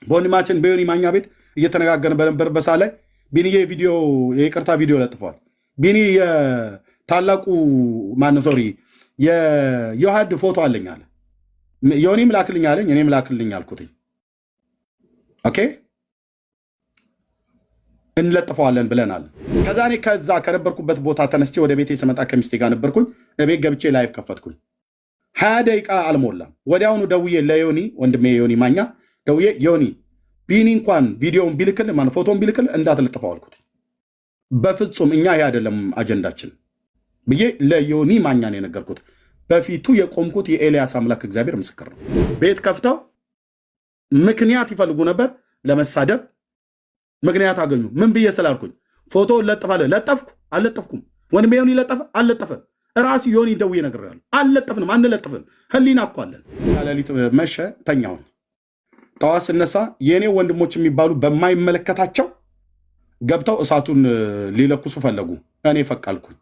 በወንድማችን በዮኒ ማኛ ቤት እየተነጋገርን በነበረበት ሰዓት ላይ ቢኒዬ ቪዲዮ የይቅርታ ቪዲዮ ለጥፏል። ቢኒ የታላቁ ሶሪ የዮሐድ ፎቶ አለኝ አለ። ዮኒም ላክልኝ አለኝ፣ እኔም ላክልኝ አልኩትኝ። ኦኬ እንለጥፈዋለን ብለናል። ከዛ እኔ ከዛ ከነበርኩበት ቦታ ተነስቼ ወደ ቤቴ ስመጣ ከሚስቴ ጋር ነበርኩኝ። እቤት ገብቼ ላይቭ ከፈትኩኝ። 20 ደቂቃ አልሞላም። ወዲያውኑ ደውዬ ለዮኒ ወንድሜ ዮኒ ማኛ ደውዬ ዮኒ ቢኒ እንኳን ቪዲዮውን ቢልክል ፎቶን ቢልክል እንዳትለጥፈው አልኩት። በፍጹም እኛ ይሄ አይደለም አጀንዳችን ብዬ ለዮኒ ማኛ ነው የነገርኩት። በፊቱ የቆምኩት የኤልያስ አምላክ እግዚአብሔር ምስክር ነው። ቤት ከፍተው ምክንያት ይፈልጉ ነበር ለመሳደብ። ምክንያት አገኙ። ምን ብዬ ስላልኩኝ ፎቶ ለጥፋለሁ። ለጠፍኩ አልለጠፍኩም? ወንድሜ ዮኒ ለጠፈ አልለጠፈ? ራሱ ዮኒ ደውዬ ነግሬያለሁ። አልለጠፍንም፣ አንለጥፍም። ህሊና እኮ አለን። ሌሊት መሸ፣ ተኛውን። ጠዋት ስነሳ የእኔ ወንድሞች የሚባሉ በማይመለከታቸው ገብተው እሳቱን ሊለኩሱ ፈለጉ። እኔ ፈቃልኩኝ፣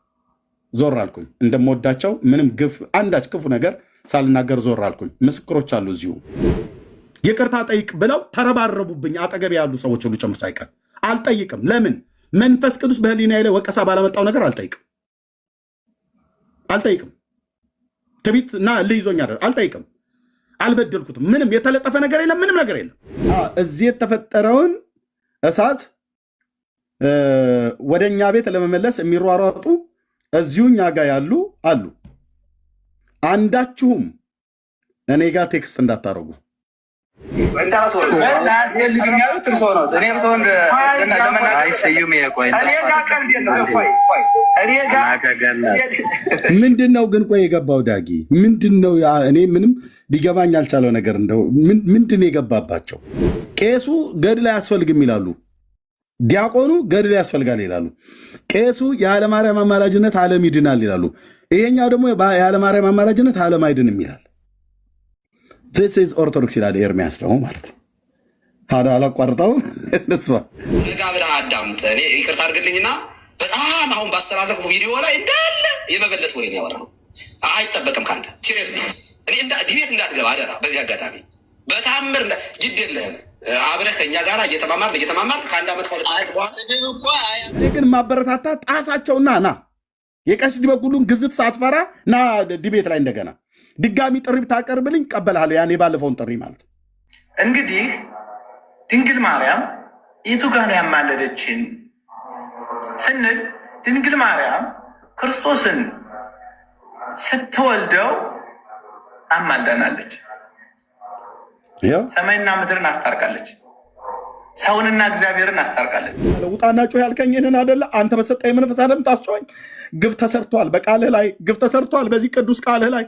ዞር አልኩኝ። እንደምወዳቸው ምንም ግፍ አንዳች ክፉ ነገር ሳልናገር ዞር አልኩኝ። ምስክሮች አሉ እዚሁ። ይቅርታ ጠይቅ ብለው ተረባረቡብኝ። አጠገብ ያሉ ሰዎች ሁሉ ጭምር ሳይቀር አልጠይቅም። ለምን? መንፈስ ቅዱስ በህሊና ላይ ወቀሳ ባላመጣው ነገር አልጠይቅም። ትቢት እና ልይዞኝ አልጠይቅም። አልበደልኩትም። ምንም የተለጠፈ ነገር የለም። ምንም ነገር የለም። እዚህ የተፈጠረውን እሳት ወደ እኛ ቤት ለመመለስ የሚሯሯጡ እዚሁ እኛ ጋር ያሉ አሉ። አንዳችሁም እኔ ጋር ቴክስት እንዳታረጉ። ምንድነው ግን ቆይ የገባው ዳጊ ምንድነው? እኔ ምንም ሊገባኝ ያልቻለው ነገር እንደው ምንድነው የገባባቸው? ቄሱ ገድል አያስፈልግም ይላሉ። ዲያቆኑ ገድል ያስፈልጋል ይላሉ። ቄሱ የዓለማርያም አማላጅነት ዓለም ይድናል ይላሉ። ይሄኛው ደግሞ የዓለማርያም አማላጅነት ዓለም አይድንም ይላል። ዚስ ኢዝ ኦርቶዶክስ ይላል ኤርሚያስ ደግሞ ማለት ነው። አላቋርጠው እነሱ ረጋ ብለህ አዳምጥ። እኔ ይቅርታ አድርግልኝና በጣም አሁን ባስተላለፍኩ ቪዲዮ ላይ እንዳለ የመበለጥ ወሬ ነው ያወራው። አይጠበቅም ካንተ ሲሪየስሊ። እኔ ዲቤት እንዳትገባ አደራ። በዚህ አጋጣሚ በታምር ግድ የለህም። አብረህ ከኛ ጋር እየተማማር ከአንድ ዓመት ከሁለት ዓመት በኋላ እኔ ግን ማበረታታ ጣሳቸውና ና የቀሽ ዲበጉሉን ግዝት ሳትፈራ ና ዲቤት ላይ እንደገና ድጋሚ ጥሪ ብታቀርብልኝ ቀበልሃለሁ። ያኔ ባለፈውን ጥሪ ማለት እንግዲህ ድንግል ማርያም የቱ ጋር ነው ያማለደችን ስንል ድንግል ማርያም ክርስቶስን ስትወልደው አማልዳናለች። ሰማይና ምድርን አስታርቃለች። ሰውንና እግዚአብሔርን አስታርቃለች። ውጣና ጮህ ያልከኝ ይህንን አደለ? አንተ በሰጠኝ መንፈስ አደም ታስጮኸኝ። ግፍ ተሰርቷል፣ በቃልህ ላይ ግፍ ተሰርቷል። በዚህ ቅዱስ ቃልህ ላይ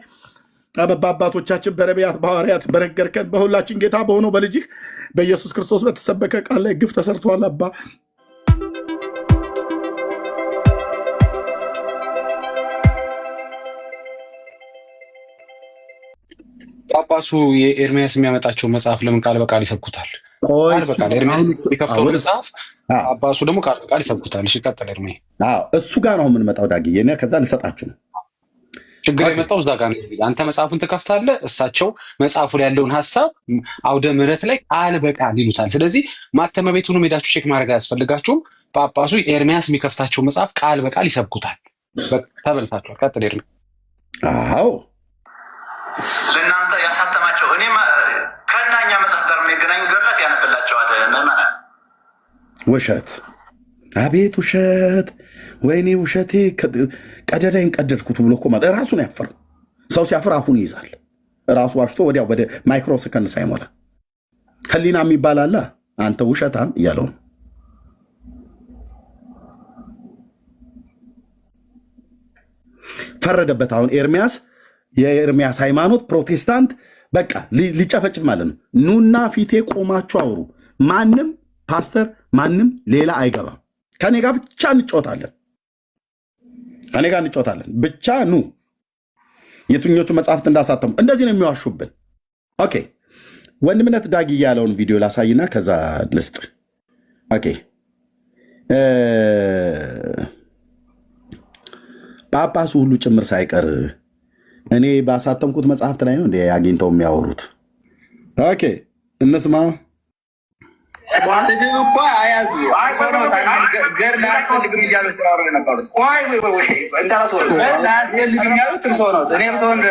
በአባቶቻችን በነቢያት በሐዋርያት በነገርከን በሁላችን ጌታ በሆነው በልጅህ በኢየሱስ ክርስቶስ በተሰበከ ቃል ላይ ግፍ ተሰርቷል። አባ ጳጳሱ የኤርሚያስ የሚያመጣቸው መጽሐፍ ለምን ቃል በቃል ይሰብኩታል? የሚከፍተው መጽሐፍ ጳጳሱ ደግሞ ቃል በቃል ይሰብኩታል። እሺ ቀጥል ኤርሚ። እሱ ጋር ነው የምንመጣው ዳጊ። ከዛ ልሰጣችሁ ነው ችግር የመጣው እዛ ጋር ነው። አንተ መጽሐፉን ትከፍታለህ፣ እሳቸው መጽሐፉ ላይ ያለውን ሀሳብ አውደ ምሕረት ላይ ቃል በቃል ይሉታል። ስለዚህ ማተሚያ ቤቱንም ሄዳችሁ ቼክ ማድረግ አያስፈልጋችሁም። ጳጳሱ ኤርሚያስ የሚከፍታቸው መጽሐፍ ቃል በቃል ይሰብኩታል። ተበልታችኋል። ቀጥል ኤርሚ። አዎ ለእናንተ ያሳተማቸው እኔ ከእናኛ መጽሐፍ ጋር የሚገናኙ ገድላት ያነብላቸዋል ምዕመናን። ውሸት፣ አቤት ውሸት! ወይኔ ውሸቴ ቀደዳይን ቀደድኩት ብሎ እኮ ማለት ራሱን ያፈር ሰው ሲያፍር አፉን ይይዛል። ራሱ ዋሽቶ ወዲያው ወደ ማይክሮ ሰከንድ ሳይሞላ ህሊና የሚባል አለ። አንተ ውሸታም እያለው ነው። ፈረደበት። አሁን ኤርሚያስ የኤርሚያስ ሃይማኖት ፕሮቴስታንት በቃ ሊጨፈጭፍ ማለት ነው። ኑና ፊቴ ቆማችሁ አውሩ። ማንም ፓስተር ማንም ሌላ አይገባም። ከኔ ጋር ብቻ እንጮታለን። ከኔ ጋር እንጮታለን ብቻ ኑ። የትኞቹ መጽሐፍት እንዳሳተሙ እንደዚህ ነው የሚዋሹብን። ኦኬ ወንድምነት ዳጊ ያለውን ቪዲዮ ላሳይና ከዛ ልስጥ። ኦኬ ጳጳሱ ሁሉ ጭምር ሳይቀር እኔ ባሳተምኩት መጽሐፍት ላይ ነው እንደ አግኝተው የሚያወሩት። ኦኬ እንስማ። ስድብ እኮ አያዙ ገድል አያስፈልግም እያሉ ሲያወሩ የነበሩት አያስፈልግም ያሉት እርስዎ ነው። እኔ እርስዎን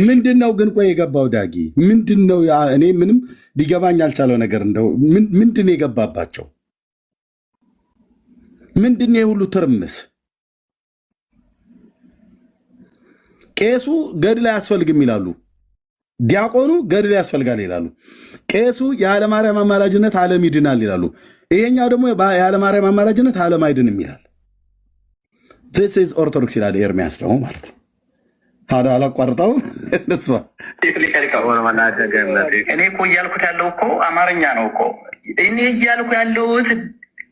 ምንድን ነው ግን ቆይ የገባው ዳጊ ምንድን ነው? እኔ ምንም ሊገባኝ ያልቻለው ነገር እንደው ምንድን ነው የገባባቸው? ምንድን ነው የሁሉ ትርምስ? ቄሱ ገድል አያስፈልግም ይላሉ፣ ዲያቆኑ ገድል ያስፈልጋል ይላሉ፣ ቄሱ የኃይለማርያም አማላጅነት ዓለም ይድናል ይላሉ። ይሄኛው ደግሞ የኃይለማርያም አማላጅነት ዓለም አይድንም ይላል። ዚስ ኢዝ ኦርቶዶክስ ይላል ኤርሚያስ ደግሞ ማለት ነው። አላቋርጠው እነሱ እኔ እኮ እያልኩት ያለው እኮ አማርኛ ነው እኮ እኔ እያልኩ ያለሁት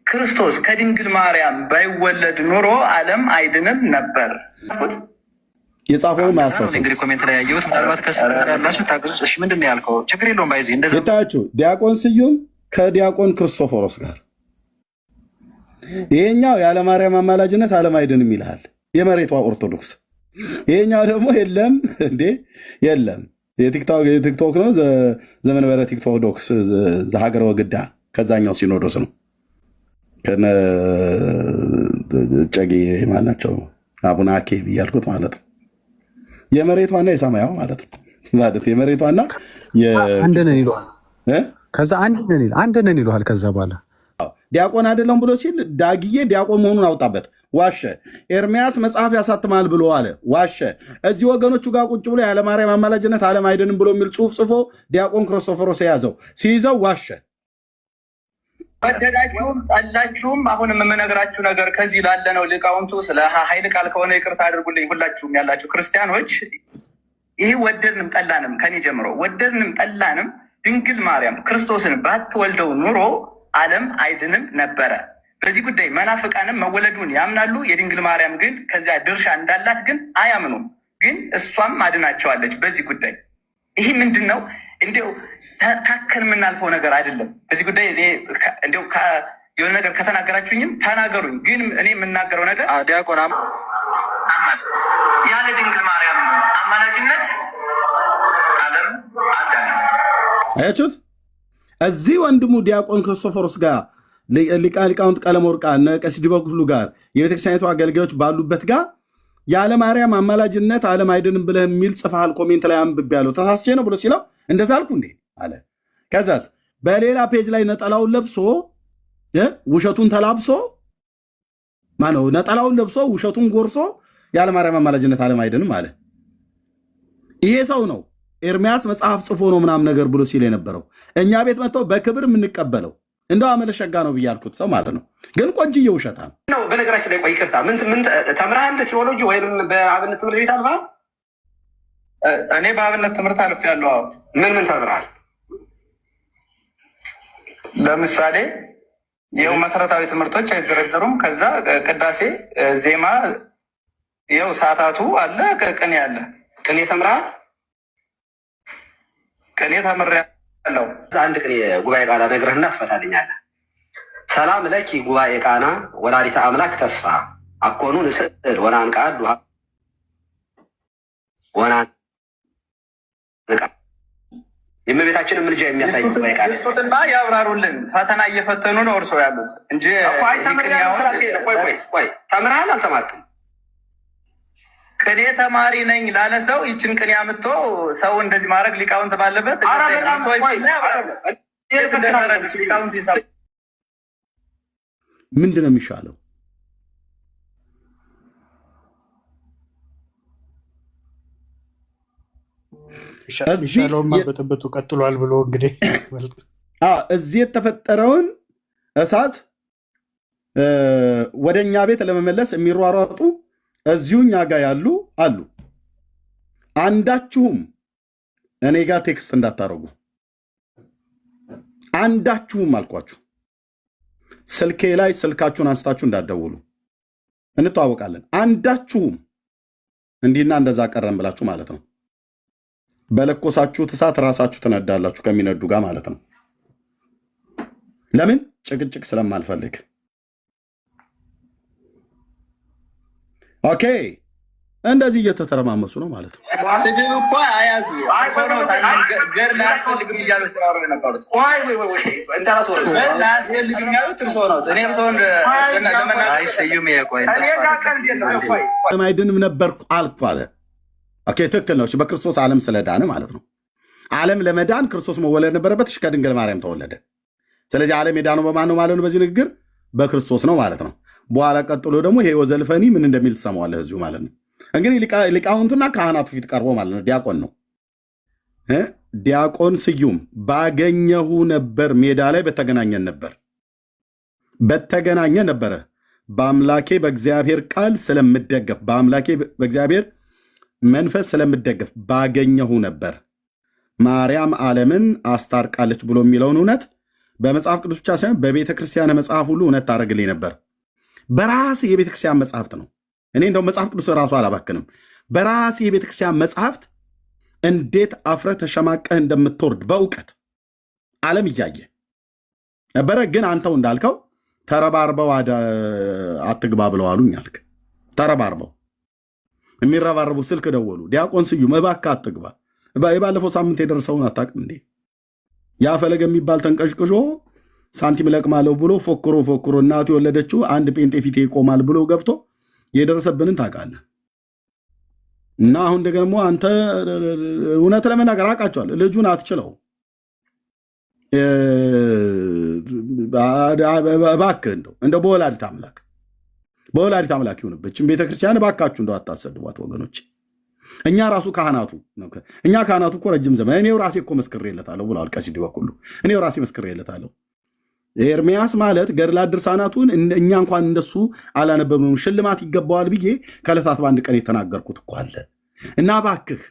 ክርስቶስ ከድንግል ማርያም ባይወለድ ኑሮ ዓለም አይድንም ነበር። የጻፈው ማስተዋወቅ እንግዲህ ኮሜንት ላይ ያየሁት ምናልባት ከስር ያላችሁ ታግዙ። እሺ ምንድን ነው ያልከው? ችግር የለውም ባይዚ እንደዛ የታችሁ ዲያቆን ስዩም ከዲያቆን ክርስቶፎሮስ ጋር ይሄኛው የዓለማርያም አማላጅነት ዓለም አይድንም ይልሃል የመሬቷ ኦርቶዶክስ። ይሄኛው ደግሞ የለም እንዴ የለም የቲክቶክ ነው ዘመን በረ ቲክቶክ ዶክስ ዘሀገረ ወግዳ ከዛኛው ሲኖዶስ ነው ከነ ጨጌ ማናቸው አቡነ አኬ ብያልኩት ማለት ነው። የመሬቷና የሰማያው ማለት ነው። ማለት የመሬቷና አንድ ነን ይለዋል። ከዛ አንድ ነን ይለዋል። ከዛ በኋላ ዲያቆን አይደለም ብሎ ሲል ዳግዬ ዲያቆን መሆኑን አውጣበት። ዋሸ። ኤርሚያስ መጽሐፍ ያሳትማል ብሎ አለ። ዋሸ። እዚህ ወገኖቹ ጋር ቁጭ ብሎ የዓለማርያም አማላጅነት ዓለም አይድንም ብሎ የሚል ጽሑፍ ጽፎ ዲያቆን ክርስቶፎሮስ የያዘው ሲይዘው ዋሸ። ወደዳችሁም ጠላችሁም አሁንም የምነግራችሁ ነገር ከዚህ ላለ ነው። ሊቃውንቱ ስለ ኃይል ቃል ከሆነ ይቅርታ አድርጉልኝ። ሁላችሁም ያላችሁ ክርስቲያኖች ይህ ወደድንም ጠላንም ከኔ ጀምሮ ወደድንም ጠላንም ድንግል ማርያም ክርስቶስን ባትወልደው ኑሮ ዓለም አይድንም ነበረ። በዚህ ጉዳይ መናፍቃንም መወለዱን ያምናሉ። የድንግል ማርያም ግን ከዚያ ድርሻ እንዳላት ግን አያምኑም። ግን እሷም አድናቸዋለች በዚህ ጉዳይ። ይህ ምንድን ነው? እንዲው ታከል የምናልፈው ነገር አይደለም። በዚህ ጉዳይ እንዲው የሆነ ነገር ከተናገራችሁኝም ተናገሩኝ። ግን እኔ የምናገረው ነገር ዲያቆን ያለ ድንግል ማርያም አማላጅነት ዓለም አልዳነም። አያችሁት? እዚህ ወንድሙ ዲያቆን ክርስቶፎሮስ ጋር ሊቃውንት ቀለመወርቅ እነ ቀሲስ ዲበኩሉ ጋር የቤተክርስቲያኒቱ አገልጋዮች ባሉበት ጋር የዓለማርያም አማላጅነት ዓለም አይድንም ብለህ የሚል ጽፈሃል። ኮሜንት ላይ አንብቤ ያለው ተሳስቼ ነው ብሎ ሲለው እንደዛ አልኩ እንዴ አለ። ከዛስ በሌላ ፔጅ ላይ ነጠላውን ለብሶ ውሸቱን ተላብሶ ማነው ነጠላውን ለብሶ ውሸቱን ጎርሶ የዓለማርያም አማላጅነት ዓለም አይድንም አለ። ይሄ ሰው ነው ኤርሚያስ መጽሐፍ ጽፎ ነው ምናምን ነገር ብሎ ሲል የነበረው እኛ ቤት መጥተው በክብር የምንቀበለው እንደው አመለሸጋ ነው ብያልኩት ሰው ማለት ነው። ግን ቆንጅዬ ውሸታ ነው። በነገራችን ላይ ቆይ ይቅርታ፣ ምን ተምረሃል? ቴዎሎጂ ወይም በአብነት ትምህርት ቤት አልፈሃል? እኔ በአብነት ትምህርት አልፍ ያለው። ምን ተምረሃል? ለምሳሌ ይኸው መሰረታዊ ትምህርቶች አይዘረዘሩም። ከዛ ቅዳሴ፣ ዜማ፣ ይኸው ሰዓታቱ አለ፣ ቅኔ አለ። ቅኔ ተምረሃል? ቅኔ ተምሬያለሁ። አንድ ቅኔ ጉባኤ ቃና ነግረህና ትፈታልኛለህ። ሰላም ለኪ ጉባኤ ቃና ወላዲተ አምላክ ተስፋ አኮኑ ንስእል ወናንቃል የእመቤታችንን ምልጃ የሚያሳይ ጉባኤ ቃና ስጡትና ያብራሩልን። ፈተና እየፈተኑ ነው እርሶ ያሉት እንጂ ተምረሃል አልተማርክም? ቅኔ ተማሪ ነኝ ላለ ሰው ይችን ቅኔ አምጥቶ ሰው እንደዚህ ማድረግ ሊቃውንት ባለበት ምንድን ነው የሚሻለው? ሻለውማ በጥብጡ ቀጥሏል ብሎ እንግዲህ እዚህ የተፈጠረውን እሳት ወደ እኛ ቤት ለመመለስ የሚሯሯጡ እዚሁ እኛ ጋር ያሉ አሉ። አንዳችሁም እኔ ጋር ቴክስት እንዳታረጉ፣ አንዳችሁም አልኳችሁ። ስልኬ ላይ ስልካችሁን አንስታችሁ እንዳትደውሉ፣ እንተዋወቃለን። አንዳችሁም እንዲህና እንደዛ ቀረን ብላችሁ ማለት ነው። በለኮሳችሁት እሳት ራሳችሁ ትነዳላችሁ ከሚነዱ ጋር ማለት ነው። ለምን? ጭቅጭቅ ስለማልፈልግ። ኦኬ እንደዚህ እየተተረማመሱ ነው ማለት ነው። ስድብ እኮ አያዙ ገር ላያስፈልግም እያሉ ሲያወሩ የነበሩት ላያስፈልግም ያሉት እርሶ ነው። እኔ እርሶን አይድንም ነበር አልኩ አለ። ኦኬ ትክክል ነው። በክርስቶስ ዓለም ስለዳነ ማለት ነው። ዓለም ለመዳን ክርስቶስ መወለድ ነበረበት። እሺ ከድንግል ማርያም ተወለደ። ስለዚህ ዓለም የዳነው በማን ነው ማለት ነው? በዚህ ንግግር በክርስቶስ ነው ማለት ነው። በኋላ ቀጥሎ ደግሞ ይሄ ወዘልፈኒ ምን እንደሚል ትሰማዋለህ እዚሁ ማለት ነው። እንግዲህ ሊቃውንቱና ካህናቱ ፊት ቀርቦ ማለት ነው። ዲያቆን ነው ዲያቆን ስዩም ባገኘሁ ነበር፣ ሜዳ ላይ በተገናኘን ነበረ በአምላኬ በእግዚአብሔር ቃል ስለምደገፍ በአምላኬ በእግዚአብሔር መንፈስ ስለምደገፍ ባገኘሁ ነበር። ማርያም ዓለምን አስታርቃለች ብሎ የሚለውን እውነት በመጽሐፍ ቅዱስ ብቻ ሳይሆን በቤተ ክርስቲያን መጽሐፍ ሁሉ እውነት ታደርግልኝ ነበር። በራስ የቤተ ክርስቲያን መጽሐፍት ነው። እኔ እንደው መጽሐፍ ቅዱስ ራሱ አላባክንም። በራስ የቤተ ክርስቲያን መጽሐፍት እንዴት አፍረ ተሸማቀህ እንደምትወርድ በእውቀት ዓለም እያየ ነበረ። ግን አንተው እንዳልከው ተረባርበው አትግባ ብለው አሉኝ አልክ። ተረባርበው የሚረባረቡ ስልክ ደወሉ። ዲያቆን ስዩም እባክህ አትግባ። የባለፈው ሳምንት የደረሰውን አታውቅም እንዴ? ያ ፈለገ የሚባል ተንቀሽቅሾ ሳንቲም ለቅማለሁ ብሎ ፎክሮ እናቱ የወለደችው አንድ ጴንጤ ፊቴ ይቆማል ብሎ ገብቶ የደረሰብንን ታውቃለህ። እና አሁን ደግሞ አንተ እውነት ለመናገር አውቃቸዋለሁ። ልጁን አትችለው። እባክህ እንደው በወላዲተ አምላክ ይሁንብችን ቤተክርስቲያን እባካችሁ እንደው አታሰድቧት ወገኖች። እኛ ካህናቱ እኮ ረጅም ዘመን እኔው ራሴ እኮ መስክሬለታለሁ ብለዋል ቀሲስ ዲበኩሉ። እኔው ራሴ መስክሬለታለሁ። ኤርሚያስ ማለት ገድላት ድርሳናቱን እኛ እንኳን እንደሱ አላነበብነውም፣ ሽልማት ይገባዋል ብዬ ከዕለታት በአንድ ቀን የተናገርኩት እኮ አለ። እና እባክህ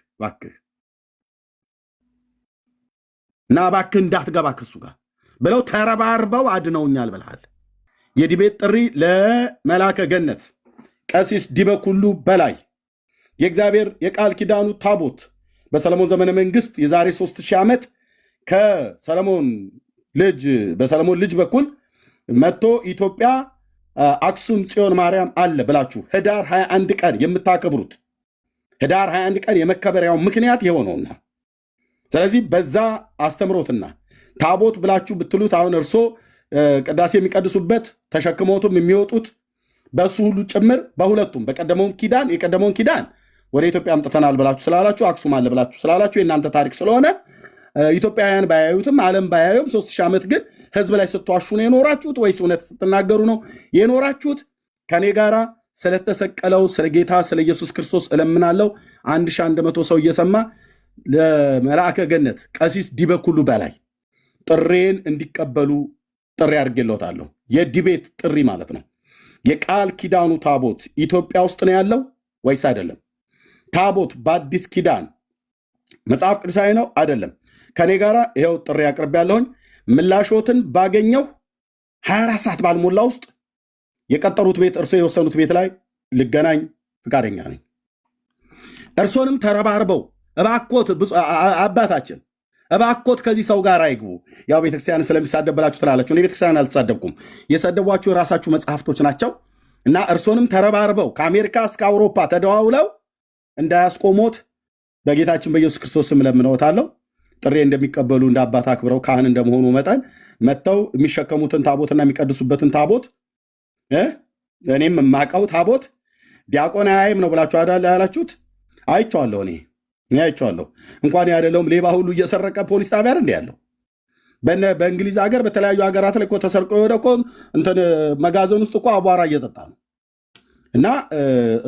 እንዳትገባ ከሱ ጋር ብለው ተረባርበው አድነውኛል ብልሃል። የዲቤት ጥሪ ለመላከ ገነት ቀሲስ ዲበኩሉ በላይ የእግዚአብሔር የቃል ኪዳኑ ታቦት በሰለሞን ዘመነ መንግስት የዛሬ 3000 ዓመት በሰለሞን ልጅ በኩል መጥቶ ኢትዮጵያ አክሱም ጽዮን ማርያም አለ ብላችሁ ህዳር 21 ቀን የምታከብሩት ህዳር 21 ቀን የመከበሪያው ምክንያት የሆነውና ስለዚህ በዛ አስተምሮትና ታቦት ብላችሁ ብትሉት አሁን እርሶ ቅዳሴ የሚቀድሱበት ተሸክሞቱም የሚወጡት በሱ ሁሉ ጭምር በሁለቱም የቀደመውን ኪዳን ወደ ኢትዮጵያ አምጥተናል ብላችሁ ስላላችሁ አክሱም አለ ብላችሁ ስላላችሁ የእናንተ ታሪክ ስለሆነ ኢትዮጵያውያን ባያዩትም ዓለም ባያዩም 3000 ዓመት ግን ህዝብ ላይ ስትዋሹ ነው የኖራችሁት ወይስ እውነት ስትናገሩ ነው የኖራችሁት? ከኔ ጋራ ስለተሰቀለው ስለ ጌታ ስለ ኢየሱስ ክርስቶስ እለምናለሁ። 1100 ሰው እየሰማ ለመልአከ ገነት ቀሲስ ዲበኩሉ በላይ ጥሬን እንዲቀበሉ ጥሪ አድርጌለታለሁ። የዲቤት ጥሪ ማለት ነው። የቃል ኪዳኑ ታቦት ኢትዮጵያ ውስጥ ነው ያለው ወይስ አይደለም? ታቦት በአዲስ ኪዳን መጽሐፍ ቅዱሳዊ ነው አይደለም? ከኔ ጋር ይኸው ጥሪ አቅርብ ያለሁኝ ምላሾትን ባገኘው 24 ሰዓት ባልሞላ ውስጥ የቀጠሩት ቤት እርሶ የወሰኑት ቤት ላይ ልገናኝ ፍቃደኛ ነኝ። እርሶንም ተረባርበው እባኮት አባታችን እባኮት ከዚህ ሰው ጋር አይግቡ። ያው ቤተክርስቲያን ስለሚሳደብ ብላችሁ ትላላችሁ። እኔ ቤተክርስቲያን አልተሳደብኩም። የሰደቧችሁ የራሳችሁ መጽሐፍቶች ናቸው እና እርሶንም ተረባርበው ከአሜሪካ እስከ አውሮፓ ተደዋውለው እንዳያስቆሞት በጌታችን በኢየሱስ ክርስቶስ ስም እለምነዎታለሁ። ጥሬ እንደሚቀበሉ እንደ አባት አክብረው ካህን እንደመሆኑ መጠን መጥተው የሚሸከሙትን ታቦትና የሚቀድሱበትን ታቦት እኔም የማውቀው ታቦት ዲያቆን አያይም ነው ብላችሁ ያላችሁት አይቼዋለሁ። እኔ አይቼዋለሁ። እንኳን ያደለውም ሌባ ሁሉ እየሰረቀ ፖሊስ ጣቢያ እንደ ያለው በእንግሊዝ ሀገር በተለያዩ ሀገራት ላይ ተሰርቆ የወደ እኮ እንትን መጋዘን ውስጥ እኮ አቧራ እየጠጣ ነው። እና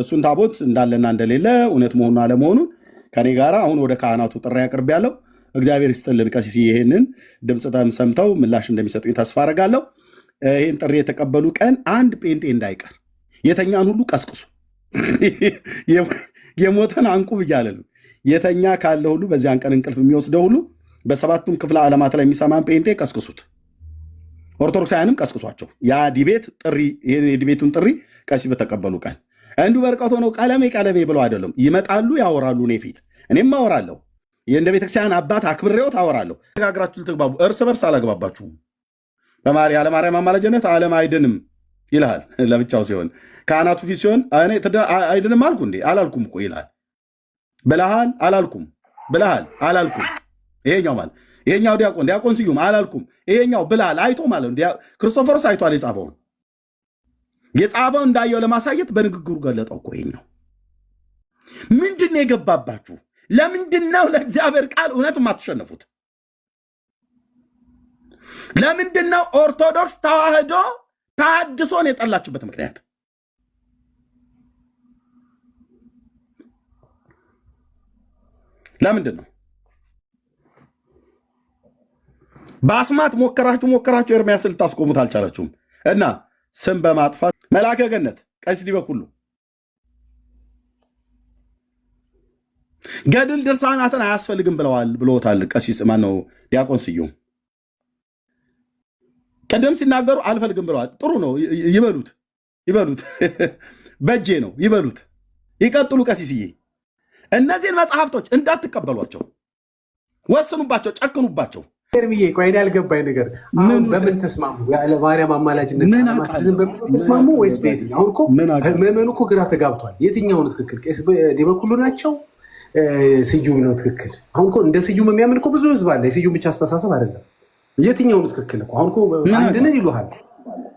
እሱን ታቦት እንዳለና እንደሌለ እውነት መሆኑን አለመሆኑን ከኔ ጋር አሁን ወደ ካህናቱ ጥሪ አቅርብ ያለው እግዚአብሔር ይስጥልን። ቀሲስ ይሄንን ድምፅ ሰምተው ምላሽ እንደሚሰጡኝ ተስፋ አደርጋለሁ። ይህን ጥሪ የተቀበሉ ቀን አንድ ጴንጤ እንዳይቀር የተኛን ሁሉ ቀስቅሱ። የሞተን አንቁ ብያለሁ። የተኛ ካለ ሁሉ በዚያን ቀን እንቅልፍ የሚወስደው ሁሉ በሰባቱም ክፍለ ዓለማት ላይ የሚሰማን ጴንጤ ቀስቅሱት። ኦርቶዶክሳውያንም ቀስቅሷቸው። ያ ዲቤት ጥሪ የዲቤቱን ጥሪ ቀሲስ በተቀበሉ ቀን እንዲሁ በርቀት ሆነው ቀለሜ ብለው አይደለም ይመጣሉ፣ ያወራሉ። እኔ ፊት እኔም አወራለሁ። እንደ ቤተክርስቲያን አባት አክብሬዎት አወራለሁ። ተጋግራችሁ ልትግባቡ። እርስ በርስ አላግባባችሁም። ያለ ማርያም አማላጅነት ዓለም አይድንም ይልሃል ለብቻው ሲሆን ካህናቱ ፊት ሲሆን እኔ አይድንም አልኩ እንዴ? አላልኩም እኮ ይላል። ብለሃል አላልኩም፣ ብለሃል አላልኩም። ይሄኛው ማለት ይሄኛው ዲያቆን ስዩም አላልኩም። ይሄኛው ብለሃል አይቶ ማለት ክርስቶፎሮስ አይቷል። የጻፈው እንዳየው ለማሳየት በንግግሩ ገለጠው እኮ። ይሄኛው ምንድን ነው የገባባችሁ? ለምንድን ነው ለእግዚአብሔር ቃል እውነት የማትሸነፉት? ለምንድን ነው ኦርቶዶክስ ተዋህዶ ተሐድሶን የጠላችሁበት ምክንያት? ለምንድን ነው? በአስማት ሞከራችሁ ኤርምያስን ልታስቆሙት አልቻላችሁም። እና ስም በማጥፋት መልአከ ገነት ቀሲስ ዲበኩሉ ገድል ድርሳናትን አያስፈልግም ብለውታል። ቀሲስ ማነው ዲያቆን ስዩም ቀደም ሲናገሩ አልፈልግም ብለዋል። ጥሩ ነው፣ ይበሉት በእጄ ነው ይበሉት፣ ይቀጥሉ። ቀሲስዬ እነዚህን መጽሐፍቶች እንዳትቀበሏቸው፣ ወስኑባቸው፣ ጨክኑባቸው። ኤርምዬ ቆይ ያልገባኝ ነገር አሁን በምን ተስማሙ? ያለ ማርያም አማላጅነት ተስማሙ ወይስ በየትኛው? አሁን እኮ ምዕመኑ እኮ ግራ ተጋብቷል። የትኛው ነው ትክክል? ቄስ ዲበኩሉ ናቸው? ስዩም ነው ትክክል? አሁን እኮ እንደ ስዩም የሚያምን እኮ ብዙ ህዝብ አለ። የስዩም ብቻ አስተሳሰብ አይደለም። የትኛው ነው ትክክል? አሁን እኮ አንድነን ይሉሃል።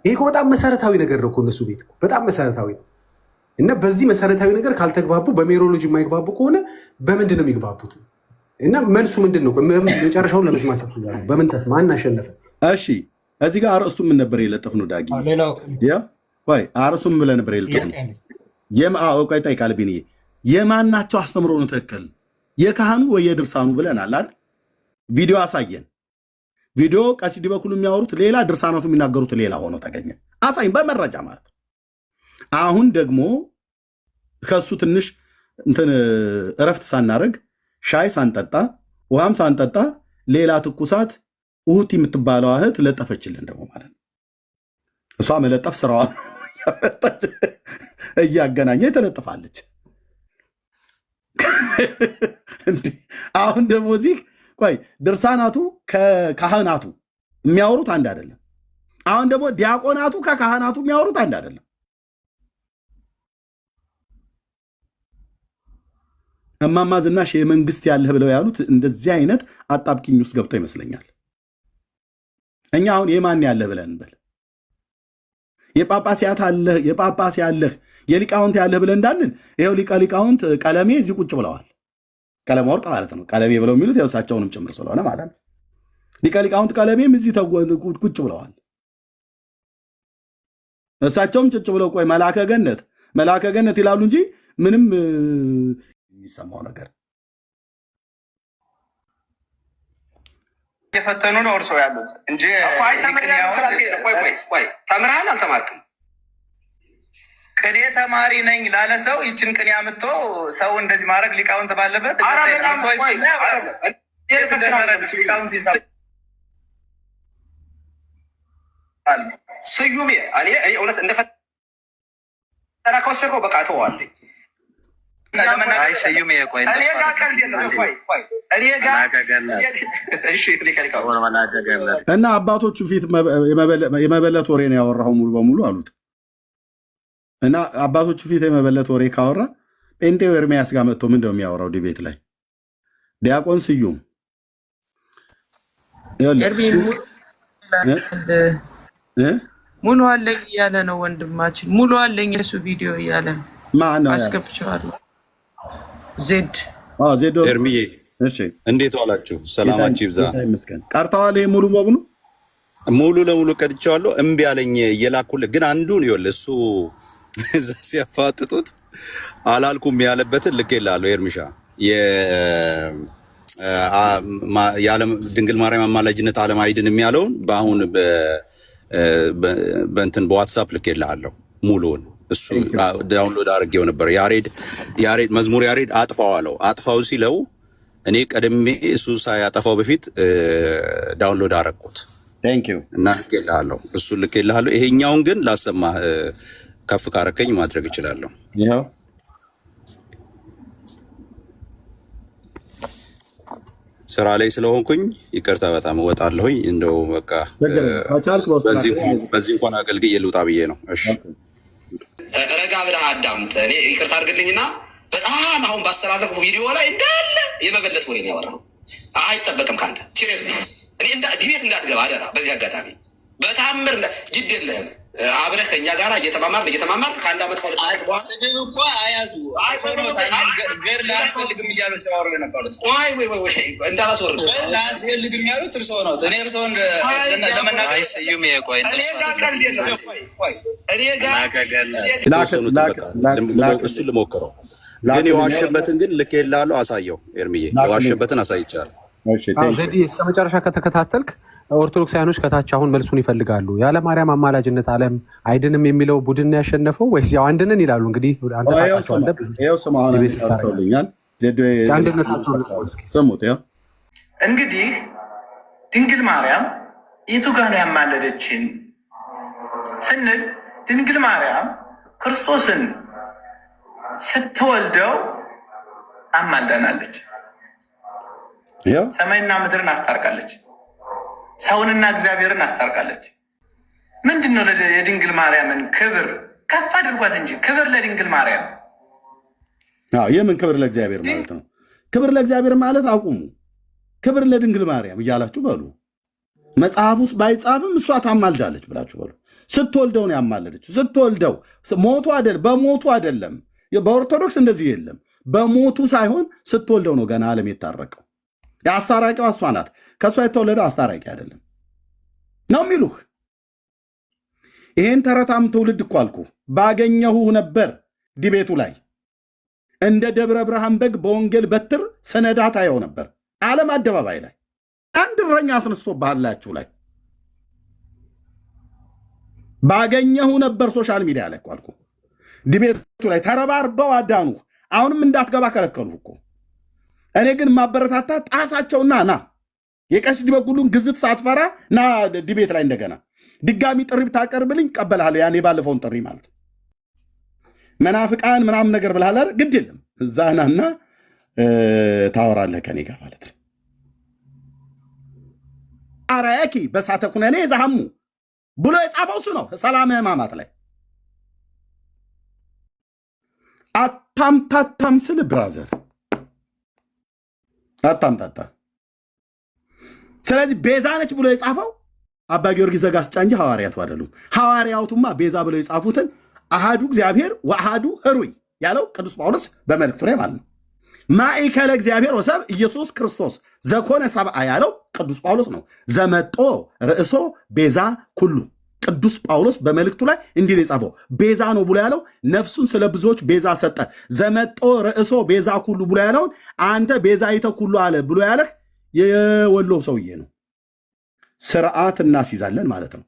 ይሄ እኮ በጣም መሰረታዊ ነገር ነው እኮ እነሱ ቤት በጣም መሰረታዊ ነው። እና በዚህ መሰረታዊ ነገር ካልተግባቡ፣ በሜሮሎጂ የማይግባቡ ከሆነ በምንድን ነው የሚግባቡት? እና መልሱ ምንድን ነው? መጨረሻውን ለመስማት በምን ማን አሸነፈ? እሺ እዚህ ጋር አርእስቱ ምን ነበር የለጠፍነው? ዳጊ አርእስቱ ምን ብለህ ነበር የለጠፍነው? ቆይ ቃልቢን የማናቸው አስተምሮ ነው ትክክል? የካህኑ ወይ የድርሳኑ ብለናል አይደል? ቪዲዮ አሳየን። ቪዲዮ ቀሲስ ዲበኩሉ የሚያወሩት ሌላ፣ ድርሳናቱ የሚናገሩት ሌላ ሆኖ ተገኘ። አሳይን በመረጃ ማለት። አሁን ደግሞ ከሱ ትንሽ እረፍት ሳናደርግ ሻይ ሳንጠጣ ውሃም ሳንጠጣ ሌላ ትኩሳት ውሁት የምትባለው እህት ለጠፈችልን ደግሞ ማለት ነው። እሷ መለጠፍ ስራዋ እያገናኘ ትለጥፋለች። አሁን ደግሞ እዚህ ቆይ ድርሳናቱ ከካህናቱ የሚያወሩት አንድ አይደለም። አሁን ደግሞ ዲያቆናቱ ከካህናቱ የሚያወሩት አንድ አይደለም። እማማ ዝናሽ የመንግስት ያለህ ብለው ያሉት እንደዚህ አይነት አጣብቂኝ ውስጥ ገብተው ይመስለኛል። እኛ አሁን የማን ያለህ ብለን እንበል? የጳጳስ ያለህ የሊቃውንት ያለህ ብለን እንዳንል ይኸው ሊቃውንት ቀለሜ እዚህ ቁጭ ብለዋል። ቀለመ ወርቅ ማለት ነው። ቀለሜ ብለው የሚሉት የእሳቸውንም ጭምር ስለሆነ ማለት ነው። ሊቃውንት ቀለሜም እዚህ ቁጭ ብለዋል። እሳቸውም ጭጭ ብለው ቆይ መልአከ ገነት ይላሉ እንጂ ምንም የሚሰማው ነገር የፈተኑ ነው እርሶ ያሉት እንጂ ተምረሃል አልተማርክም? ቅኔ ተማሪ ነኝ ላለ ሰው ይችን ቅኔ አምጥቶ ሰው እንደዚህ ማድረግ ሊቃውንት ባለበት ስዩሜ እኔ እውነት እንደፈተና ከወሰድከው በቃ ተዋለኝ። ስዩሜ ቆይ እና አባቶቹ ፊት የመበለት ወሬ ነው ያወራው ሙሉ በሙሉ አሉት። እና አባቶቹ ፊት የመበለት ወሬ ካወራ ጴንጤው ኤርምያስ ጋር መጥቶ ምንድን ነው የሚያወራው? ዲቤት ላይ ዲያቆን ስዩም ሙሉ አለኝ እያለ ነው ወንድማችን። ሙሉ አለኝ የሱ ቪዲዮ እያለ ነው። አስገብቼዋለሁ። ዜድ ኤርሚዬ እንዴት ዋላችሁ? ሰላማችሁ ይብዛ። ቀርተዋል። ይሄ ሙሉ ለሙሉ ቀድቼዋለሁ። እምቢ አለኝ እየላኩልህ ግን አንዱን ይኸውልህ እሱ እዛ ሲያፋጥጡት አላልኩም ያለበትን ልኬልሃለሁ። ኤርሚሻ ድንግል ማርያም አማላጅነት ዓለም አይድንም ያለውን በአሁን በእንትን በዋትሳፕ ልኬልሃለሁ ሙሉውን። እሱ ዳውንሎድ አድርጌው ነበር። ያሬድ መዝሙር ያሬድ አጥፋው አለው። አጥፋው ሲለው እኔ ቀደሜ እሱ ሳያጠፋው በፊት ዳውንሎድ አደረኩት እና ልኬልሃለሁ። እሱን ልኬልሃለሁ። ይሄኛውን ግን ላሰማህ ከፍ ካረከኝ ማድረግ እችላለሁ። ስራ ላይ ስለሆንኩኝ ይቅርታ በጣም እወጣለሁኝ። እንደው በቃ በዚህ እንኳን አገልግዬ ልውጣ ብዬ ነው። እሺ ረጋ ብለህ አዳምጥ። እኔ ይቅርታ አድርግልኝና በጣም አሁን ባስተላለፉ ቪዲዮ ላይ እንዳለ የመበለት ወሬ ነው ያወራው። አይጠበቅም ከአንተ ሲሪየስሊ። እኔ ዲቤት እንዳትገባ አደራ። በዚህ አጋጣሚ በታምር ግድ የለህም። አብረህ ከኛ ጋር እየተማማር ከአንድ ዓመት ስድብ እኮ አያዙ ገር ላያስፈልግም እያሉ ሲያወሩ የነበሩት እንዳላስወርድ ላያስፈልግም ያሉት እርስዎ ነው። እኔ እርስዎን ለመናገር እሱን ልሞክረው ግን የዋሸበትን ግን ልክ የላለው አሳየው። ኤርሚዬ የዋሸበትን አሳይቻለሁ። ዘዲ እስከ መጨረሻ ከተከታተልክ ኦርቶዶክሳውያኖች ከታች አሁን መልሱን ይፈልጋሉ። ያለ ማርያም አማላጅነት ዓለም አይድንም የሚለው ቡድን ያሸነፈው ወይስ ያው አንድነን ይላሉ? እንግዲህ አንተ ታውቃቸዋለህ። እንግዲህ ድንግል ማርያም የቱ ጋር ነው ያማለደችን ስንል ድንግል ማርያም ክርስቶስን ስትወልደው አማልዳናለች። ሰማይና ምድርን አስታርቃለች። ሰውንና እግዚአብሔርን አስታርቃለች። ምንድን ነው የድንግል ማርያምን ክብር ከፍ አድርጓት እንጂ ክብር ለድንግል ማርያም። የምን ክብር ለእግዚአብሔር ማለት ነው? ክብር ለእግዚአብሔር ማለት አቁሙ። ክብር ለድንግል ማርያም እያላችሁ በሉ። መጽሐፍ ውስጥ ባይጻፍም እሷ ታማልዳለች ብላችሁ በሉ። ስትወልደው ነው ያማለደችው። ስትወልደው ሞቱ አይደል? በሞቱ አይደለም። በኦርቶዶክስ እንደዚህ የለም። በሞቱ ሳይሆን ስትወልደው ነው ገና ዓለም የታረቀው። የአስታራቂው እሷ ናት። ከእሷ የተወለደው አስታራቂ አይደለም ነው የሚሉህ። ይሄን ተረታም ትውልድ እኮ አልኩ ባገኘሁ ነበር ዲቤቱ ላይ እንደ ደብረ ብርሃን በግ በወንጌል በትር ስነዳት አየው ነበር። ዓለም አደባባይ ላይ አንድ እረኛ አስነስቶብሃላችሁ ላይ ባገኘሁ ነበር። ሶሻል ሚዲያ ላይ እኮ አልኩ ዲቤቱ ላይ ተረባርበው አዳኑህ። አሁንም እንዳትገባ ከለከሉህ እኮ። እኔ ግን ማበረታታ ጣሳቸውና ና የቀሲስ ዲበኩሉን ግዝት ሳትፈራ ና ዲቤት ላይ እንደገና ድጋሚ ጥሪ ብታቀርብልኝ ቀበልሃለሁ። ያን የባለፈውን ጥሪ ማለት መናፍቃን ምናምን ነገር ብልሃል። ግድ የለም እዛ ናና ታወራለህ ከኔ ጋር ማለት ነው። አራያኪ በሳተ ኩነኔ ዛሃሙ ብሎ የጻፈው እሱ ነው። ሰላም ሕማማት ላይ አታምታታም ስል ብራዘር አታምታታ። ስለዚህ ቤዛ ነች ብሎ የጻፈው አባ ጊዮርጊስ ዘጋስጫ እንጂ ሐዋርያቱ አይደሉም። ሐዋርያቱማ ቤዛ ብለው የጻፉትን አሃዱ እግዚአብሔር ወአሃዱ ህሩይ ያለው ቅዱስ ጳውሎስ በመልእክቱ ላይ ማለት ነው። ማእከለ እግዚአብሔር ወሰብ ኢየሱስ ክርስቶስ ዘኮነ ሰብአ ያለው ቅዱስ ጳውሎስ ነው። ዘመጦ ርእሶ ቤዛ ኩሉ ቅዱስ ጳውሎስ በመልእክቱ ላይ እንዲህ ነው የጻፈው። ቤዛ ነው ብሎ ያለው ነፍሱን ስለ ብዙዎች ቤዛ ሰጠ። ዘመጦ ርእሶ ቤዛ ኩሉ ብሎ ያለውን አንተ ቤዛ ይተ ኩሉ አለ ብሎ ያለህ የወሎ ሰውዬ ነው። ስርዓት እናስይዛለን ማለት ነው።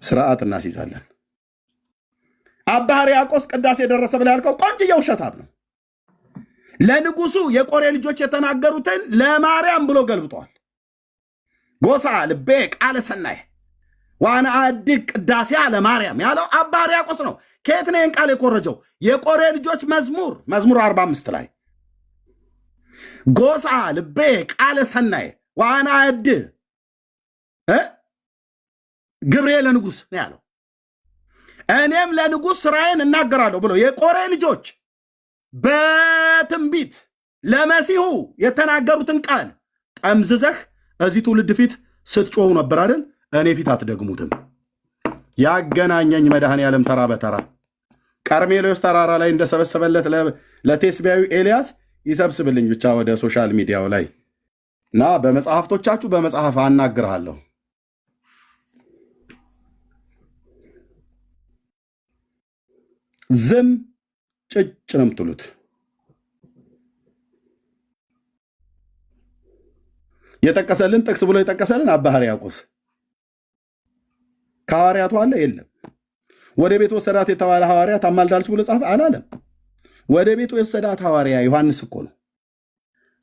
ስርዓት እናስይዛለን። አባ ሕርያቆስ ቅዳሴ የደረሰ ብላ ያልከው ቆንጅዬ ውሸታም ነው። ለንጉሱ የቆሬ ልጆች የተናገሩትን ለማርያም ብሎ ገልብጠዋል። ጎሳ ልቤ ቃለ ሰናይ ዋና አድግ ቅዳሴ ለማርያም ያለው አባ ሕርያቆስ ነው። ከየት ነው ቃል የኮረጀው? የቆሬ ልጆች መዝሙር 45 ላይ ጎሳ ልቤ ቃለ ሰናይ ዋና አድ ግብሬ ለንጉስ ነው ያለው። እኔም ለንጉስ ስራዬን እናገራለሁ ብሎ የቆሬ ልጆች በትንቢት ለመሲሁ የተናገሩትን ቃል ጠምዝዘህ እዚህ ትውልድ ፊት ስትጮሁ ነበር አይደል? እኔ ፊት አትደግሙትም። ያገናኘኝ መድኃኔ ዓለም ተራ በተራ ቀርሜሎስ ተራራ ላይ እንደሰበሰበለት ለቴስቢያዊ ኤልያስ ይሰብስብልኝ ብቻ ወደ ሶሻል ሚዲያው ላይ እና በመጽሐፍቶቻችሁ በመጽሐፍ አናግርሃለሁ። ዝም ጭጭ ነው የምትሉት። የጠቀሰልን ጥቅስ ብሎ የጠቀሰልን አባ ሕርያቆስ ከሐዋርያቱ አለ የለም። ወደ ቤት ወሰዳት የተባለ ሐዋርያ ታማልዳለች ብሎ ጻፈ አላለም። ወደ ቤት ወሰዳት ሐዋርያ ዮሐንስ እኮ ነው።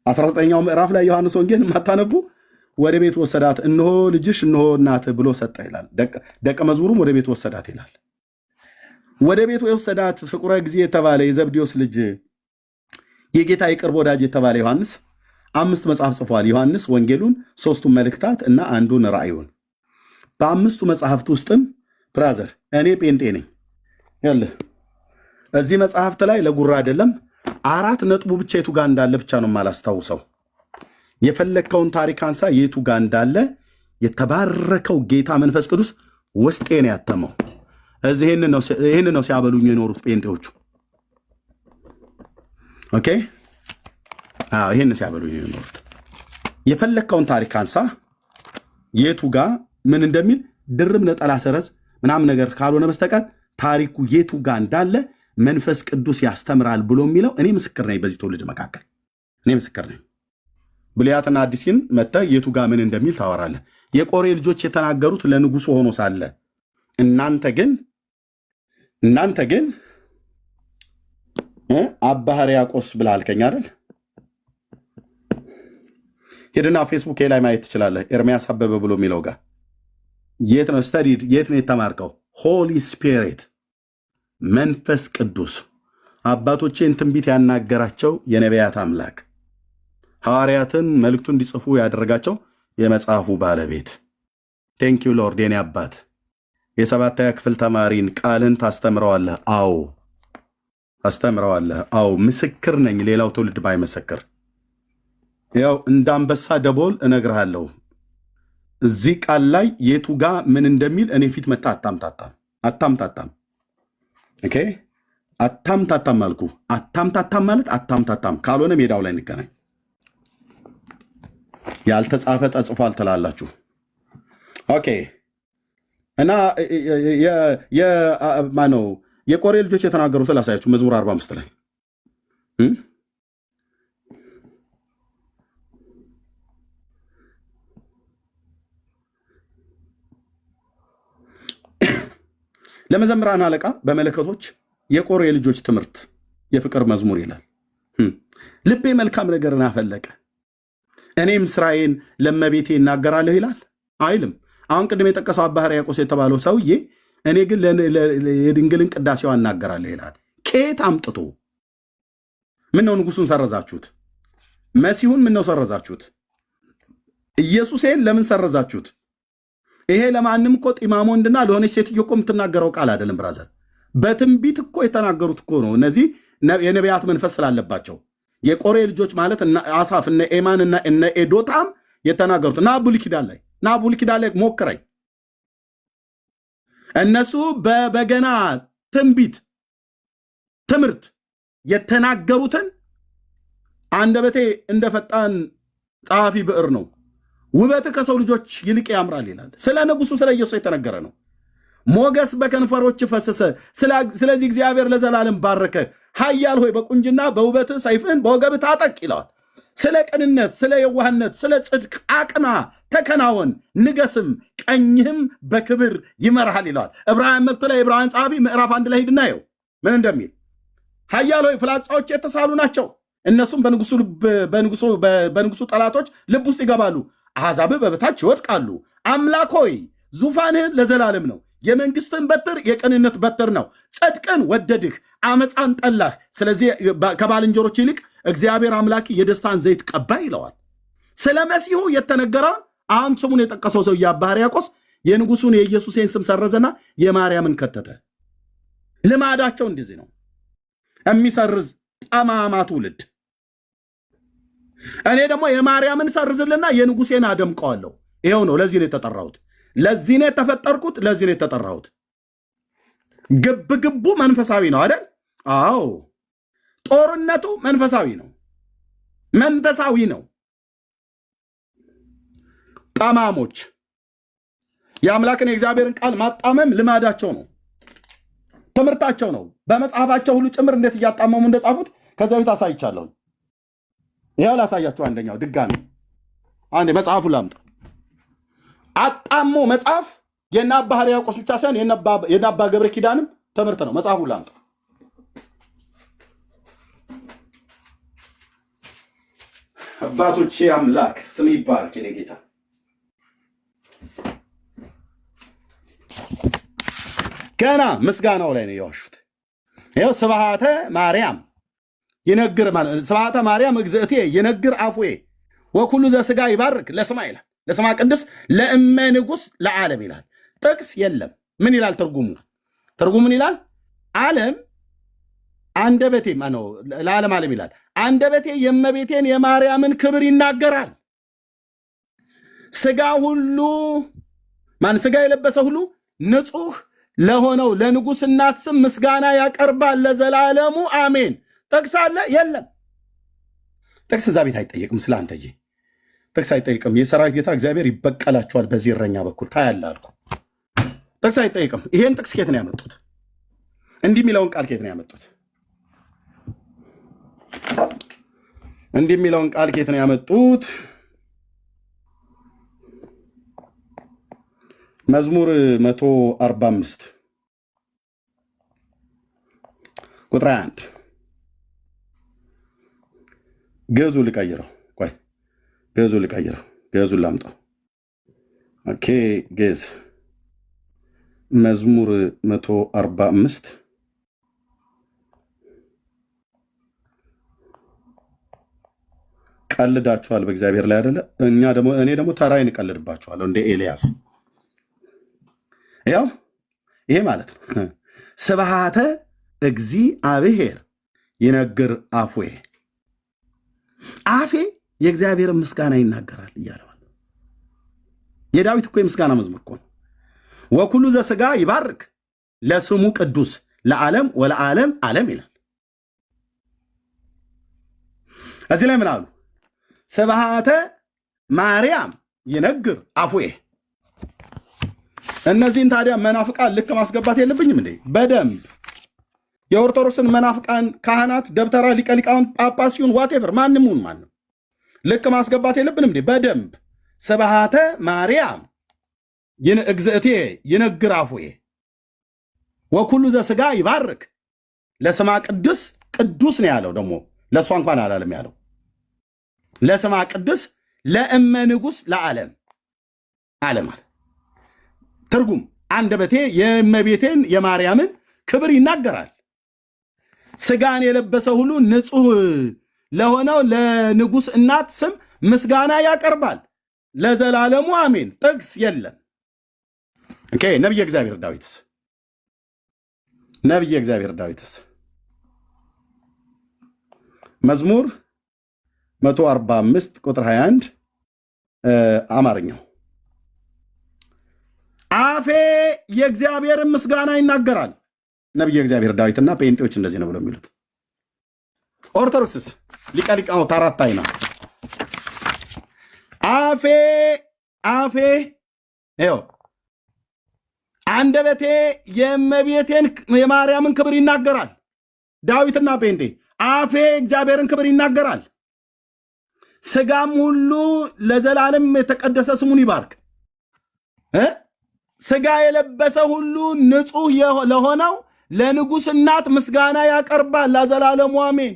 19ኛው ምዕራፍ ላይ ዮሐንስ ወንጌል ማታነቡ ወደ ቤት ወሰዳት፣ እነሆ ልጅሽ እነሆ እናትህ ብሎ ሰጠ ይላል። ደቀ መዝሙሩም ወደ ቤት ወሰዳት ይላል። ወደ ቤት ወሰዳት ፍቁረ ጊዜ የተባለ የዘብዴዎስ ልጅ የጌታ የቅርብ ወዳጅ የተባለ ዮሐንስ 5 መጽሐፍ ጽፏል። ዮሐንስ ወንጌሉን፣ 3ቱን መልእክታት እና አንዱን ራእዩን። በ5ቱ መጽሐፍት ውስጥም ብራዘር እኔ ጴንጤ ነኝ፣ ያለ እዚህ መጽሐፍት ላይ ለጉራ አይደለም 4 ነጥቡ ብቻ የቱ ጋር እንዳለ ብቻ ነው የማላስታውሰው። የፈለከውን ታሪክ አንሳ፣ የቱ ጋር እንዳለ የተባረከው ጌታ መንፈስ ቅዱስ ውስጤ ነው ያተመው። እዚህ ይህን ነው ሲያበሉኝ የኖሩት ጴንጤዎቹ። ኦኬ፣ ይህን ሲያበሉኝ የኖሩት። የፈለከውን ታሪክ አንሳ፣ የቱ ጋር ምን እንደሚል ድርብ ነጠላ ሰረዝ ምናምን ነገር ካልሆነ በስተቀር ታሪኩ የቱ ጋር እንዳለ መንፈስ ቅዱስ ያስተምራል ብሎ የሚለው እኔ ምስክር ነኝ። በዚህ ትውልድ መካከል እኔ ምስክር ነኝ። ብሉያትና አዲስን መጥተህ የቱ ጋር ምን እንደሚል ታወራለህ። የቆሬ ልጆች የተናገሩት ለንጉሱ ሆኖ ሳለ እናንተ ግን አባ ሕርያቆስ ብለህ አልከኝ አይደል? ሄድና ፌስቡክ ላይ ማየት ትችላለህ። ኤርሚያስ አበበ ብሎ የሚለው ጋር የት ነው ስተዲድ? የት ነው የተማርከው? ሆሊ ስፒሪት መንፈስ ቅዱስ አባቶቼን ትንቢት ያናገራቸው የነቢያት አምላክ ሐዋርያትን መልእክቱ እንዲጽፉ ያደረጋቸው የመጽሐፉ ባለቤት ቴንኪዩ ሎርድ። የኔ አባት የ7ኛ ክፍል ተማሪን ቃልን ታስተምረዋለህ? አዎ ታስተምረዋለህ። አዎ ምስክር ነኝ። ሌላው ትውልድ ባይመሰክር ያው እንዳንበሳ ደቦል እነግርሃለሁ። እዚህ ቃል ላይ የቱ ጋር ምን እንደሚል እኔ ፊት መጣ አታምታታም። ኦኬ፣ አታምታታም አልኩ። አታምታታም ማለት አታምታታም ካልሆነ ሜዳው ላይ እንገናኝ። ያልተጻፈ ተጽፏል ትላላችሁ። ኦኬ፣ እና ማነው የቆሬ ልጆች የተናገሩትን ላሳያችሁ። መዝሙር 45 ላይ ለመዘምራን አለቃ በመለከቶች የቆሬ ልጆች ትምህርት የፍቅር መዝሙር ይላል። ልቤ መልካም ነገርን አፈለቀ፣ እኔም ስራዬን ለመቤቴ እናገራለሁ ይላል አይልም። አሁን ቅድም የጠቀሰው አባ ሕርያቆስ የተባለው ሰውዬ እኔ ግን የድንግልን ቅዳሴዋ እናገራለሁ ይላል። ከየት አምጥቶ? ምን ነው ንጉሱን ሰረዛችሁት? መሲሁን ምን ነው ሰረዛችሁት? ኢየሱሴን ለምን ሰረዛችሁት? ይሄ ለማንም እኮ ጢማሞ ወንድና ለሆነች ሴትዮ እኮ የምትናገረው ቃል አይደለም ብራዘር። በትንቢት እኮ የተናገሩት እኮ ነው። እነዚህ የነቢያት መንፈስ ስላለባቸው የቆሬ ልጆች ማለት አሳፍ እነ ኤማን እና እነ ኤዶታም የተናገሩት ና ብሉይ ኪዳን ላይ ሞክረኝ። እነሱ በበገና ትምህርት የተናገሩትን አንደበቴ እንደ ፈጣን ጸሐፊ ብዕር ነው፣ ውበት ከሰው ልጆች ይልቅ ያምራል ይላል። ስለ ንጉሱ ስለ ኢየሱስ የተነገረ ነው። ሞገስ በከንፈሮች ፈሰሰ፣ ስለዚህ እግዚአብሔር ለዘላለም ባረከ። ኃያል ሆይ በቁንጅና በውበት ሰይፍን በወገብህ ታጠቅ ይለዋል። ስለ ቅንነት፣ ስለ የዋህነት፣ ስለ ጽድቅ አቅና፣ ተከናወን፣ ንገስም፣ ቀኝህም በክብር ይመርሃል ይለዋል። ዕብራውያን መብት ላይ ዕብራውያን ጸሐፊ ምዕራፍ 1 ላይ ሂድና ይኸው ምን እንደሚል። ኃያል ሆይ ፍላጻዎች የተሳሉ ናቸው፣ እነሱም በንጉሱ ጠላቶች ልብ ውስጥ ይገባሉ፣ አሕዛብህ በበታች ይወድቃሉ። አምላክ ሆይ ዙፋንህ ለዘላለም ነው፣ የመንግስትን በትር የቅንነት በትር ነው። ጽድቅን ወደድህ፣ አመፃን ጠላህ። ስለዚህ ከባልንጀሮች ይልቅ እግዚአብሔር አምላክ የደስታን ዘይት ቀባ ይለዋል። ስለ መሲሁ የተነገረውን አሁን ስሙን የጠቀሰው ሰው አባ ሕርያቆስ የንጉሱን የኢየሱስን ስም ሰረዘና የማርያምን ከተተ። ልማዳቸው እንደዚህ ነው፣ የሚሰርዝ ጠማማ ትውልድ። እኔ ደግሞ የማርያምን ሰርዝልና የንጉሴን አደምቀዋለሁ። ይኸው ነው። ለዚህ ነው የተጠራሁት። ለዚህ ነው የተፈጠርኩት። ለዚህ ነው የተጠራሁት። ግብግቡ መንፈሳዊ ነው አይደል? አዎ። ጦርነቱ መንፈሳዊ ነው። ጠማሞች የአምላክን የእግዚአብሔርን ቃል ማጣመም ልማዳቸው ነው፣ ትምህርታቸው ነው። በመጽሐፋቸው ሁሉ ጭምር እንዴት እያጣመሙ እንደጻፉት ከዚ በፊት አሳይቻለሁ። ይኸው ላሳያችሁ። አንደኛው ድጋሚ አንድ መጽሐፉ ላምጣ። አጣሞ መጽሐፍ የእነ አባ ሕርያቆስ ብቻ ሳይሆን የእነ አባ ገብረ ኪዳንም ትምህርት ነው። መጽሐፉ ላምጣ። አባቶቼ አምላክ ስም ይባረክ። የኔ ጌታ ገና ምስጋናው ላይ ነው የዋሹት። ይኸው ስብሐተ ማርያም ይነግር ማለት ስብሐተ ማርያም እግዝእቴ ይነግር አፉዬ ወኩሉ ዘሥጋ ይባርክ ለስማ ይላል። ለስማ ቅዱስ ለእመ ንጉሥ ለዓለም ይላል። ጥቅስ የለም። ምን ይላል ትርጉሙ? ምን ይላል? ዓለም አንደበቴ ማነው ለዓለም ዓለም ይላል። አንደበቴ የእመቤቴን የማርያምን ክብር ይናገራል። ስጋ ሁሉ ስጋ የለበሰ ሁሉ ንጹሕ ለሆነው ለንጉሥ እናት ስም ምስጋና ያቀርባል ለዘላለሙ አሜን። ጥቅስ አለ? የለም። ጥቅስ እዛ ቤት አይጠየቅም። ስለ አንተዬ ጥቅስ አይጠይቅም። የሰራዊት ጌታ እግዚአብሔር ይበቀላቸዋል በዚህ እረኛ በኩል ታያለህ አልኩ። ጥቅስ አይጠይቅም። ይሄን ጥቅስ ኬት ነው ያመጡት? እንዲህ የሚለውን ቃል ኬት ነው ያመጡት? እንዲህ የሚለውን ቃል ኬት ነው ያመጡት? መዝሙር 145 ቁጥር 1 ገዙ ልቀይረው። ቆይ ገዙ ልቀይረው። ገዙን ላምጣው። ኦኬ ገዝ መዝሙር 145 ቀልዳችኋል በእግዚአብሔር ላይ አይደለ? እኔ ደግሞ ተራዬን እቀልድባችኋለሁ እንደ ኤልያስ። ያው ይሄ ማለት ነው ስብሃተ እግዚአብሔር ይነግር አፉዬ፣ አፌ የእግዚአብሔርን ምስጋና ይናገራል እያለ ማለት። የዳዊት እኮ የምስጋና መዝሙር እኮ ነው። ወኩሉ ዘሥጋ ይባርክ ለስሙ ቅዱስ ለዓለም ወለዓለም ዓለም ይላል። እዚህ ላይ ምን አሉ? ስብሃተ ማርያም ይነግር አፉዬ። እነዚህን ታዲያ መናፍቃን ልክ ማስገባት የለብኝም እንዴ? በደንብ የኦርቶዶክስን መናፍቃን ካህናት፣ ደብተራ፣ ሊቀ ሊቃውንት፣ ጳጳስ ይሁን ዋቴቨር ማንም ልክ ማስገባት የለብንም እንዴ? በደንብ ስብሃተ ማርያም እግዝእቴ ይነግር አፉዬ ወኩሉ ዘሥጋ ይባርክ ለስማ ቅዱስ ቅዱስ ነው ያለው። ደግሞ ለእሷ እንኳን አላለም ያለው ለስማ ቅዱስ ለእመ ንጉሥ ለዓለም ዓለም አለ። ትርጉም አንደበቴ የእመቤቴን የማርያምን ክብር ይናገራል። ስጋን የለበሰ ሁሉ ንጹሕ ለሆነው ለንጉሥ እናት ስም ምስጋና ያቀርባል ለዘላለሙ አሜን። ጥቅስ የለም። ኦኬ ነቢየ እግዚአብሔር ዳዊትስ መዝሙር 145 ቁጥር 21 አማርኛው አፌ የእግዚአብሔርን ምስጋና ይናገራል። ነቢየ እግዚአብሔር ዳዊትና ጴንጤዎች እንደዚህ ነው ብለው የሚሉት። ኦርቶዶክስስ ሊቀ ሊቃውንት አራት አይና አፌ ይኸው አንደበቴ የእመቤቴን የማርያምን ክብር ይናገራል። ዳዊትና ጴንጤ አፌ እግዚአብሔርን ክብር ይናገራል። ስጋም ሁሉ ለዘላለም የተቀደሰ ስሙን ይባርክ። ስጋ የለበሰ ሁሉ ንጹሕ ለሆነው ለንጉሥ እናት ምስጋና ያቀርባል ለዘላለሙ አሜን።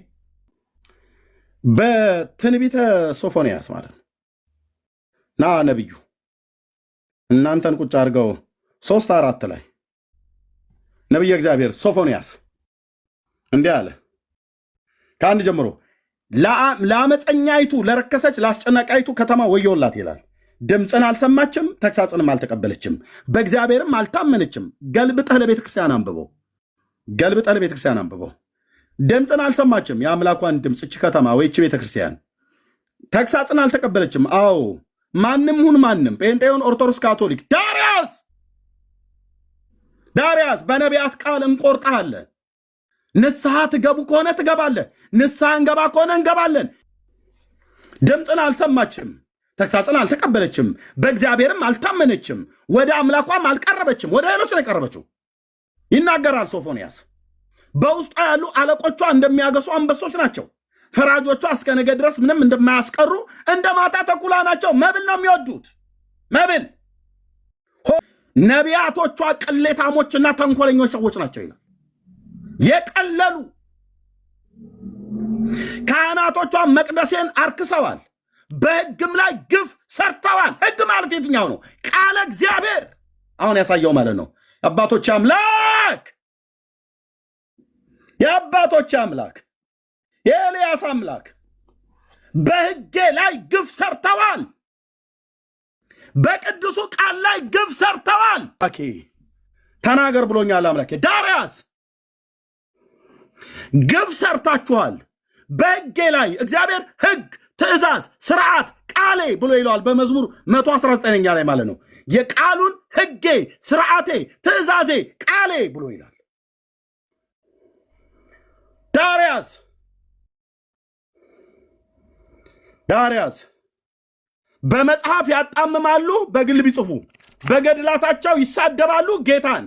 በትንቢተ ሶፎንያስ ማለት ነው። ነቢዩ እናንተን ቁጭ አድርገው 3:4 ላይ ነቢየ እግዚአብሔር ሶፎንያስ እንዲህ አለ። ከአንድ ጀምሮ ለአመፀኛይቱ ለረከሰች ለአስጨናቃይቱ ከተማ ወዮላት ይላል። ድምፅን አልሰማችም፣ ተግሳጽንም አልተቀበለችም፣ በእግዚአብሔርም አልታመነችም። ገልብጠህ ለቤተ ክርስቲያን አንብበው። ድምፅን አልሰማችም፣ የአምላኳን ድምፅ እች ከተማ ወይ እች ቤተ ክርስቲያን። ተግሳጽን አልተቀበለችም። አዎ ማንም ሁን ማንም፣ ጴንጤውን፣ ኦርቶዶክስ፣ ካቶሊክ፣ ዳርያስ በነቢያት ቃል እንቆርጠሃለን። ንስሐ ትገቡ ከሆነ ትገባለህ፣ ንስሐ እንገባ ከሆነ እንገባለን። ድምፅን አልሰማችም፣ ተግሳጽን አልተቀበለችም፣ በእግዚአብሔርም አልታመነችም፣ ወደ አምላኳም አልቀረበችም። ወደ ሌሎች ነው የቀረበችው ይናገራል ሶፎንያስ። በውስጧ ያሉ አለቆቿ እንደሚያገሱ አንበሶች ናቸው። ፈራጆቿ እስከ ነገ ድረስ ምንም እንደማያስቀሩ እንደ ማታ ተኩላ ናቸው። መብል ነው የሚወዱት፣ መብል። ነቢያቶቿ ቅሌታሞችና ተንኮለኞች ሰዎች ናቸው ይላል። የቀለሉ ካህናቶቿ መቅደሴን አርክሰዋል፣ በሕግም ላይ ግፍ ሰርተዋል። ሕግ ማለት የትኛው ነው? ቃለ እግዚአብሔር አሁን ያሳየው ማለት ነው። የአባቶች አምላክ የኤልያስ አምላክ በሕጌ ላይ ግፍ ሰርተዋል፣ በቅዱሱ ቃል ላይ ግፍ ሰርተዋል። ተናገር ብሎኛል አምላኬ። ዳርያስ ግፍ ሰርታችኋል። በሕጌ ላይ እግዚአብሔር ሕግ፣ ትእዛዝ፣ ስርዓት፣ ቃሌ ብሎ ይለዋል በመዝሙር 119ኛ ላይ ማለት ነው። የቃሉን ሕጌ፣ ስርዓቴ፣ ትእዛዜ፣ ቃሌ ብሎ ይላል። ዳርያስ በመጽሐፍ ያጣምማሉ፣ በግል ቢጽፉ በገድላታቸው ይሳደባሉ ጌታን።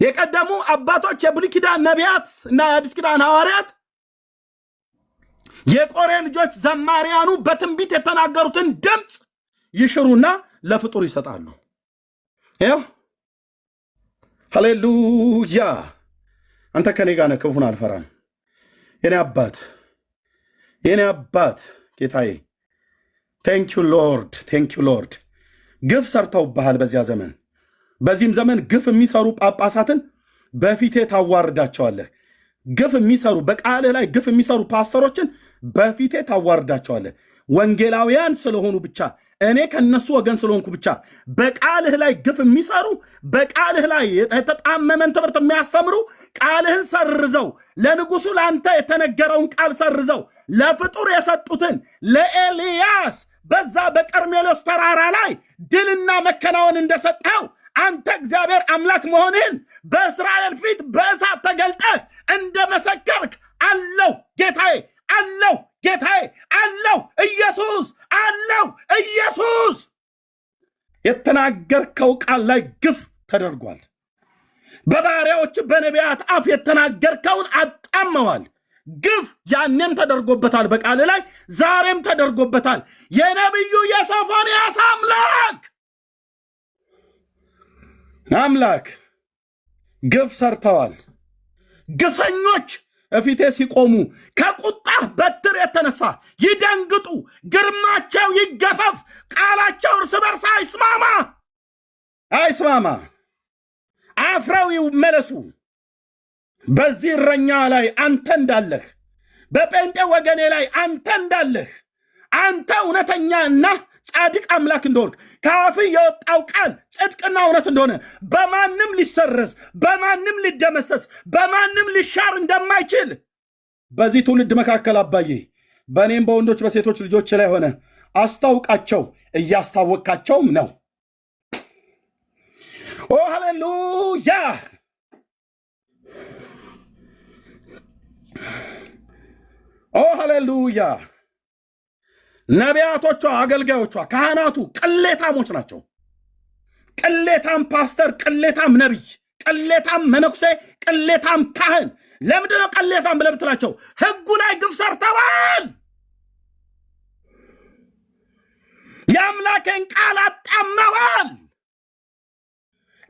የቀደሙ አባቶች የብሉይ ኪዳን ነቢያት እና የአዲስ ኪዳን ሐዋርያት የቆሬ ልጆች ዘማሪያኑ በትንቢት የተናገሩትን ድምፅ ይሽሩና ለፍጡር ይሰጣሉ። ይኸው ሃሌሉያ። አንተ ከኔ ጋር ነህ፣ ክፉን አልፈራም። የኔ አባት ጌታዬ፣ ቴንኪዩ ሎርድ፣ ቴንኪዩ ሎርድ። ግፍ ሰርተውብሃል በዚያ ዘመን። በዚህም ዘመን ግፍ የሚሰሩ ጳጳሳትን በፊቴ ታዋርዳቸዋለህ። ግፍ የሚሰሩ በቃልህ ላይ ግፍ የሚሰሩ ፓስተሮችን በፊቴ ታዋርዳቸዋለህ። ወንጌላውያን ስለሆኑ ብቻ፣ እኔ ከነሱ ወገን ስለሆንኩ ብቻ በቃልህ ላይ ግፍ የሚሰሩ በቃልህ ላይ የተጣመመን ትምህርት የሚያስተምሩ ቃልህን ሰርዘው ለንጉሱ ለአንተ የተነገረውን ቃል ሰርዘው ለፍጡር የሰጡትን ለኤልያስ በዛ በቀርሜሎስ ተራራ ላይ ድልና መከናወን እንደሰጠው አንተ እግዚአብሔር አምላክ መሆንህን በእስራኤል ፊት በእሳት ተገልጠህ እንደመሰከርክ አለው ጌታዬ፣ አለው ጌታዬ፣ አለው ኢየሱስ፣ አለው ኢየሱስ። የተናገርከው ቃል ላይ ግፍ ተደርጓል። በባሪያዎች በነቢያት አፍ የተናገርከውን አጣመዋል። ግፍ ያኔም ተደርጎበታል፣ በቃል ላይ ዛሬም ተደርጎበታል። የነቢዩ የሶፎንያስ አምላክ ግፍ ሰርተዋል። ግፈኞች እፊቴ ሲቆሙ ከቁጣህ በትር የተነሳ ይደንግጡ፣ ግርማቸው ይገፈፍ፣ ቃላቸው እርስ በርስ አይስማማ፣ አፍረው ይመለሱ። በዚህ እረኛ ላይ አንተ እንዳለህ፣ በጴንጤ ወገኔ ላይ አንተ እንዳለህ፣ አንተ እውነተኛና ጻድቅ አምላክ እንደሆንክ፣ ከአፍ የወጣው ቃል ጽድቅና እውነት እንደሆነ በማንም ሊሰረዝ፣ በማንም ሊደመሰስ፣ በማንም ሊሻር እንደማይችል በዚህ ትውልድ መካከል አባዬ በእኔም በወንዶች በሴቶች ልጆች ላይ ሆነ አስታውቃቸው፣ እያስታወቃቸውም ነው። ኦ ሃሌሉያ! ኦ ሃሌሉያ! ነቢያቶቿ፣ አገልጋዮቿ፣ ካህናቱ ቅሌታሞች ናቸው። ቅሌታም ፓስተር፣ ቅሌታም ነቢይ፣ ቅሌታም መነኩሴ፣ ቅሌታም ካህን። ለምንድነው ቅሌታም ብለህ ብትላቸው? ሕጉ ላይ ግፍ ሰርተዋል። የአምላኬን ቃል አጣመዋል።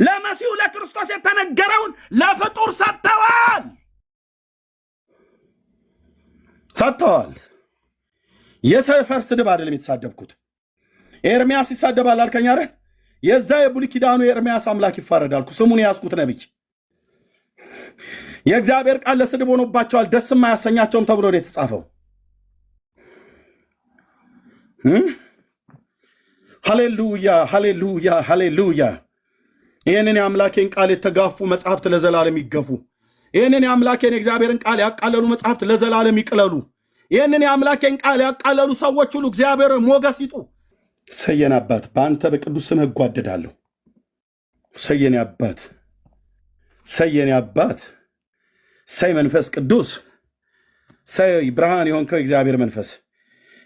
ለመሲሁ ለክርስቶስ የተነገረውን ለፍጡር ሰጥተዋል። የሰፈር ስድብ አይደለም የተሳደብኩት። ኤርሚያስ ይሳደባል አልከኝ አይደል? የዛ የብሉይ ኪዳኑ የኤርሚያስ አምላክ ይፋረዳልኩ። ስሙን ያዝኩት ነቢይ። የእግዚአብሔር ቃል ለስድብ ሆኖባቸዋል፣ ደስም አያሰኛቸውም ተብሎ ነው የተጻፈው። ሃሌሉያ፣ ሃሌሉያ፣ ሃሌሉያ። ይህንን የአምላኬን ቃል የተጋፉ መጽሐፍት ለዘላለም ይገፉ። ይህንን የአምላኬን የእግዚአብሔርን ቃል ያቃለሉ መጽሐፍት ለዘላለም ይቅለሉ። ይህንን የአምላኬን ቃል ያቃለሉ ሰዎች ሁሉ እግዚአብሔር ሞገስ ይጡ። ሰየን አባት፣ በአንተ በቅዱስ ስምህ እጓደዳለሁ። ሰየን አባት፣ ሰየን አባት፣ ሰይ መንፈስ ቅዱስ፣ ሰይ ብርሃን የሆንከው እግዚአብሔር መንፈስ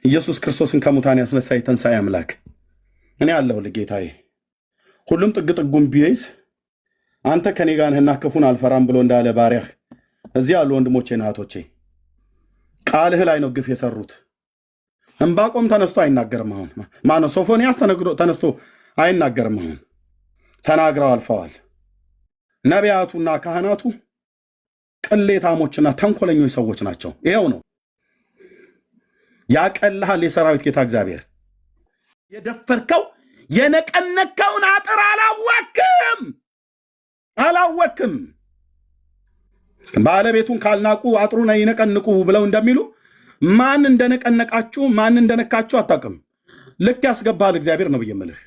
ኢየሱስ ክርስቶስን ከሙታን ያስነሳ የተንሣኤ አምላክ እኔ አለሁልህ ጌታዬ። ሁሉም ጥግ ጥጉም ቢይዝ አንተ ከኔ ጋር ነህና ክፉን አልፈራም ብሎ እንዳለ ባሪያህ እዚህ ያሉ ወንድሞቼ እህቶቼ ቃልህ ላይ ነው ግፍ የሰሩት። ዕንባቆም ተነስቶ አይናገርም። አሁን ማነው? ሶፎንያስ ተነስቶ አይናገርም። አሁን ተናግረው አልፈዋል። ነቢያቱና ካህናቱ ቅሌታሞችና ተንኮለኞች ሰዎች ናቸው። ይኸው ነው ያቀልሃል የሰራዊት ጌታ እግዚአብሔር። የደፈርከው የነቀነከውን አጥር አላወክም። ባለቤቱን ካልናቁ አጥሩን ይነቀንቁ ብለው እንደሚሉ ማን እንደነቀነቃችሁ ማን እንደነካችሁ አታውቅም። ልክ ያስገባሃል እግዚአብሔር ነው ብዬ የምልህ።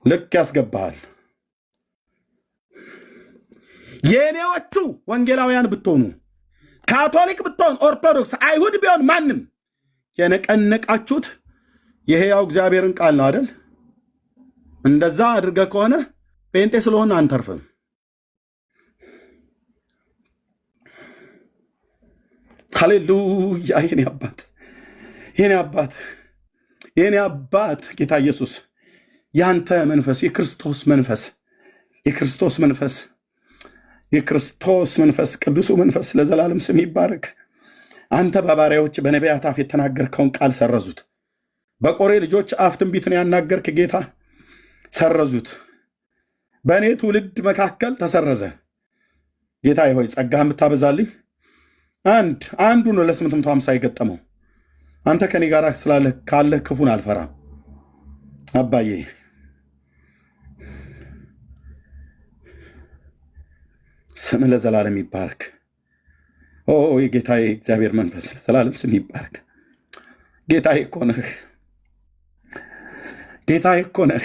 ልክ ያስገባሃል። የኔዎቹ ወንጌላውያን ብትሆኑ፣ ካቶሊክ ብትሆን፣ ኦርቶዶክስ፣ አይሁድ ቢሆን ማንም የነቀነቃችሁት የሕያው እግዚአብሔርን ቃል ነው አይደል? እንደዛ አድርገህ ከሆነ ጴንጤ ስለሆነ አንተርፍም። ሃሌሉያ! የኔ አባት፣ የኔ አባት፣ የኔ አባት ጌታ ኢየሱስ፣ ያንተ መንፈስ፣ የክርስቶስ መንፈስ፣ የክርስቶስ መንፈስ፣ የክርስቶስ መንፈስ፣ ቅዱሱ መንፈስ ለዘላለም ስም ይባረክ። አንተ በባሪያዎች በነቢያት አፍ የተናገርከውን ቃል ሰረዙት። በቆሬ ልጆች አፍ ትንቢትን ያናገርክ ጌታ ሰረዙት። በእኔ ትውልድ መካከል ተሰረዘ። ጌታ ሆይ ጸጋህን ብታበዛልኝ አንዱ ነው ለ850 የገጠመው። አንተ ከኔ ጋር ስላለ ካለ ክፉን አልፈራም። አባዬ ስም ለዘላለም ይባረክ። ኦ የጌታዬ እግዚአብሔር መንፈስ ለዘላለም ስም ይባረክ። ጌታዬ እኮ ነህ፣ ጌታዬ እኮ ነህ፣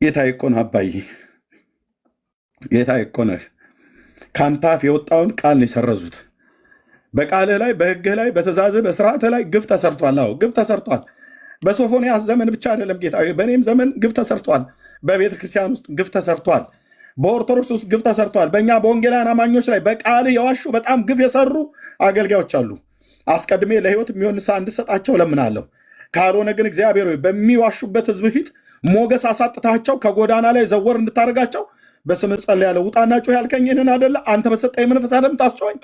ጌታዬ እኮ ነህ አባዬ፣ ጌታዬ እኮ ነህ። ከአንተ አፍ የወጣውን ቃል ነው የሰረዙት። በቃልህ ላይ፣ በሕግህ ላይ፣ በትእዛዝህ፣ በስርዓትህ ላይ ግፍ ተሰርቷል። አዎ ግፍ ተሰርቷል። በሶፎንያስ ዘመን ብቻ አይደለም ጌታ፣ በእኔም ዘመን ግፍ ተሰርቷል። በቤተ ክርስቲያን ውስጥ ግፍ ተሰርቷል። በኦርቶዶክስ ውስጥ ግፍ ተሰርቷል። በእኛ በወንጌላውያን አማኞች ላይ በቃልህ የዋሹ በጣም ግፍ የሰሩ አገልጋዮች አሉ። አስቀድሜ ለሕይወት የሚሆን ንስሐ እንድሰጣቸው ለምናለሁ። ካልሆነ ግን እግዚአብሔር ሆይ በሚዋሹበት ሕዝብ ፊት ሞገስ አሳጥታቸው ከጎዳና ላይ ዘወር እንድታደርጋቸው በስም ጸልያለሁ። ውጣና ጩህ ያልከኝ ይህንን አይደለ? አንተ በሰጠኝ መንፈስ አይደል ታስጮኸኝ?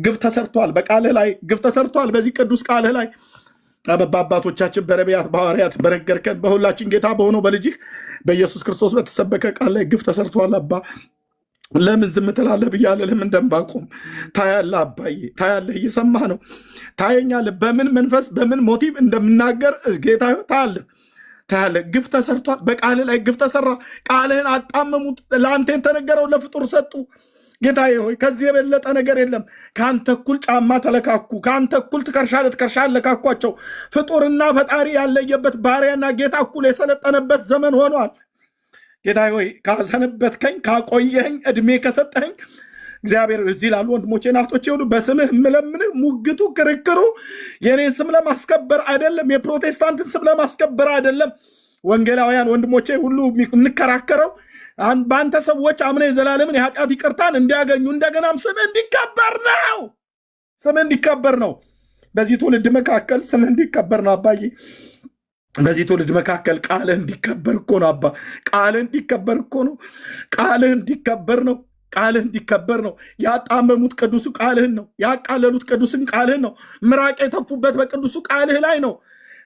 ግፍ ተሰርቷል። በቃልህ ላይ ግፍ ተሰርቷል። በዚህ ቅዱስ ቃልህ ላይ በአባቶቻችን በነቢያት በሐዋርያት በነገርከን በሁላችን ጌታ በሆነው በልጅህ በኢየሱስ ክርስቶስ በተሰበከ ቃል ላይ ግፍ ተሰርቷል። አባ ለምን ዝም ትላለህ ብያለሁ። ለምን እንደምባቆም ታያለህ አባዬ፣ ታያለህ፣ እየሰማህ ነው። ታየኛለህ። በምን መንፈስ በምን ሞቲቭ እንደምናገር ጌታ ታያለህ፣ ታያለህ። ግፍ ተሰርቷል። በቃልህ ላይ ግፍ ተሰራ። ቃልህን አጣመሙት። ለአንተ የተነገረው ለፍጡር ሰጡ። ጌታዬ ሆይ ከዚህ የበለጠ ነገር የለም። ከአንተ እኩል ጫማ ተለካኩ። ከአንተ እኩል ትከሻ ለትከሻ ለካኳቸው። ፍጡርና ፈጣሪ ያለየበት ባሪያና ጌታ እኩል የሰለጠነበት ዘመን ሆኗል። ጌታዬ ሆይ ካሰነበትከኝ፣ ካቆየኸኝ፣ እድሜ ከሰጠኸኝ እግዚአብሔር እዚህ ላሉ ወንድሞቼ ናፍቶቼ ሁሉ በስምህ የምለምንህ ሙግቱ፣ ክርክሩ የኔን ስም ለማስከበር አይደለም፣ የፕሮቴስታንትን ስም ለማስከበር አይደለም። ወንጌላውያን ወንድሞቼ ሁሉ የምንከራከረው በአንተ ሰዎች አምነ የዘላለምን የኃጢአት ይቅርታን እንዲያገኙ እንደገናም ስም እንዲከበር ነው። ስም እንዲከበር ነው። በዚህ ትውልድ መካከል ስም እንዲከበር ነው አባዬ። በዚህ ትውልድ መካከል ቃልህ እንዲከበር እኮ ነው አባ። ቃልህ እንዲከበር እኮ ነው። ቃልህ እንዲከበር ነው። ቃልህ እንዲከበር ነው። ያጣመሙት ቅዱሱ ቃልህን ነው። ያቃለሉት ቅዱስን ቃልህን ነው። ምራቅ የተፉበት በቅዱሱ ቃልህ ላይ ነው።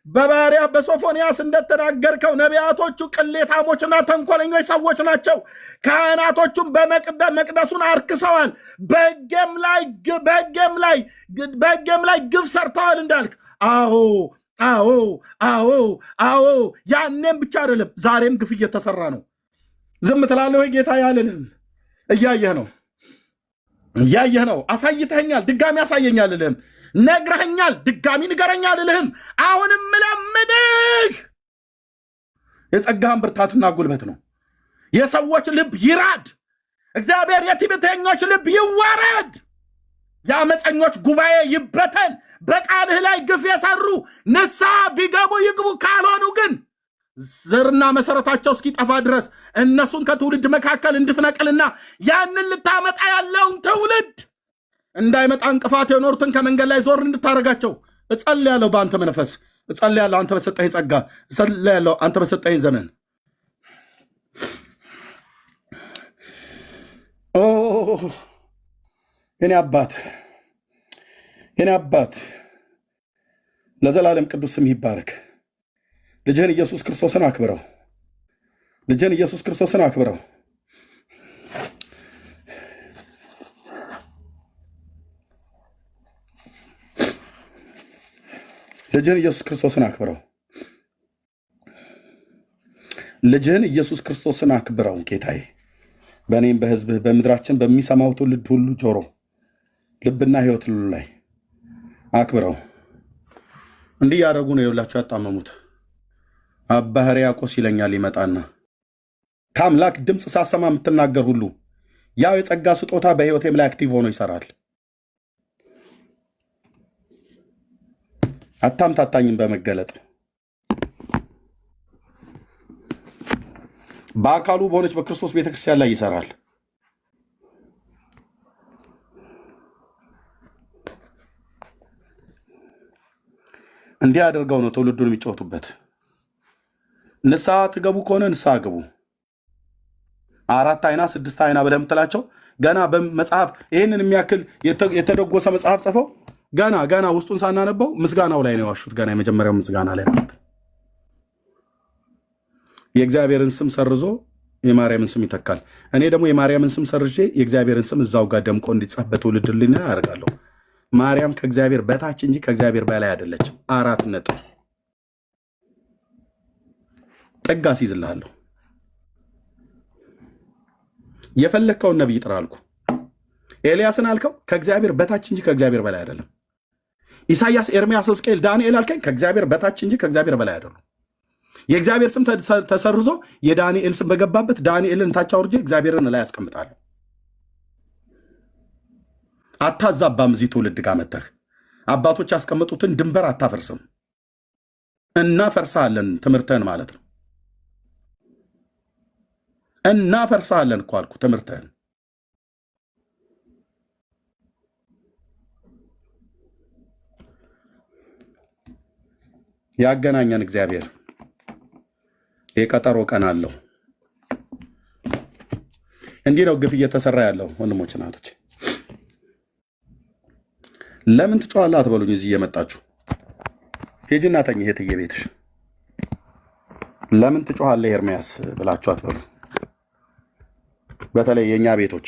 በባሪያ በሶፎንያስ እንደተናገርከው ነቢያቶቹ ቅሌታሞችና ተንኮለኞች ሰዎች ናቸው። ካህናቶቹም መቅደሱን አርክሰዋል፣ በሕጌም ላይ ግፍ ሰርተዋል እንዳልክ። አዎ አዎ አዎ አዎ። ያኔም ብቻ አይደለም ዛሬም ግፍ እየተሰራ ነው። ዝም ትላለህ ወይ ጌታ? ያልልህም እያየህ ነው፣ እያየህ ነው። አሳይተኸኛል፣ ድጋሚ አሳየኛል ልልህም ነግረኸኛል፣ ድጋሚ ንገረኛ ልልህም። አሁንም ምለምንህ የጸጋህን ብርታትና ጉልበት ነው። የሰዎች ልብ ይራድ፣ እግዚአብሔር የትዕቢተኞች ልብ ይዋረድ፣ የአመፀኞች ጉባኤ ይበተን። በቃልህ ላይ ግፍ የሰሩ ንስሐ ቢገቡ ይግቡ፣ ካልሆኑ ግን ዘርና መሰረታቸው እስኪጠፋ ድረስ እነሱን ከትውልድ መካከል እንድትነቅልና ያንን ልታመጣ ያለውን ትውልድ እንዳይመጣ እንቅፋት የኖሩትን ከመንገድ ላይ ዞር እንድታደርጋቸው እጸልያለሁ። በአንተ መንፈስ እጸልያለሁ። አንተ በሰጠኝ ጸጋ እጸልያለሁ። አንተ በሰጠኝ ዘመን የኔ አባት፣ የኔ አባት ለዘላለም ቅዱስ ስም ይባረክ። ልጅህን ኢየሱስ ክርስቶስን አክብረው። ልጅህን ኢየሱስ ክርስቶስን አክብረው። ልጅህን ኢየሱስ ክርስቶስን አክብረው። ልጅህን ኢየሱስ ክርስቶስን አክብረው ጌታዬ። በእኔም በሕዝብህ በምድራችን በሚሰማው ትውልድ ሁሉ ጆሮ፣ ልብና ሕይወት ሁሉ ላይ አክብረው። እንዲህ ያደረጉ ነው የሁላችሁ ያጣመሙት። አባ ሕርያቆስ ይለኛል ይመጣና ከአምላክ ድምፅ ሳሰማ የምትናገር ሁሉ ያው የጸጋ ስጦታ በህይወቴም ላይ አክቲቭ ሆኖ ይሰራል። አታምታታኝም በመገለጥ በአካሉ በሆነች በክርስቶስ ቤተክርስቲያን ላይ ይሰራል። እንዲህ አድርገው ነው ትውልዱን የሚጫወቱበት። ንስሐ ትገቡ ከሆነ ንስሐ ግቡ። 4 አይና 6 አይና ብለህ የምትላቸው ገና በመጽሐፍ ይህንን የሚያክል የተደጎሰ መጽሐፍ ጽፈው ገና ውስጡን ሳናነበው ምስጋናው ላይ ነው የዋሹት። ገና የመጀመሪያው ምስጋና ላይ ማለት የእግዚአብሔርን ስም ሰርዞ የማርያምን ስም ይተካል። እኔ ደግሞ የማርያምን ስም ሰርዤ የእግዚአብሔርን ስም እዛው ጋር ደምቆ እንዲጻፍ በትውልድ ልና ያደርጋለሁ። ማርያም ከእግዚአብሔር በታች እንጂ ከእግዚአብሔር በላይ አይደለችም። 4 ነጥብ። ጠጋ ሲይዝልሃለሁ። የፈለግከውን ነቢይ ጥራ አልኩ። ኤልያስን አልከው ከእግዚአብሔር በታች እንጂ ከእግዚአብሔር በላይ አይደለም። ኢሳያስ፣ ኤርምያስ፣ ሕዝቅኤል፣ ዳንኤል አልከኝ ከእግዚአብሔር በታች እንጂ ከእግዚአብሔር በላይ አይደለም። የእግዚአብሔር ስም ተሰርዞ የዳንኤል ስም በገባበት ዳንኤልን ታች አውርጄ እግዚአብሔርን ላይ ያስቀምጣለሁ። አታዛባም። እዚህ ትውልድ ጋር መተህ አባቶች ያስቀመጡትን ድንበር አታፈርስም። እናፈርሳለን ትምህርትህን ማለት ነው። እናፈርሳለን እኮ አልኩ ትምህርትህን። ያገናኘን እግዚአብሔር የቀጠሮ ቀን አለው። እንዲህ ነው ግፍ እየተሰራ ያለው ወንድሞች እናቶች። ለምን ትጮኻለህ አትበሉኝ። እዚህ እየመጣችሁ ሂጂና ተኝ እህትዬ ቤትሽ። ለምን ትጮኻለህ ኤርምያስ ብላችሁ አትበሉ። በተለይ የእኛ ቤቶች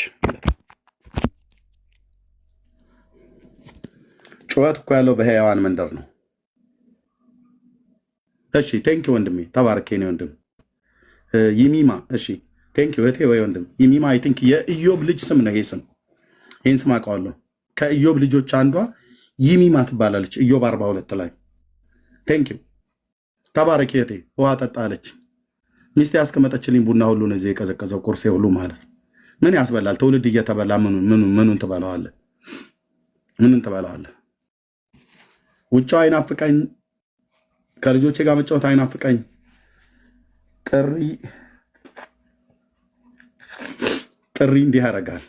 ጩኸት እኮ ያለው በሕያዋን መንደር ነው። እሺ ቴንኪ ወንድሜ፣ ተባረክ የኔ ወንድም ይሚማ። እሺ ቴንኪ እህቴ ወይ ወንድም ይሚማ። አይ ቲንክ የኢዮብ ልጅ ስም ነው ይሄ ስም። ይህን ስም አውቀዋለሁ። ከኢዮብ ልጆች አንዷ ይሚማ ትባላለች። ኢዮብ 42 ላይ ቴንኪ ተባረክ እህቴ። ውሃ ጠጣለች። ሚስቴ ያስቀመጠችልኝ ቡና ሁሉ ነው እዚህ የቀዘቀዘው ቁርሴ ሁሉ ማለት ምን ያስበላል? ትውልድ እየተበላ ምኑን ትበላዋለህ? ምኑን ትበላዋለህ? ውጫው አይናፍቀኝ፣ ከልጆቼ ጋር መጫወት አይናፍቀኝ። ጥሪ እንዲህ ያደርጋል።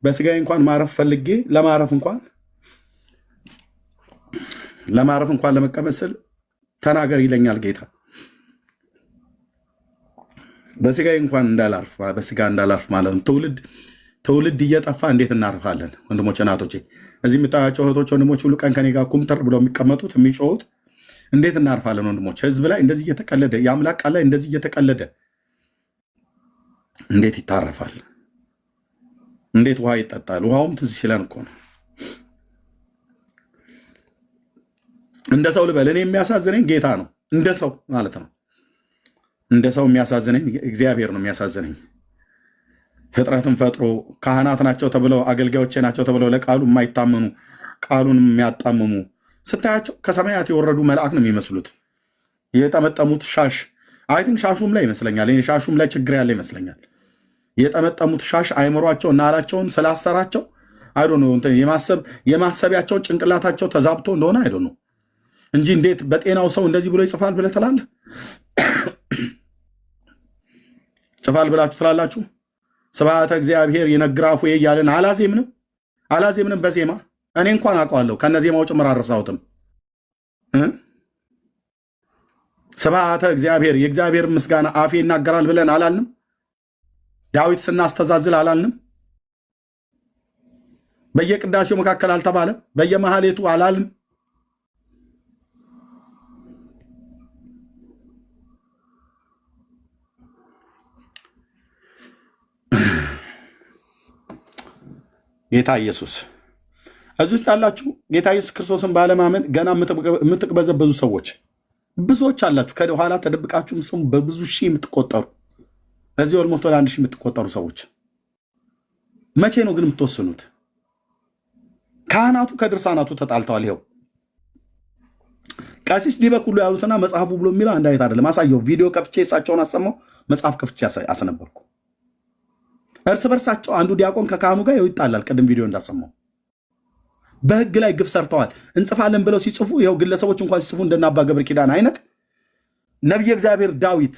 በስጋዬ እንኳን ማረፍ ፈልጌ ለማረፍ እንኳን ለመቀመጥ ስል ተናገር ይለኛል ጌታ። በስጋዬ እንኳን እንዳላርፍ በስጋ እንዳላርፍ ማለት ነው። ትውልድ እየጠፋ እንዴት እናርፋለን? ወንድሞች እናቶቼ፣ እዚህ የምታያቸው እህቶች ወንድሞች ሁሉ ቀን ከኔ ጋር ኩምተር ብለው የሚቀመጡት የሚጮሁት እንዴት እናርፋለን? ወንድሞች ህዝብ ላይ እንደዚህ እየተቀለደ የአምላክ ቃል ላይ እንደዚህ እየተቀለደ እንዴት ይታረፋል? እንዴት ውሃ ይጠጣል? ውሃውም ትዝ ሲለን እኮ ነው። እንደ ሰው ልበል፣ እኔ የሚያሳዝነኝ ጌታ ነው። እንደ ሰው ማለት ነው። እንደ ሰው የሚያሳዝነኝ እግዚአብሔር ነው የሚያሳዝነኝ። ፍጥረትን ፈጥሮ ካህናት ናቸው ተብለው አገልጋዮቼ ናቸው ተብለው ለቃሉ የማይታመኑ ቃሉን የሚያጣምሙ ስታያቸው ከሰማያት የወረዱ መልአክ ነው የሚመስሉት። የጠመጠሙት ሻሽ አይ ቲንክ ሻሹም ላይ ይመስለኛል፣ ሻሹም ላይ ችግር ያለ ይመስለኛል። የጠመጠሙት ሻሽ አይምሯቸው እና አላቸውን ስላሰራቸው አይዶ ነው የማሰቢያቸውን ጭንቅላታቸው ተዛብቶ እንደሆነ አይዶ ነው እንጂ እንዴት በጤናው ሰው እንደዚህ ብሎ ይጽፋል ብለህ ትላለህ? ጽፋል ብላችሁ ትላላችሁ? ስብሐተ እግዚአብሔር ይነግራፉ እያለን አላዜምንም በዜማ እኔ እንኳን አውቀዋለሁ ከነዜማው ጭምር አልረሳሁትም። ስብሐተ እግዚአብሔር የእግዚአብሔር ምስጋና አፌ ይናገራል ብለን አላልንም? ዳዊት ስናስተዛዝል አላልንም? በየቅዳሴው መካከል አልተባለም? በየመሐሌቱ አላልንም? ጌታ ኢየሱስ እዚህ ውስጥ ያላችሁ ጌታ ኢየሱስ ክርስቶስን ባለማመን ገና የምትቅበዘበዙ ሰዎች ብዙዎች አላችሁ። ከኋላ ተደብቃችሁ ስሙ በብዙ ሺህ የምትቆጠሩ እዚህ ኦልሞስት ወደ 1 ሺህ የምትቆጠሩ ሰዎች መቼ ነው ግን የምትወስኑት? ካህናቱ ከድርሳናቱ ተጣልተዋል። ይኸው ቀሲስ ዲበክ ሁሉ ያሉትና መጽሐፉ ብሎ የሚለው አንድ አይነት አይደለም። አሳየው። ቪዲዮ ከፍቼ እሳቸውን አሰማው፣ መጽሐፍ ከፍቼ አስነበርኩ። እርስ በርሳቸው አንዱ ዲያቆን ከካህኑ ጋር ይጣላል። ቅድም ቪዲዮ እንዳሰማው በህግ ላይ ግፍ ሰርተዋል እንጽፋለን ብለው ሲጽፉ ይኸው ግለሰቦች እንኳን ሲጽፉ እንደና አባ ገብረ ኪዳን አይነት ነቢየ እግዚአብሔር ዳዊት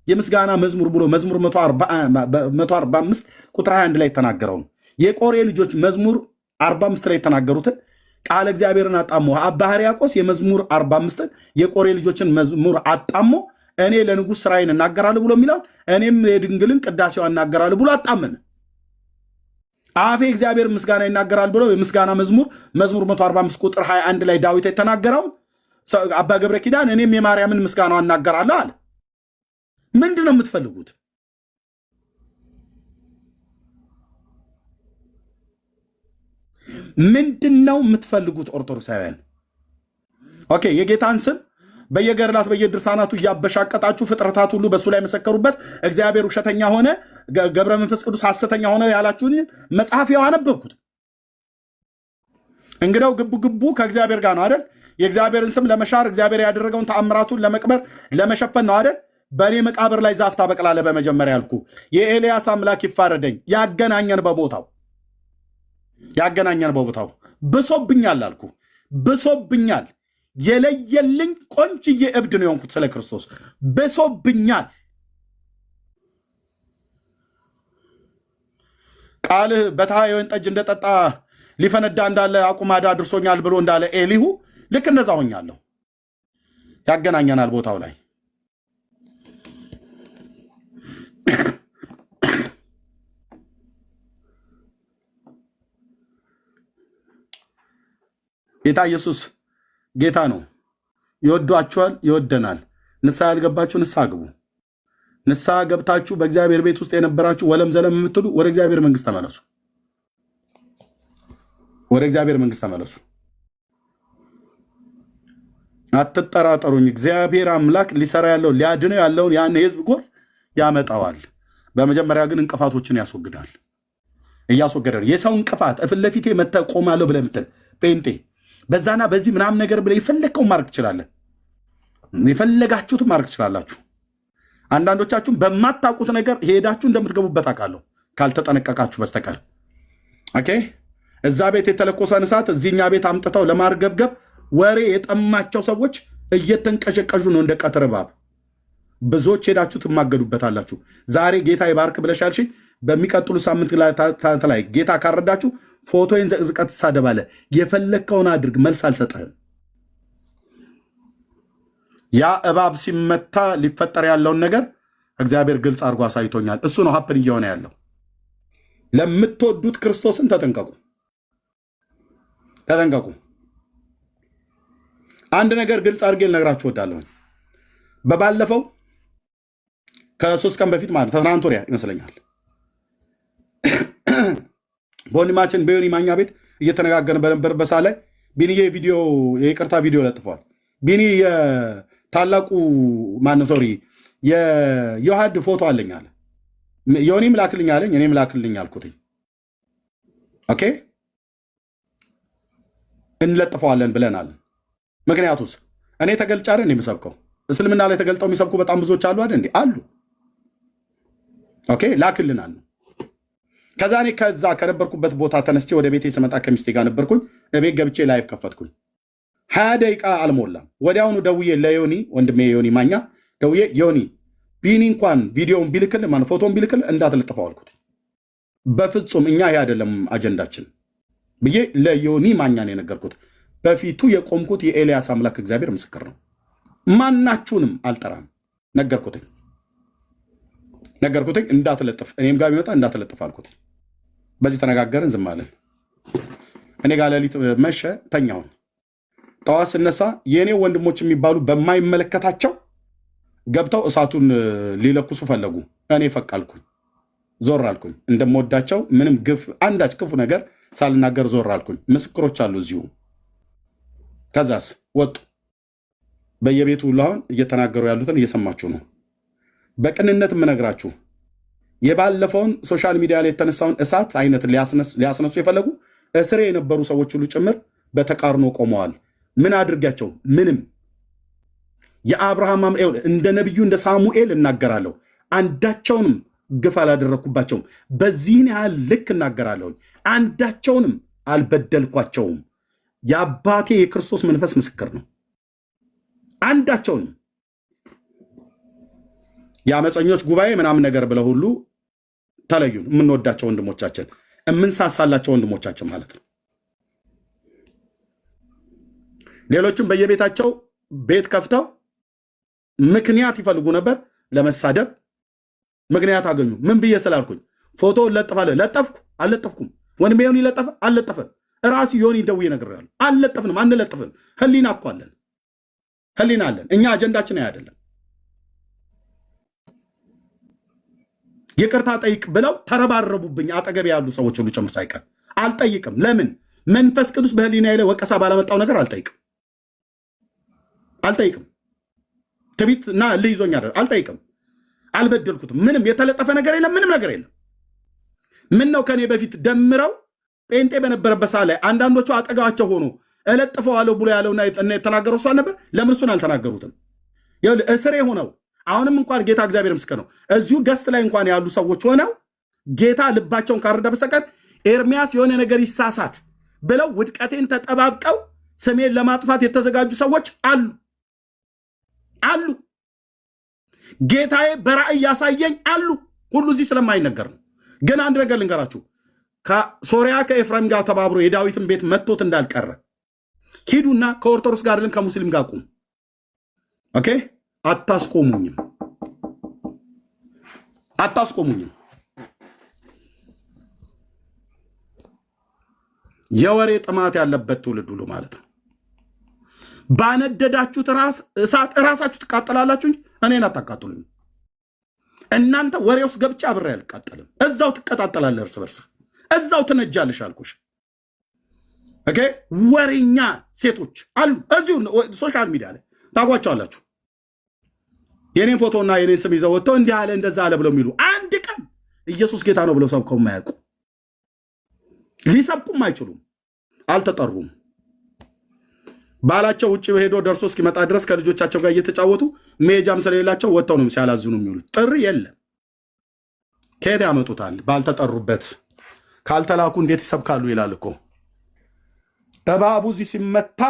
የምስጋና መዝሙር ብሎ መዝሙር 145 ቁጥር 21 ላይ የተናገረው የቆሬ ልጆች መዝሙር 45 ላይ የተናገሩትን ቃለ እግዚአብሔርን አጣሞ አባ ሕርያቆስ የመዝሙር 45 የቆሬ ልጆችን መዝሙር አጣሞ እኔ ለንጉሥ ስራዬን እናገራለሁ ብሎ የሚለው እኔም የድንግልን ቅዳሴዋ እናገራለሁ ብሎ አጣመነ። አፌ እግዚአብሔር ምስጋና ይናገራል ብሎ የምስጋና መዝሙር 145 ቁጥር 21 ላይ ዳዊት የተናገረው አባ ገብረ ኪዳን እኔም የማርያምን ምስጋናዋ እናገራለሁ አለ። ምንድን ነው የምትፈልጉት? ምንድን ነው የምትፈልጉት? ኦርቶዶክሳውያን ኦኬ፣ የጌታን ስም በየገድላት በየድርሳናቱ እያበሻቀጣችሁ ፍጥረታት ሁሉ በእሱ ላይ መሰከሩበት፣ እግዚአብሔር ውሸተኛ ሆነ፣ ገብረ መንፈስ ቅዱስ ሐሰተኛ ሆነ ያላችሁን መጽሐፍ ያው አነበብኩት። እንግዲያው ግቡ ከእግዚአብሔር ጋር ነው አይደል? የእግዚአብሔርን ስም ለመሻር እግዚአብሔር ያደረገውን ተአምራቱን ለመቅበር ለመሸፈን ነው አይደል? በእኔ መቃብር ላይ ዛፍ ታበቅላለህ። በመጀመሪያ ያልኩ የኤልያስ አምላክ ይፋረደኝ። ያገናኘን በቦታው ብሶብኛል አልኩ። ብሶብኛል። የለየልኝ ቆንጅዬ እብድ ነው የሆንኩት ስለ ክርስቶስ ብሶብኛል። ቃልህ በተሃ የወይን ጠጅ እንደጠጣ ሊፈነዳ እንዳለ አቁማዳ አድርሶኛል ብሎ እንዳለ ኤሊሁ ልክ እንደዛ ሆኛለሁ። ያገናኘናል ቦታው ላይ ጌታ ኢየሱስ ጌታ ነው። ይወዷችኋል፣ ይወደናል። ንስሐ ያልገባችሁ ንስሐ ግቡ። ንስሐ ገብታችሁ በእግዚአብሔር ቤት ውስጥ የነበራችሁ ወለም ዘለም የምትሉ ወደ እግዚአብሔር መንግስት ተመለሱ። ወደ እግዚአብሔር መንግስት ተመለሱ። አትጠራጠሩኝ። እግዚአብሔር አምላክ ሊሰራ ያለው ሊያድነው ያለውን ያን የህዝብ ጎርፍ ያመጣዋል። በመጀመሪያ ግን እንቅፋቶችን ያስወግዳል። እያስወገዳል። የሰው እንቅፋት እፍን ለፊቴ መጥተህ ቆማለሁ ብለህ የምትል ጴንጤ በዛና በዚህ ምናምን ነገር ብለህ የፈለግከውን ማድረግ ትችላለህ። የፈለጋችሁትን ማድረግ ትችላላችሁ። አንዳንዶቻችሁም በማታውቁት ነገር ሄዳችሁ እንደምትገቡበት አውቃለሁ፣ ካልተጠነቀቃችሁ በስተቀር። ኦኬ፣ እዛ ቤት የተለኮሰን እሳት እዚህኛ ቤት አምጥተው ለማርገብገብ ወሬ የጠማቸው ሰዎች እየተንቀሸቀሹ ነው እንደ ቀትር እባብ። ብዙዎች ሄዳችሁ ትማገዱበታላችሁ። ዛሬ ጌታ ይባርክ ብለሻል። በሚቀጥሉ ሳምንት ላይ ጌታ ካረዳችሁ ፎቶዬን ዘቅዝቀት ትሳደባለህ። የፈለግከውን አድርግ፣ መልስ አልሰጠህም። ያ እባብ ሲመታ ሊፈጠር ያለውን ነገር እግዚአብሔር ግልጽ አድርጎ አሳይቶኛል። እሱ ነው ሀፕን እየሆነ ያለው። ለምትወዱት ክርስቶስን ተጠንቀቁ፣ ተጠንቀቁ። አንድ ነገር ግልጽ አድርጌ ልነግራችሁ እወዳለሁ። በባለፈው ከ3 ቀን በፊት ማለት ትናንት ወዲያ ይመስለኛል በወንድማችን በዮኒ ማኛ ቤት እየተነጋገርን በነበረበት ሰዓት ላይ ቢኒዬ ቪዲዮ የይቅርታ ቪዲዮ ለጥፏል። ቢኒ የታላቁ ማነው ሶሪ የዮሐድ ፎቶ አለኝ አለ። ዮኒም ላክልኝ አለኝ፣ እኔም ላክልኝ አልኩትኝ። ኦኬ እንለጥፈዋለን ብለናል። ምክንያቱስ እኔ ተገልጬ አይደል የምሰብከው? እስልምና ላይ ተገልጠው የሚሰብኩ በጣም ብዙዎች አሉ አይደል እንዴ? አሉ። ኦኬ ላክልናል ነው። ከዛ እኔ ከዛ ከነበርኩበት ቦታ ተነስቼ ወደ ቤቴ ስመጣ ከሚስቴ ጋር ነበርኩኝ። እቤት ገብቼ ላይቭ ከፈትኩኝ። 20 ደቂቃ አልሞላም። ወዲያውኑ ደውዬ ለዮኒ ወንድሜ ዮኒ ማኛ ደውዬ ዮኒ ቢኒ እንኳን ቪዲዮውን ቢልክል ማለት ፎቶውን ቢልክል እንዳትለጥፈው አልኩት። በፍጹም እኛ ይሄ አይደለም አጀንዳችን ብዬ ለዮኒ ማኛ ነው የነገርኩት። በፊቱ የቆምኩት የኤልያስ አምላክ እግዚአብሔር ምስክር ነው። ማናችሁንም አልጠራም። ነገርኩትኝ እንዳትለጥፍ፣ እኔም ጋር ቢመጣ እንዳትለጥፍ አልኩት። በዚህ ተነጋገርን፣ ዝም አለን። እኔ ጋር ሌሊት መሸ፣ ተኛውን። ጠዋት ስነሳ የእኔ ወንድሞች የሚባሉ በማይመለከታቸው ገብተው እሳቱን ሊለኩሱ ፈለጉ። እኔ ፈቃልኩኝ፣ ዞር አልኩኝ። እንደምወዳቸው ምንም ግፍ አንዳች ክፉ ነገር ሳልናገር ዞር አልኩኝ። ምስክሮች አሉ እዚሁ። ከዛስ ወጡ። በየቤቱ ሁሉ አሁን እየተናገሩ ያሉትን እየሰማችሁ ነው። በቅንነት የምነግራችሁ የባለፈውን ሶሻል ሚዲያ ላይ የተነሳውን እሳት አይነት ሊያስነሱ የፈለጉ እስሬ የነበሩ ሰዎች ሁሉ ጭምር በተቃርኖ ቆመዋል። ምን አድርጋቸው? ምንም። የአብርሃም እንደ ነቢዩ እንደ ሳሙኤል እናገራለሁ። አንዳቸውንም ግፍ አላደረግኩባቸውም። በዚህን ያህል ልክ እናገራለሁ። አንዳቸውንም አልበደልኳቸውም። የአባቴ የክርስቶስ መንፈስ ምስክር ነው። አንዳቸውንም የአመፀኞች ጉባኤ ምናምን ነገር ብለው ሁሉ ተለዩን። የምንወዳቸው ወንድሞቻችን፣ የምንሳሳላቸው ወንድሞቻችን ማለት ነው። ሌሎችም በየቤታቸው ቤት ከፍተው ምክንያት ይፈልጉ ነበር ለመሳደብ። ምክንያት አገኙ። ምን ብዬ ስላልኩኝ ፎቶ ለጥፋለሁ። ለጠፍኩ አልለጠፍኩም? ወንድሜ ዮኒ ለጠፈ አልለጠፈ? ራሱ ዮኒ ደውዬ እነግርሃለሁ። አልለጠፍንም፣ አንለጥፍም። ህሊና እኮ አለን፣ ህሊና አለን። እኛ አጀንዳችን አይደለም። ይቅርታ ጠይቅ ብለው ተረባረቡብኝ፣ አጠገብ ያሉ ሰዎች ሁሉ ጭምር ሳይቀር። አልጠይቅም። ለምን? መንፈስ ቅዱስ በህሊና ላይ ወቀሳ ባለመጣው ነገር አልጠይቅም። ትቢት እና ልይዞኝ አልጠይቅም። አልበደልኩትም። ምንም የተለጠፈ ነገር የለም። ምንም ነገር የለም። ምን ነው ከኔ በፊት ደምረው ጴንጤ በነበረበት ሰዓት ላይ አንዳንዶቹ አጠገባቸው ሆኖ እለጥፈዋለሁ ብሎ ያለውና የተናገረው እሱ አልነበር? ለምን እሱን አልተናገሩትም? እስሬ ሆነው አሁንም እንኳን ጌታ እግዚአብሔር ምስክር ነው። እዚሁ ገስት ላይ እንኳን ያሉ ሰዎች ሆነው ጌታ ልባቸውን ካረዳ በስተቀር ኤርሚያስ የሆነ ነገር ይሳሳት ብለው ውድቀቴን ተጠባብቀው ስሜን ለማጥፋት የተዘጋጁ ሰዎች አሉ። ጌታዬ በራእይ ያሳየኝ አሉ። ሁሉ እዚህ ስለማይነገር ነው። ግን አንድ ነገር ልንገራችሁ። ከሶሪያ ከኤፍራይም ጋር ተባብሮ የዳዊትን ቤት መጥቶት እንዳልቀረ ሂዱና ከኦርቶዶክስ ጋር ከሙስሊም ጋር ቁም። ኦኬ፣ አታስቆሙኝም። የወሬ ጥማት ያለበት ትውልድ ሁሉ ማለት ነው። ባነደዳችሁት እሳት እራሳችሁ ትቃጠላላችሁ እንጂ እኔን አታቃጥሉኝ። እናንተ ወሬ ውስጥ ገብቼ አብሬ አልቃጠልም። እዛው ትቀጣጠላለህ፣ እርስ በርስ እዛው ትነጃለሽ አልኩሽ። ኦኬ፣ ወሬኛ ሴቶች አሉ እዚሁ ሶሻል ሚዲያ ላይ ታጓቸዋላችሁ። የኔን ፎቶና የኔን ስም ይዘው ወጥተው እንዲህ አለ እንደዛ አለ ብለው የሚሉ አንድ ቀን ኢየሱስ ጌታ ነው ብለው ሰብከው የማያውቁ ሊሰብኩም አይችሉም። አልተጠሩም። ባላቸው ውጭ ሄዶ ደርሶ እስኪመጣ ድረስ ከልጆቻቸው ጋር እየተጫወቱ መሄጃም ስለሌላቸው ወጥተው ነው ሲያላዝኑ የሚውሉት። ጥሪ የለም። ከየት ያመጡታል? ባልተጠሩበት ካልተላኩ እንዴት ይሰብካሉ ይላል እኮ። እባቡ እዚህ ሲመታ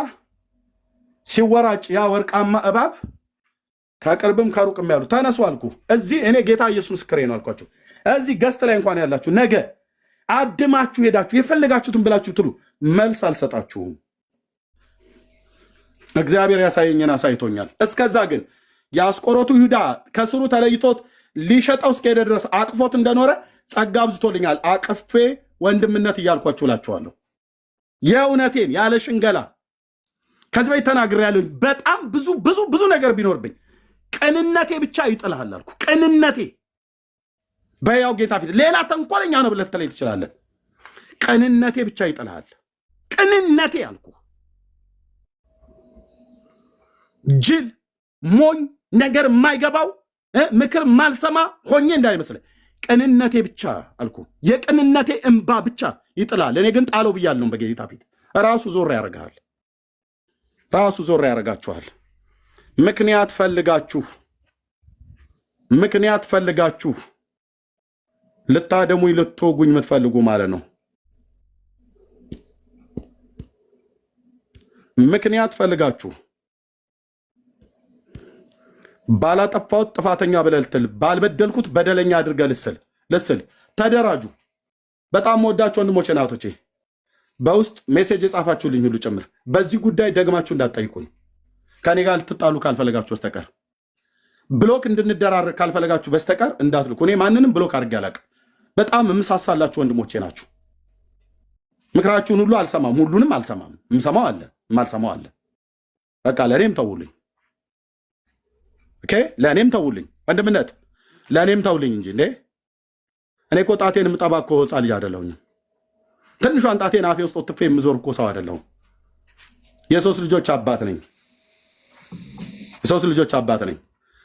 ሲወራጭ ያ ወርቃማ እባብ ከቅርብም ከሩቅም ያሉ ተነሱ አልኩ። እዚህ እኔ ጌታ ኢየሱስ ምስክሬ ነው አልኳቸው። እዚህ ገስት ላይ እንኳን ያላችሁ ነገ አድማችሁ ሄዳችሁ የፈለጋችሁትን ብላችሁ ትሉ መልስ አልሰጣችሁም። እግዚአብሔር ያሳየኝን አሳይቶኛል። እስከዛ ግን የአስቆሮቱ ይሁዳ ከስሩ ተለይቶት ሊሸጠው እስከሄደ ድረስ አቅፎት እንደኖረ ጸጋ አብዝቶልኛል። አቅፌ ወንድምነት እያልኳችሁ እላችኋለሁ። የእውነቴን ያለ ሽንገላ ከዚህ በፊት ተናግሬያለሁ። በጣም ብዙ ነገር ቢኖርብኝ ቅንነቴ ብቻ ይጥልሃል አልኩ። ቅንነቴ በያው ጌታ ፊት ሌላ ተንኮለኛ ነው ብለህ ትለኝ ትችላለህ። ቅንነቴ ብቻ ይጥልሃል። ቅንነቴ አልኩ። ጅል ሞኝ ነገር የማይገባው ምክር ማልሰማ ሆኜ እንዳይመስልህ። ቅንነቴ ብቻ አልኩ። የቅንነቴ እንባ ብቻ ይጥላል። እኔ ግን ጣለው ብያለሁ በጌታ ፊት። ራሱ ዞር ያደርግሃል። ራሱ ዞር ያደርጋችኋል። ምክንያት ፈልጋችሁ ልታደሙኝ ልትወጉኝ የምትፈልጉ ማለት ነው። ምክንያት ፈልጋችሁ ባላጠፋሁት ጥፋተኛ ብለህ ልትል፣ ባልበደልኩት በደለኛ አድርገህ ልስል ተደራጁ። በጣም ወዳችሁ ወንድሞቼ ናቶቼ፣ በውስጥ ሜሴጅ የጻፋችሁልኝ ሁሉ ጭምር በዚህ ጉዳይ ደግማችሁ እንዳትጠይቁኝ። ከኔ ጋር ልትጣሉ ካልፈለጋችሁ በስተቀር ብሎክ እንድንደራረግ ካልፈለጋችሁ በስተቀር እንዳትልኩ። እኔ ማንንም ብሎክ አድርጌ አላውቅም። በጣም የምሳሳላችሁ ወንድሞቼ ናችሁ። ምክራችሁን ሁሉ አልሰማም፣ ሁሉንም አልሰማም። የምሰማው አለ፣ የማልሰማው አለ። በቃ ለእኔም ተውልኝ። ኦኬ፣ ለእኔም ተውልኝ። ወንድምነት ለእኔም ተውልኝ እንጂ እንዴ እኔ እኮ ጣቴን የምጠባ እኮ ሕፃን ልጅ አይደለሁኝም። ትንሿን ጣቴን አፌ ውስጥ ወጥፌ የምዞር እኮ ሰው አይደለሁም። የሶስት ልጆች አባት ነኝ።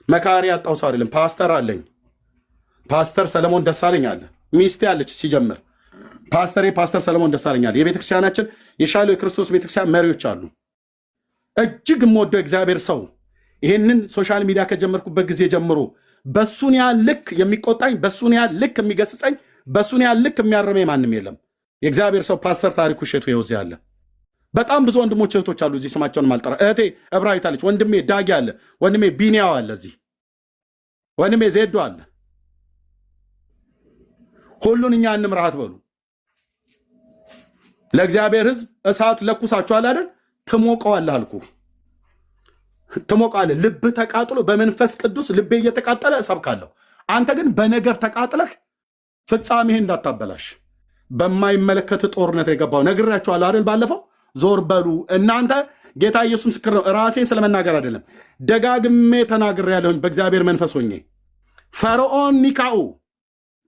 መካሪ ያጣው ሰው አይደለም። ፓስተር አለኝ። ፓስተር ሰለሞን ደሳለኝ አለ። ሚስቴ አለች። ሲጀምር ፓስተር ሰለሞን ደሳለኝ አለ። የቤተክርስቲያናችን የሻለው የክርስቶስ ቤተክርስቲያን መሪዎች አሉ። እጅግ የምወደው እግዚአብሔር ሰው ይህንን ሶሻል ሚዲያ ከጀመርኩበት ጊዜ ጀምሮ በሱን ያህል ልክ የሚቆጣኝ፣ በሱን ያህል ልክ የሚገስጸኝ፣ በሱን ያህል ልክ የሚያርመኝ ማንም የለም። የእግዚአብሔር ሰው ፓስተር ታሪኩ እሸቱ ይወዝ ያለ በጣም ብዙ ወንድሞች እህቶች አሉ። እዚህ ስማቸውን ማልጠራ እህቴ እብራዊት አለች፣ ወንድሜ ዳጊ አለ፣ ወንድሜ ቢኒያው አለ፣ እዚህ ወንድሜ ዜዶ አለ። ሁሉን እኛ እንምራሃት በሉ። ለእግዚአብሔር ሕዝብ እሳት ለኩሳችኋል አይደል? ትሞቀዋለህ አልኩ። ትሞቃለህ። ልብ ተቃጥሎ በመንፈስ ቅዱስ ልቤ እየተቃጠለ እሰብካለሁ። አንተ ግን በነገር ተቃጥለህ ፍጻሜህን እንዳታበላሽ። በማይመለከት ጦርነት የገባው ነግራችኋለሁ አይደል? ባለፈው ዞር በሉ እናንተ። ጌታ ኢየሱስ ምስክር ነው። ራሴ ስለመናገር አይደለም፣ ደጋግሜ ተናግሬያለሁኝ በእግዚአብሔር መንፈስ ሆኜ። ፈርዖን ኒካኡ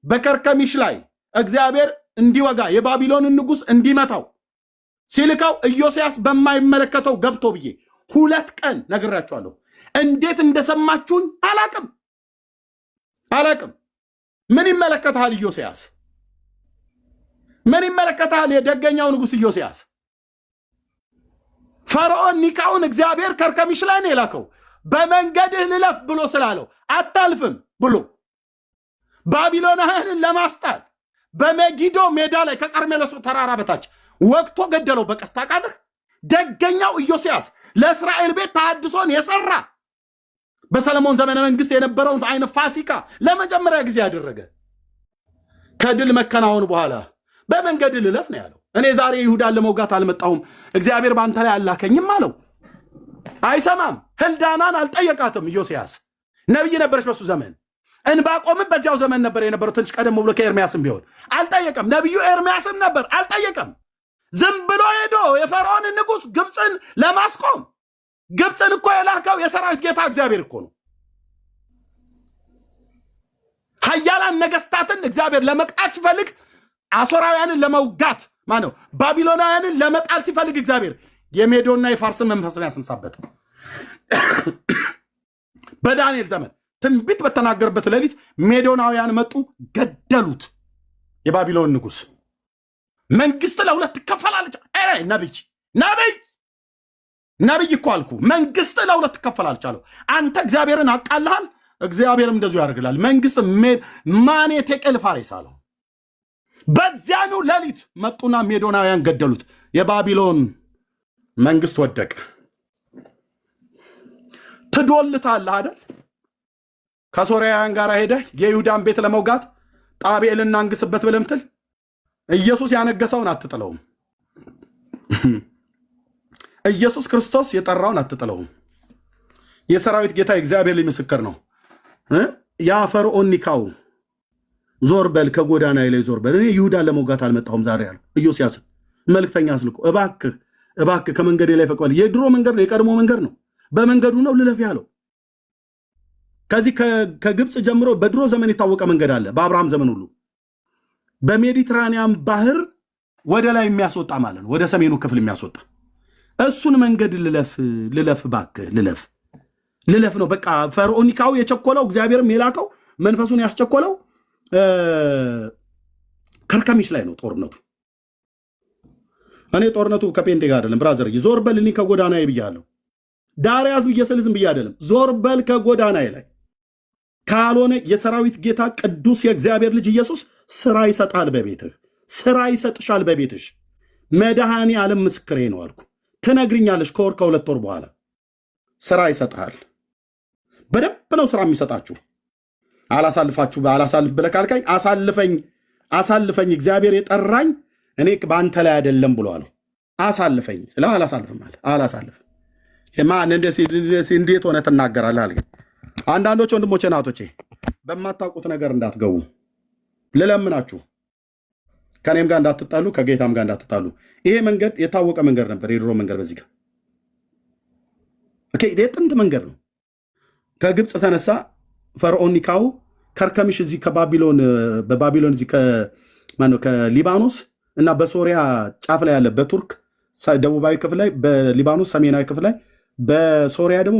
በከርከሚሽ ላይ እግዚአብሔር እንዲወጋ የባቢሎንን ንጉሥ እንዲመታው ሲልካው ኢዮስያስ በማይመለከተው ገብቶ ብዬ 2 ቀን ነግራችኋለሁ። እንዴት እንደሰማችሁን አላቅም። ምን ይመለከታል ኢዮስያስ? ምን ይመለከታል የደገኛው ንጉሥ ኢዮስያስ? ፈርዖን ኒካውን እግዚአብሔር ከርከሚሽ ላይ ነው የላከው በመንገድህ ልለፍ ብሎ ስላለው አታልፍም ብሎ ባቢሎናውያንን ለማስጣል በመጊዶ ሜዳ ላይ ከቀርሜሎስ ተራራ በታች ወቅቶ ገደለው በቀስታ ቃልህ። ደገኛው ኢዮስያስ ለእስራኤል ቤት ተሐድሶን የሰራ በሰለሞን ዘመነ መንግስት የነበረውን አይነት ፋሲካ ለመጀመሪያ ጊዜ ያደረገ ከድል መከናወን በኋላ በመንገድ ልለፍ ነው ያለው። እኔ ዛሬ ይሁዳን ለመውጋት አልመጣሁም፣ እግዚአብሔር ባንተ ላይ አላከኝም አለው። አይሰማም። ህልዳናን አልጠየቃትም። ኢዮስያስ ነቢይ ነበረች በሱ ዘመን። እንባቆምም በዚያው ዘመን ነበር የነበረው፣ ትንሽ ቀደም ብሎ ከኤርሚያስም ቢሆን አልጠየቀም። ነቢዩ ኤርሚያስም ነበር፣ አልጠየቀም። ዝም ብሎ ሄዶ የፈርዖንን ንጉሥ ግብፅን ለማስቆም። ግብፅን እኮ የላከው የሰራዊት ጌታ እግዚአብሔር እኮ ነው። ኃያላን ነገስታትን እግዚአብሔር ለመቅጣት ሲፈልግ፣ አሦራውያንን ለመውጋት ማነው ባቢሎናውያንን ለመጣል ሲፈልግ እግዚአብሔር የሜዶና የፋርስን መንፈስን ያስነሳበት። በዳንኤል ዘመን ትንቢት በተናገረበት ሌሊት ሜዶናውያን መጡ፣ ገደሉት የባቢሎን ንጉሥ። መንግስት ለሁለት ትከፈላለች። ነቢይ እኮ አልኩ። መንግስት ለሁለት ትከፈላለች አለው። አንተ እግዚአብሔርን አቃልሃል፣ እግዚአብሔርም እንደዚሁ ያደርግላል። መንግስት ማኔ ቴቄል ፋሬስ አለው። በዚያኑ ሌሊት መጡና ሜዶናውያን ገደሉት። የባቢሎን መንግስት ወደቀ። ትዶልታለህ አይደል? ከሶርያውያን ጋር ሄደህ የይሁዳን ቤት ለመውጋት ጣብኤልን አንግስበት ብለህ ምትል ኢየሱስ ያነገሰውን አትጥለውም። ኢየሱስ ክርስቶስ የጠራውን አትጥለውም። የሰራዊት ጌታ እግዚአብሔር ላይ ምስክር ነው። ያ ፈርዖን ኒካው ዞር በል ከጎዳና ላይ ዞር በል፣ እኔ ይሁዳን ለመውጋት አልመጣሁም ዛሬ ያለው ኢዮስያስ መልክተኛ አስልኮ እባክህ ከመንገዴ ላይ ፈቀቅ በል። የድሮ መንገድ ነው፣ የቀድሞ መንገድ ነው። በመንገዱ ነው ልለፍ ያለው። ከዚህ ከግብፅ ጀምሮ በድሮ ዘመን የታወቀ መንገድ አለ። በአብርሃም ዘመን ሁሉ በሜዲትራኒያን ባህር ወደ ላይ የሚያስወጣ ማለት ነው፣ ወደ ሰሜኑ ክፍል የሚያስወጣ እሱን መንገድ ልለፍ እባክህ ልለፍ ነው። በቃ ፈርዖን ኒካው የቸኮለው እግዚአብሔርም የላከው መንፈሱን ያስቸኮለው ከርከሚሽ ላይ ነው ጦርነቱ። እኔ ጦርነቱ ከጴንጤ ጋር አይደለም ብራዘር። ዞር በል እኔ ከጎዳናዬ ብያለሁ። ዳር ያዝ ብዬ ስል ዝም ብዬ አይደለም። ዞር በል ከጎዳናዬ ላይ ካልሆነ የሰራዊት ጌታ ቅዱስ የእግዚአብሔር ልጅ ኢየሱስ ስራ ይሰጣል በቤትህ፣ ስራ ይሰጥሻል በቤትሽ። መድኃኔ ዓለም ምስክሬ ነው አልኩ። ትነግርኛለሽ ከወር ከሁለት ወር በኋላ ስራ ይሰጣል። በደንብ ነው ስራ የሚሰጣችሁ። አላሳልፍ ብለህ ካልካኝ አሳልፈኝ እግዚአብሔር የጠራኝ እኔ በአንተ ላይ አይደለም ብሎ አለው። አሳልፈኝ ስለ አላሳልፍም አለ። አላሳልፍም ማን እንዴት ሆነ ትናገራለህ አልከኝ። አንዳንዶች ወንድሞቼ ናቶቼ በማታውቁት ነገር እንዳትገቡ ልለምናችሁ። ከኔም ጋር እንዳትጣሉ፣ ከጌታም ጋር እንዳትጣሉ። ይሄ መንገድ የታወቀ መንገድ ነበር፣ የድሮ መንገድ። በዚህ ጋር የጥንት መንገድ ነው። ከግብፅ ተነሳ ፈርዖን ኒካው ከርከሚሽ እዚህ በባቢሎን እዚህ ከሊባኖስ እና በሶሪያ ጫፍ ላይ ያለ በቱርክ ደቡባዊ ክፍል ላይ፣ በሊባኖስ ሰሜናዊ ክፍል ላይ፣ በሶሪያ ደግሞ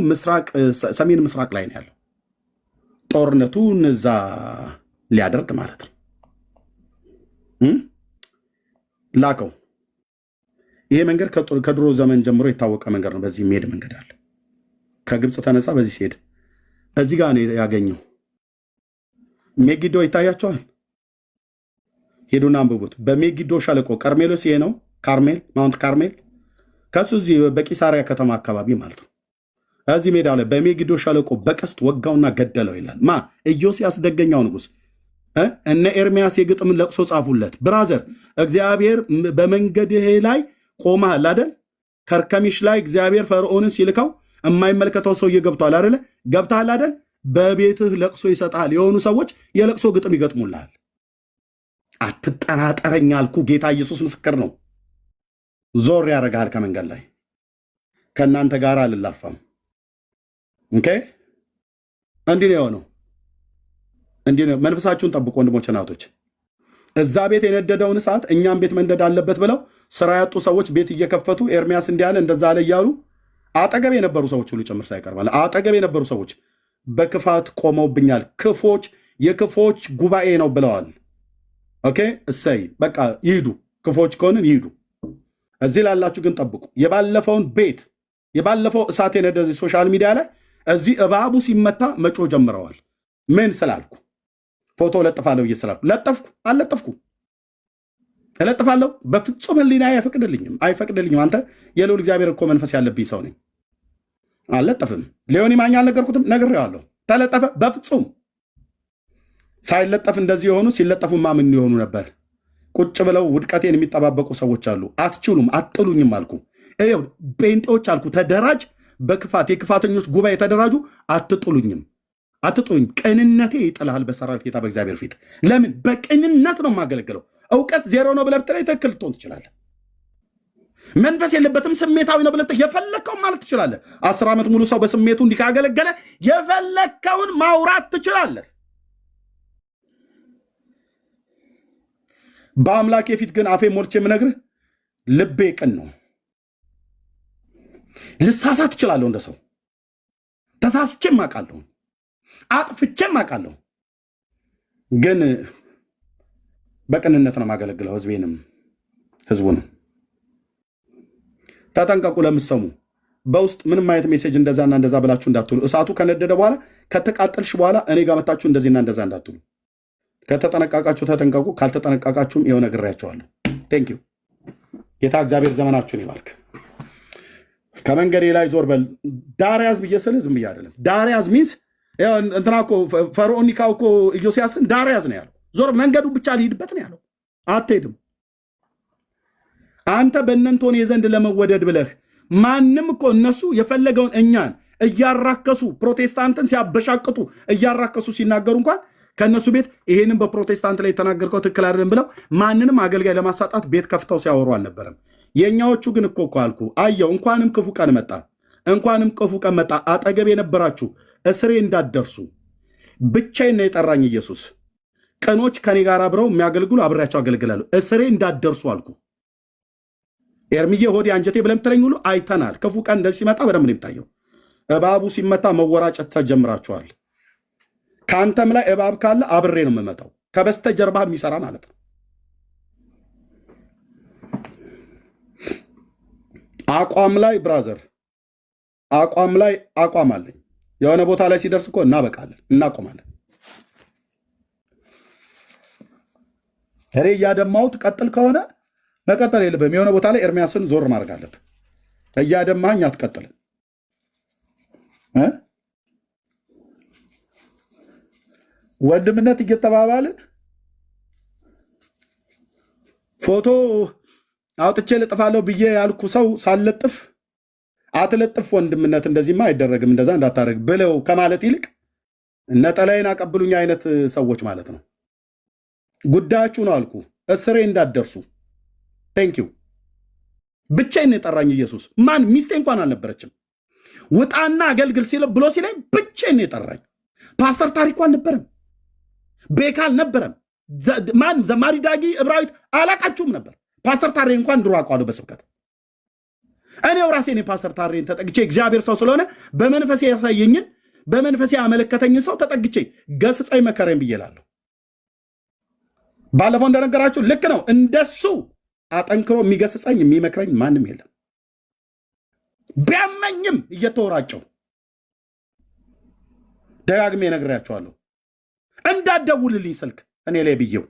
ሰሜን ምስራቅ ላይ ነው ያለው። ጦርነቱን እዛ ሊያደርግ ማለት ነው ላከው። ይሄ መንገድ ከድሮ ዘመን ጀምሮ የታወቀ መንገድ ነው። በዚህ የሚሄድ መንገድ አለ። ከግብፅ ተነሳ፣ በዚህ ሲሄድ እዚህ ጋር ነው ያገኘው። ሜጊዶ ይታያቸዋል። ሄዱና አንብቡት። በሜጊዶ ሸለቆ ቀርሜሎስ ይሄ ነው፣ ካርሜል ማውንት ካርሜል ከሱ እዚህ በቂሳሪያ ከተማ አካባቢ ማለት ነው። እዚህ ሜዳው ላይ በሜጊዶ ሸለቆ በቀስት ወጋውና ገደለው ይላል። ማ ኢዮስያስ ደገኛው ንጉሥ። እነ ኤርሚያስ የግጥምን ለቅሶ ጻፉለት። ብራዘር እግዚአብሔር በመንገድህ ላይ ቆመሃል አይደል? ከርከሚሽ ላይ እግዚአብሔር ፈርዖንን ሲልከው የማይመለከተው ሰውዬ ገብቷል አይደለ? ገብተሃል አይደል? በቤትህ ለቅሶ ይሰጣል። የሆኑ ሰዎች የለቅሶ ግጥም ይገጥሙልሃል። አትጠራጠረኝ አልኩ። ጌታ ኢየሱስ ምስክር ነው። ዞር ያደርግሃል ከመንገድ ላይ። ከእናንተ ጋር አልላፋም። ኦኬ፣ እንዲህ ነው የሆነው። እንዲህ ነው። መንፈሳችሁን ጠብቁ ወንድሞች፣ እናቶች። እዛ ቤት የነደደውን እሳት እኛም ቤት መንደድ አለበት ብለው ስራ ያጡ ሰዎች ቤት እየከፈቱ ኤርሚያስ እንዲያለ እንደዛ አለ እያሉ አጠገብ የነበሩ ሰዎች ሁሉ ጭምር ሳይቀርባል አጠገብ የነበሩ ሰዎች በክፋት ቆመውብኛል። ክፎች የክፎች ጉባኤ ነው ብለዋል። ኦኬ፣ እሰይ በቃ ይሂዱ። ክፎች ከሆንን ይሂዱ። እዚህ ላላችሁ ግን ጠብቁ። የባለፈው እሳት የነደደ ሶሻል ሚዲያ ላይ እዚህ እባቡ ሲመታ መጮ ጀምረዋል። ምን ስላልኩ ፎቶ ለጥፋለሁ ብዬ ስላልኩ ለጠፍኩ አልለጠፍኩ እለጥፋለሁ። በፍጹም ህሊና አይፈቅድልኝም። አንተ የልዑል እግዚአብሔር እኮ መንፈስ ያለብኝ ሰው ነኝ። አልለጠፍም። ሊሆን ማኛ አልነገርኩትም፣ ነግሬዋለሁ። ተለጠፈ? በፍጹም ሳይለጠፍ እንደዚህ የሆኑ ሲለጠፉማ ምን የሆኑ ነበር? ቁጭ ብለው ውድቀቴን የሚጠባበቁ ሰዎች አሉ። አትችሉም፣ አጥሉኝም አልኩ። ጴንጤዎች አልኩ ተደራጅ፣ በክፋት የክፋተኞች ጉባኤ ተደራጁ። አትጥሉኝም። ቅንነቴ ይጥልሃል በሰራዊት ጌታ በእግዚአብሔር ፊት። ለምን? በቅንነት ነው የማገለግለው። እውቀት ዜሮ ነው ብለህ ብትለኝ ትክክል ልትሆን ትችላለህ። መንፈስ የለበትም ስሜታዊ ነው ብለህ የፈለግከውን ማለት ትችላለህ። 10 ዓመት ሙሉ ሰው በስሜቱ እንዲህ ካገለገለ የፈለግከውን ማውራት ትችላለህ። በአምላኬ ፊት ግን አፌ ሞልቼ የምነግርህ ልቤ ቅን ነው። ልሳሳት እችላለሁ፣ እንደ ሰው ተሳስቼም አውቃለሁ፣ አጥፍቼም አውቃለሁ። ግን በቅንነት ነው የማገለግለው ህዝቤንም ህዝቡንም። ተጠንቀቁ። ለምትሰሙ በውስጥ ምንም አይነት ሜሴጅ እንደዛና እንደዛ ብላችሁ እንዳትሉ። እሳቱ ከነደደ በኋላ ከተቃጠልሽ በኋላ እኔ ጋር መታችሁ እንደዚህና እንደዛ እንዳትሉ። ከተጠነቃቃችሁ ተጠንቀቁ፣ ካልተጠነቃቃችሁም የሆነ ነግሬያቸዋለሁ። ቴንኪው። ጌታ እግዚአብሔር ዘመናችሁን ይባርክ። ከመንገዴ ላይ ዞር በል። ዳር ያዝ ብዬ ስልህ ዝም ብዬ አይደለም። ዳር ያዝ ሚንስ እንትና እኮ ፈርዖን ኒካው እኮ ኢዮስያስን ዳር ያዝ ነው ያለው። ዞር መንገዱ ብቻ ሊሄድበት ነው ያለው። አትሄድም። አንተ በእነንቶኔ ዘንድ ለመወደድ ብለህ ማንም እኮ እነሱ የፈለገውን እኛን እያራከሱ ፕሮቴስታንትን ሲያበሻቅጡ እያራከሱ ሲናገሩ እንኳን ከእነሱ ቤት ይሄንን በፕሮቴስታንት ላይ የተናገርከው ትክክል አይደለም ብለው ማንንም አገልጋይ ለማሳጣት ቤት ከፍተው ሲያወሩ አልነበረም። የእኛዎቹ ግን እኮ አልኩ አየው። እንኳንም ክፉ ቀን መጣ። አጠገብ የነበራችሁ እስሬ እንዳትደርሱ ብቻዬን ነው የጠራኝ ኢየሱስ። ቀኖች ከኔ ጋር አብረው የሚያገልግሉ አብሬያቸው አገልግላለሁ። እስሬ እንዳትደርሱ አልኩ። ኤርሚዬ ሆዴ አንጀቴ ብለህ የምትለኝ ሁሉ አይተናል። ክፉ ቀን እንደዚህ ሲመጣ በደንብ ነው የሚታየው። እባቡ ሲመታ መወራጨት ተጀምራችኋል። ከአንተም ላይ እባብ ካለ አብሬ ነው የምመጣው፣ ከበስተጀርባ የሚሰራ ማለት ነው። አቋም ላይ ብራዘር፣ አቋም ላይ አቋም አለኝ። የሆነ ቦታ ላይ ሲደርስ እኮ እናበቃለን፣ እናቆማለን። እኔ እያደማሁት ቀጥል ከሆነ መቀጠል የለብህም። የሆነ ቦታ ላይ ኤርሚያስን ዞር ማድረግ አለብህ። እያደማኝ አትቀጥልም። ወንድምነት እየተባባልን ፎቶ አውጥቼ ልጥፋለሁ ብዬ ያልኩ ሰው ሳልለጥፍ አትለጥፍ ወንድምነት እንደዚህማ አይደረግም እንደዛ እንዳታደርግ ብለው ከማለት ይልቅ ነጠላይን አቀብሉኝ አይነት ሰዎች ማለት ነው። ጉዳያችሁ ነው አልኩ። እስሬ እንዳትደርሱ። ቴንኪው። ብቻዬን የጠራኝ ኢየሱስ። ማን ሚስቴ እንኳን አልነበረችም። ውጣና አገልግል ብሎ ሲለኝ ብቻዬን የጠራኝ። ፓስተር ታሪኩ አልነበረም፣ ቤካ አልነበረም፣ ማን ዘማሪ ዳጊ እብራዊት አላቃችሁም ነበር። ፓስተር ታሬ እንኳን ድሮ አውቀዋለሁ በስብከት። እኔው ራሴ ፓስተር ታሬን ተጠግቼ እግዚአብሔር ሰው ስለሆነ በመንፈሴ ያሳየኝን በመንፈሴ ያመለከተኝን ሰው ተጠግቼ ገስጸኝ መከረኝ ብዬ እላለሁ። ባለፈው እንደነገራችሁ ልክ ነው። እንደሱ አጠንክሮ የሚገስጸኝ የሚመክረኝ ማንም የለም። ቢያመኝም እየተወራጨው ደጋግሜ ነግሬያቸዋለሁ። እንዳትደውልልኝ ስልክ እኔ ላይ ብዬው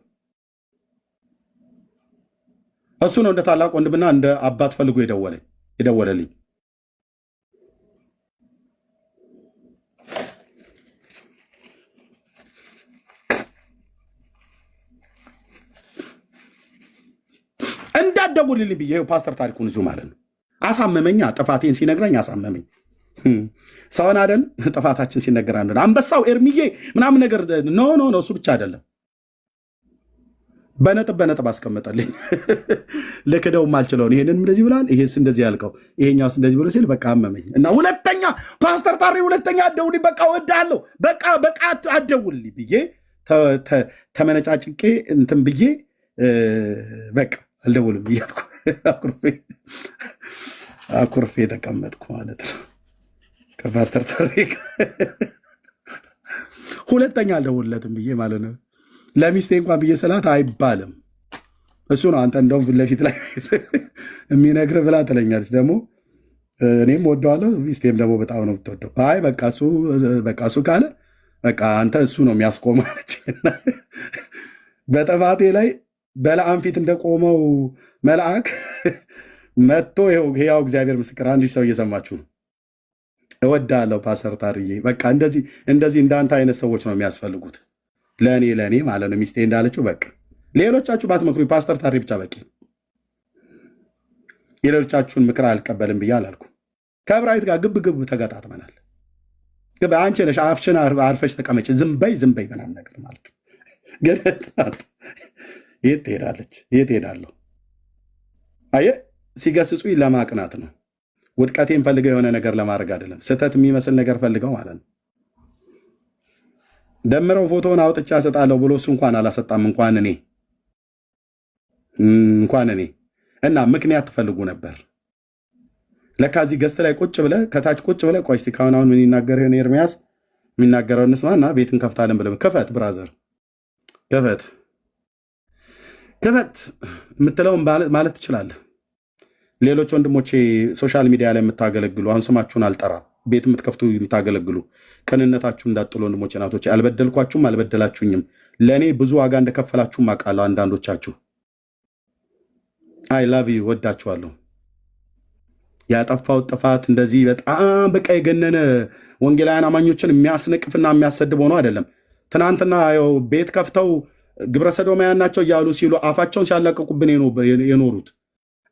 እሱ ነው እንደ ታላቅ ወንድምና እንደ አባት ፈልጎ የደወለልኝ። እንዳትደውልልኝ ብዬ ፓስተር ታሪኩን እዚሁ ማለት ነው። አሳመመኛ። ጥፋቴን ሲነግረኝ አሳመመኝ። ሰውን አይደል ጥፋታችን ሲነገር አንደ አንበሳው ኤርሚዬ ምናምን ነገር ኖ እሱ ብቻ አይደለም። በነጥብ አስቀመጠልኝ። ልክደውም አልችለውን። ይሄንን እንደዚህ ብላል፣ ይሄስ እንደዚህ ያልከው፣ ይሄኛውስ እንደዚህ ብሎ ሲል በቃ አመመኝ እና ሁለተኛ ፓስተር ታሪ ሁለተኛ አትደውልኝ፣ በቃ እወድሃለሁ፣ በቃ አትደውልልኝ ብዬ ተመነጫጭቄ እንትን ብዬ በቃ አልደውልም ብያልኩ አኩርፌ ተቀመጥኩ ማለት ነው። ከፓስተር ታሪክ ሁለተኛ አልደውልለትም ብዬ ማለት ነው። ለሚስቴ እንኳን ብዬ ስላት አይባልም። እሱ ነው አንተ እንደውም ፊት ለፊት ላይ የሚነግርህ ብላ ትለኛለች። ደግሞ እኔም ወደዋለሁ፣ ሚስቴም ደግሞ በጣም ነው የምትወደው። አይ በቃ እሱ ካለ በቃ አንተ እሱ ነው የሚያስቆማለች። በጥፋቴ ላይ በለዓም ፊት እንደቆመው መልአክ መጥቶ ይኸው እግዚአብሔር ምስክር፣ አንድ ሰው እየሰማችሁ ነው። እወዳለሁ ፓስተር ታርዬ፣ በቃ እንደዚህ እንዳንተ አይነት ሰዎች ነው የሚያስፈልጉት ለእኔ ማለት ነው። ሚስቴ እንዳለችው በቃ ሌሎቻችሁ ባትመክሩ ፓስተር ታሪ ብቻ በቂ። የሌሎቻችሁን ምክር አልቀበልም ብዬ አላልኩ። ከብራይት ጋር ግብ ተገጣጥመናል። አንቺ ነሽ አፍሽን አርፈሽ ተቀመጭ፣ ዝም በይ ምናምን ነገር ማለት ነው። የት ትሄዳለች? የት ሄዳለሁ? አየህ፣ ሲገስጹኝ ለማቅናት ነው። ውድቀቴን ፈልገው የሆነ ነገር ለማድረግ አይደለም። ስህተት የሚመስል ነገር ፈልገው ማለት ነው። ደምረው ፎቶውን አውጥቻ እሰጣለሁ ብሎ እሱ እንኳን አላሰጣም። እንኳን እኔ እና ምክንያት ትፈልጉ ነበር። ለካ እዚህ ገስት ላይ ቁጭ ብለህ ከታች ቁጭ ብለህ ቆይ እስኪ ካሁን ምን ይናገር ይሆን ኤርሚያስ የሚናገረው እንስማና ቤት እንከፍታለን ብለህ ክፈት፣ ብራዘር ክፈት የምትለውን ማለት ትችላለህ። ሌሎች ወንድሞቼ ሶሻል ሚዲያ ላይ የምታገለግሉ አሁን ስማችሁን አልጠራ ቤት የምትከፍቱ የምታገለግሉ ቅንነታችሁ እንዳጥሉ ወንድሞቼ ናቶቼ፣ አልበደልኳችሁም፣ አልበደላችሁኝም። ለእኔ ብዙ ዋጋ እንደከፈላችሁም አውቃለሁ። አንዳንዶቻችሁ አይ ላቭ ዩ ወዳችኋለሁ። ያጠፋው ጥፋት እንደዚህ በጣም በቃ የገነነ ወንጌላውያን አማኞችን የሚያስነቅፍና የሚያሰድብ ሆኖ አይደለም። ትናንትና ቤት ከፍተው ግብረ ሰዶማውያን ናቸው እያሉ ሲሉ አፋቸውን ሲያላቀቁብን የኖሩት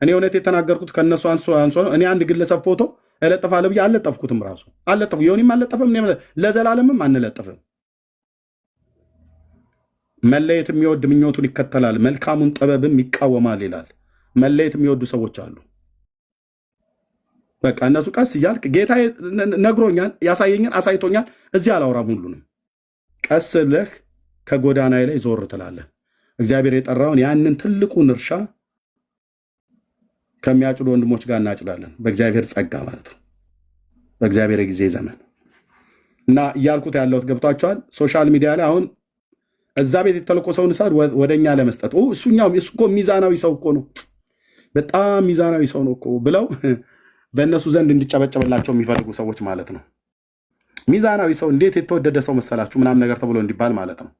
እኔ እውነት የተናገርኩት ከእነሱ አንሶ ነው። እኔ አንድ ግለሰብ ፎቶ እለጥፋለሁ ብዬ አልለጠፍኩትም። ራሱ አልለጠፉ ዮኒም አልለጠፍም፣ ለዘላለምም አንለጥፍም። መለየት የሚወድ ምኞቱን ይከተላል፣ መልካሙን ጥበብም ይቃወማል ይላል። መለየት የሚወዱ ሰዎች አሉ። በቃ እነሱ ቀስ እያልክ ጌታ ነግሮኛል፣ ያሳየኛል፣ አሳይቶኛል። እዚህ አላወራም። ሁሉንም ቀስ ብለህ ከጎዳና ላይ ዞር ትላለህ። እግዚአብሔር የጠራውን ያንን ትልቁን እርሻ ከሚያጭዱ ወንድሞች ጋር እናጭዳለን። በእግዚአብሔር ጸጋ ማለት ነው፣ በእግዚአብሔር ጊዜ ዘመን እና እያልኩት ያለሁት ገብቷቸዋል። ሶሻል ሚዲያ ላይ አሁን እዛ ቤት የተለኮሰውን እሳት ወደኛ ለመስጠት እሱ እኮ ሚዛናዊ ሰው እኮ ነው፣ በጣም ሚዛናዊ ሰው ነው እኮ ብለው በእነሱ ዘንድ እንዲጨበጨብላቸው የሚፈልጉ ሰዎች ማለት ነው። ሚዛናዊ ሰው እንዴት የተወደደ ሰው መሰላችሁ ምናምን ነገር ተብሎ እንዲባል ማለት ነው።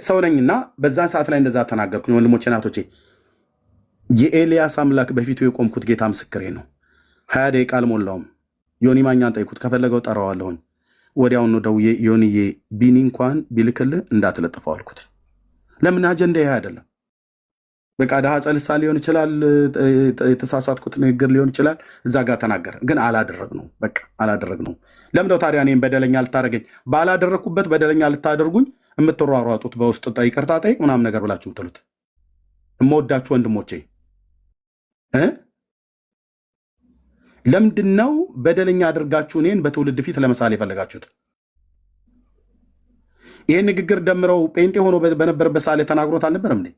ሰው ነኝና በዛን ሰዓት ላይ እንደዛ ተናገርኩኝ። ወንድሞቼ ናቶቼ፣ የኤልያስ አምላክ በፊቱ የቆምኩት ጌታ ምስክሬ ነው። 20 ደቂቃ አልሞላውም። ዮኒ ማኛን ጠይቁት፣ ከፈለገው ጠራዋለሁኝ። ወዲያውኑ ደውዬ ዮኒዬ ቢኒ እንኳን ቢልክልህ እንዳትለጥፈው አልኩት። ለምን አጀንዳ ይሄ አይደለም። በቃ ድሃ ጸልሳ ሊሆን ይችላል፣ የተሳሳትኩት ንግግር ሊሆን ይችላል። እዛ ጋር ተናገረ፣ ግን አላደረግነው። በቃ አላደረግነው። ለምንድነው ታዲያ እኔም በደለኛ ልታደርገኝ ባላደረግኩበት በደለኛ ልታደርጉኝ የምትሯሯጡት? በውስጥ ይቅርታ ጠይቅ ምናምን ነገር ብላችሁ ምትሉት? የምወዳችሁ ወንድሞቼ ለምንድነው በደለኛ አድርጋችሁ እኔን በትውልድ ፊት ለመሳል የፈለጋችሁት? ይህን ንግግር ደምረው ጴንጤ ሆኖ በነበረበት ሳሌ ተናግሮት አልነበረም እንዴ?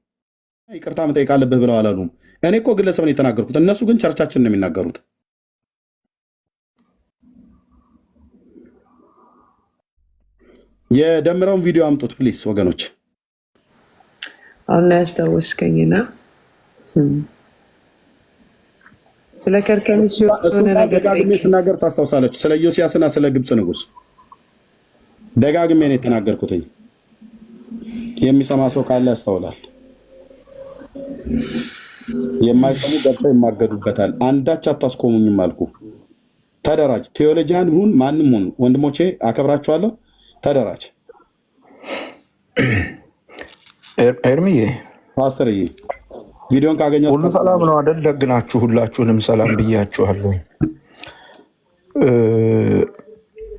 ይቅርታ መጠየቅ አለብህ ብለው አላሉም? እኔ እኮ ግለሰብ ነው የተናገርኩት፣ እነሱ ግን ቸርቻችን ነው የሚናገሩት። የደምረውን ቪዲዮ አምጡት ፕሊስ ወገኖች። አሁን ያስታወስከኝና ስለ ከርከሚስ የሆነ ነገር ደጋግሜ ስናገር ታስታውሳለች። ስለ ዮሲያስና ስለ ግብፅ ንጉስ ደጋግሜ ነው የተናገርኩትኝ። የሚሰማ ሰው ካለ ያስተውላል። የማይሰሙ ገብተው ይማገዱበታል። አንዳች አታስቆሙኝም አልኩ። ተደራጅ። ቴዎሎጂያን ሁን ማንም ሁን ወንድሞቼ አከብራችኋለሁ። ተደራጅ። ኤርሚዬ ፓስተርዬ ቪዲዮን ካገኘው ሁሉ ሰላም ነው አይደል? ደግናችሁ ሁላችሁንም ሰላም ብያችኋለሁ።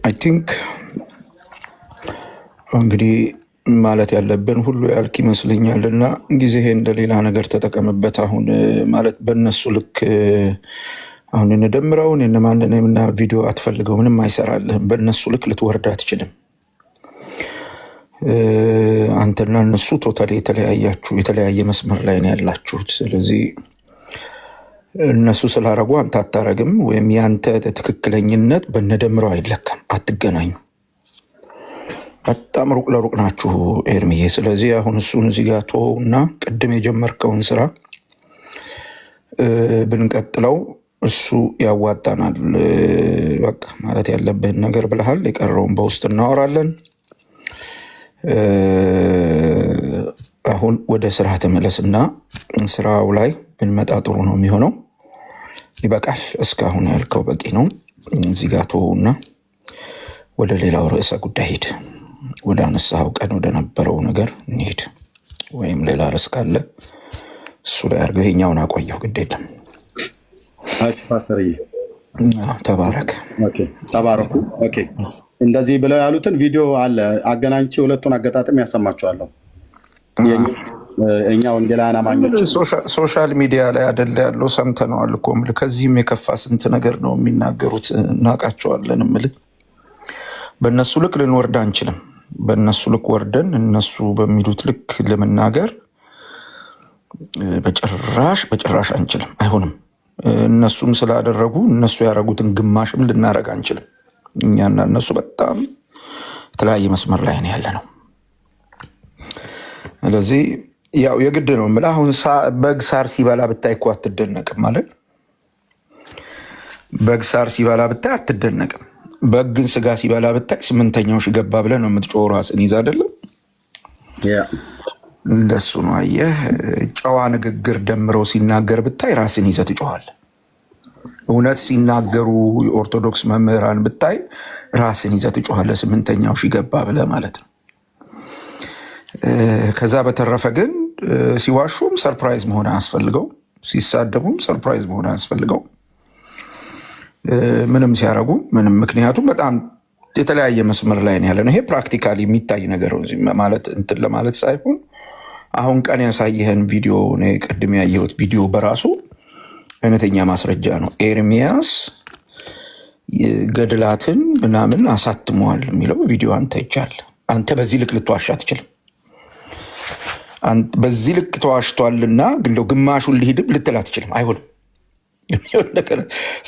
አይ ቲንክ እንግዲህ ማለት ያለብን ሁሉ ያልክ ይመስለኛል እና ጊዜህ እንደሌላ ነገር ተጠቀምበት። አሁን ማለት በእነሱ ልክ አሁን እንደምረውን እነማንንም ቪዲዮ አትፈልገው፣ ምንም አይሰራልህም። በእነሱ ልክ ልትወርድ አትችልም። አንተና እነሱ ቶታሊ የተለያያችሁ የተለያየ መስመር ላይ ነው ያላችሁት። ስለዚህ እነሱ ስላረጉ አንተ አታረግም፣ ወይም ያንተ ትክክለኝነት በነደምረው አይለካም። አትገናኙ። በጣም ሩቅ ለሩቅ ናችሁ ኤርሚዬ። ስለዚህ አሁን እሱን እዚህ ጋር ተወውና ቅድም የጀመርከውን ስራ ብንቀጥለው እሱ ያዋጣናል። በቃ ማለት ያለብህን ነገር ብለሃል። የቀረውን በውስጥ እናወራለን። አሁን ወደ ስራ ተመለስና ስራው ላይ ብንመጣ ጥሩ ነው የሚሆነው። ይበቃል። እስካሁን ያልከው በቂ ነው። እዚህ ጋር ተወውና ወደ ሌላው ርዕሰ ጉዳይ ሂድ። ወደ አነሳው ቀን ወደ ነበረው ነገር እንሂድ። ወይም ሌላ ርዕስ ካለ እሱ ላይ አድርገው ይኸኛውን አቆየው። ግድ የለም። ፓስተርዬ ተባረክ። ተባረኩ። እንደዚህ ብለው ያሉትን ቪዲዮ አለ አገናኝቼ ሁለቱን አገጣጥም ያሰማችኋለሁ። እኛ ወንጌላውያን አማኞች ሶሻል ሚዲያ ላይ አይደለ ያለው ሰምተነዋል እኮ የምልህ። ከዚህም የከፋ ስንት ነገር ነው የሚናገሩት፣ እናውቃቸዋለን የምልህ። በእነሱ ልክ ልንወርድ አንችልም። በእነሱ ልክ ወርደን እነሱ በሚሉት ልክ ለመናገር በጭራሽ አንችልም። አይሆንም። እነሱም ስላደረጉ እነሱ ያደረጉትን ግማሽም ልናደርግ አንችልም። እኛና እነሱ በጣም የተለያየ መስመር ላይ ያለ ነው። ስለዚህ ያው የግድ ነው የምልህ። አሁን በግ ሳር ሲበላ ብታይ እኮ አትደነቅም ማለት። በግ ሳር ሲበላ ብታይ አትደነቅም። በግን ስጋ ሲበላ ብታይ ስምንተኛው ሺ ገባ ብለህ ነው የምትጮህ። ራስን ይዛ አይደለም እንደሱ ነው። አየህ፣ ጨዋ ንግግር ደምረው ሲናገር ብታይ ራስን ይዘህ ትጮኻለህ። እውነት ሲናገሩ የኦርቶዶክስ መምህራን ብታይ ራስን ይዘህ ትጮኻለህ። ስምንተኛው ሺ ገባ ብለህ ማለት ነው። ከዛ በተረፈ ግን ሲዋሹም ሰርፕራይዝ መሆን አያስፈልገው፣ ሲሳደቡም ሰርፕራይዝ መሆን አያስፈልገው፣ ምንም ሲያደርጉ ምንም። ምክንያቱም በጣም የተለያየ መስመር ላይ ነው ያለ ነው። ይሄ ፕራክቲካሊ የሚታይ ነገር ማለት እንትን ለማለት ሳይሆን አሁን ቀን ያሳየህን ቪዲዮ ቅድም ያየሁት ቪዲዮ በራሱ አይነተኛ ማስረጃ ነው። ኤርሚያስ ገድላትን ምናምን አሳትመዋል የሚለው ቪዲዮ አንተ ይቻል። አንተ በዚህ ልክ ልትዋሽ አትችልም። በዚህ ልክ ተዋሽቷልና እንደው ግማሹን ሊሄድም ልትል አትችልም። አይሆንም።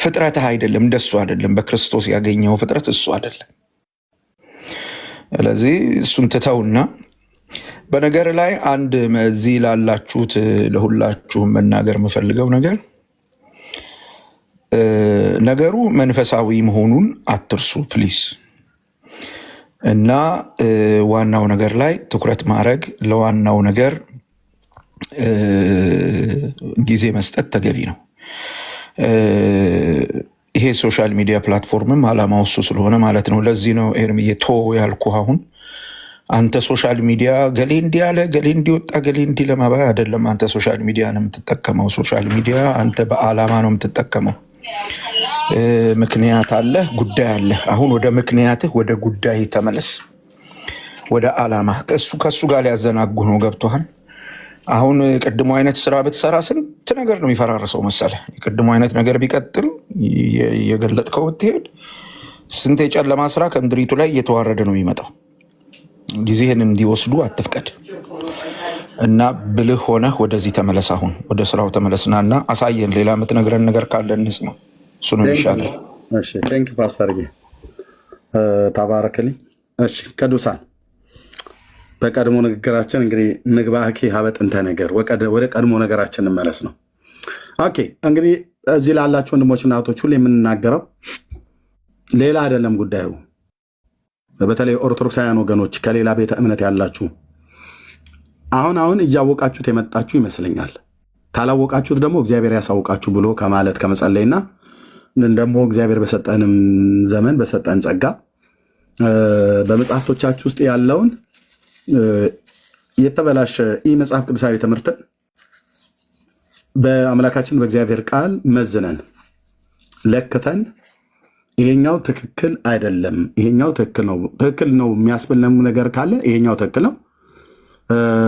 ፍጥረትህ አይደለም፣ እንደሱ አይደለም። በክርስቶስ ያገኘው ፍጥረት እሱ አይደለም። ስለዚህ እሱን ትተውና በነገር ላይ አንድ እዚህ ላላችሁት ለሁላችሁም መናገር የምፈልገው ነገር ነገሩ መንፈሳዊ መሆኑን አትርሱ ፕሊስ። እና ዋናው ነገር ላይ ትኩረት ማድረግ፣ ለዋናው ነገር ጊዜ መስጠት ተገቢ ነው። ይሄ ሶሻል ሚዲያ ፕላትፎርምም አላማው እሱ ስለሆነ ማለት ነው። ለዚህ ነው ኤርሚዬ ቶ ያልኩህ። አሁን አንተ ሶሻል ሚዲያ ገሌ እንዲህ አለ ገሌ እንዲወጣ ገሌ እንዲህ ለማባያ አይደለም። አንተ ሶሻል ሚዲያ ነው የምትጠቀመው። ሶሻል ሚዲያ አንተ በአላማ ነው የምትጠቀመው። ምክንያት አለህ፣ ጉዳይ አለህ። አሁን ወደ ምክንያትህ ወደ ጉዳይ ተመለስ፣ ወደ አላማ። ከሱ ጋር ሊያዘናጉህ ነው። ገብቶሃል? አሁን የቅድሞ አይነት ስራ ብትሰራ ስንት ነገር ነው የሚፈራረሰው መሰለህ። የቅድሞ አይነት ነገር ቢቀጥል የገለጥከው ብትሄድ ስንት የጨለማ ስራ ከምድሪቱ ላይ እየተዋረደ ነው የሚመጣው። ጊዜህን እንዲወስዱ አትፍቀድ እና ብልህ ሆነህ ወደዚህ ተመለስ። አሁን ወደ ስራው ተመለስና እና አሳየን። ሌላ የምትነግረን ነገር ካለ እንስማ። እሱ ነው ይሻላል። ቴንክ ፓስተር ተባረክልኝ። እሺ ቅዱሳን በቀድሞ ንግግራችን እንግዲህ ንግባኪ ሀበጥንተ ነገር ወደ ቀድሞ ነገራችን እንመለስ ነው። ኦኬ እንግዲህ እዚህ ላላችሁ ወንድሞችና እህቶች ሁሉ የምንናገረው ሌላ አይደለም ጉዳዩ። በተለይ ኦርቶዶክሳውያን ወገኖች ከሌላ ቤተ እምነት ያላችሁ አሁን እያወቃችሁት የመጣችሁ ይመስለኛል። ካላወቃችሁት ደግሞ እግዚአብሔር ያሳውቃችሁ ብሎ ከማለት ከመጸለይና ደግሞ እግዚአብሔር በሰጠንም ዘመን በሰጠን ጸጋ በመጽሐፍቶቻችሁ ውስጥ ያለውን የተበላሸ ኢ መጽሐፍ ቅዱሳዊ ትምህርትን በአምላካችን በእግዚአብሔር ቃል መዝነን ለክተን ይሄኛው ትክክል አይደለም፣ ይሄኛው ትክክል ነው የሚያስብል ነገር ካለ ይሄኛው ትክክል ነው፣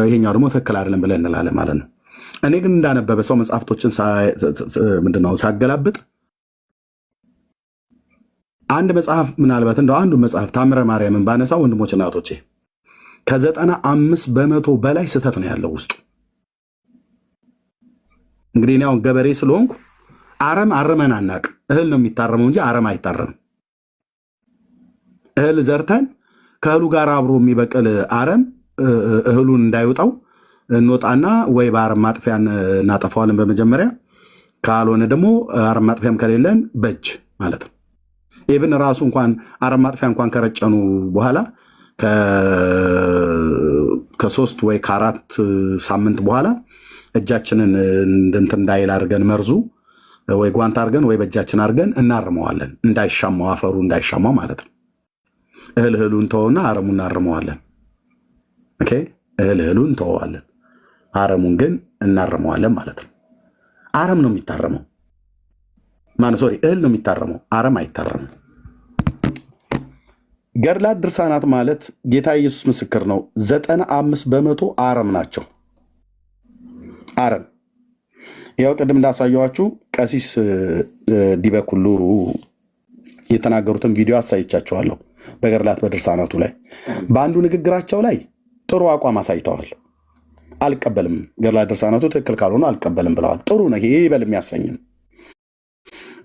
ይሄኛው ደግሞ ትክክል አይደለም ብለን እንላለን ማለት ነው። እኔ ግን እንዳነበበ ሰው መጽሐፍቶችን ምንድነው ሳገላብጥ አንድ መጽሐፍ ምናልባት እንደው አንዱ መጽሐፍ ታምረ ማርያምን ባነሳው ወንድሞችና እህቶቼ ከ95% በላይ ስህተት ነው ያለው ውስጡ። እንግዲህ እኔ አሁን ገበሬ ስለሆንኩ አረም አርመን አናቅ። እህል ነው የሚታረመው እንጂ አረም አይታረምም። እህል ዘርተን ከእህሉ ጋር አብሮ የሚበቅል አረም እህሉን እንዳይወጣው እንወጣና ወይ በአረም ማጥፊያ እናጠፋዋለን በመጀመሪያ፣ ካልሆነ ደግሞ አረም ማጥፊያም ከሌለን በእጅ ማለት ነው። ኢቭን ራሱ እንኳን አረም ማጥፊያ እንኳን ከረጨኑ በኋላ ከ3 ወይ ከ4 ሳምንት በኋላ እጃችንን እንትን እንዳይል አድርገን መርዙ ወይ ጓንት አድርገን ወይ በእጃችን አድርገን እናርመዋለን። እንዳይሻማው አፈሩ እንዳይሻማው ማለት ነው። እህሉን ተወውና አረሙን እናርመዋለን። ኦኬ እህሉን ተወዋለን፣ አረሙን ግን እናርመዋለን ማለት ነው። አረም ነው የሚታረመው እህል ነው የሚታረመው፣ አረም አይታረምም። ገድላት ድርሳናት ማለት ጌታ ኢየሱስ ምስክር ነው 95% አረም ናቸው። አረም ያው ቅድም እንዳሳየዋችሁ ቀሲስ ዲበኩሉ የተናገሩትን ቪዲዮ አሳይቻችኋለሁ። በገድላት በድርሳናቱ ላይ በአንዱ ንግግራቸው ላይ ጥሩ አቋም አሳይተዋል። አልቀበልም፣ ገድላት ድርሳናቱ ትክክል ካልሆኑ አልቀበልም ብለዋል። ጥሩ ነው፣ ይሄ ይበል የሚያሰኝም።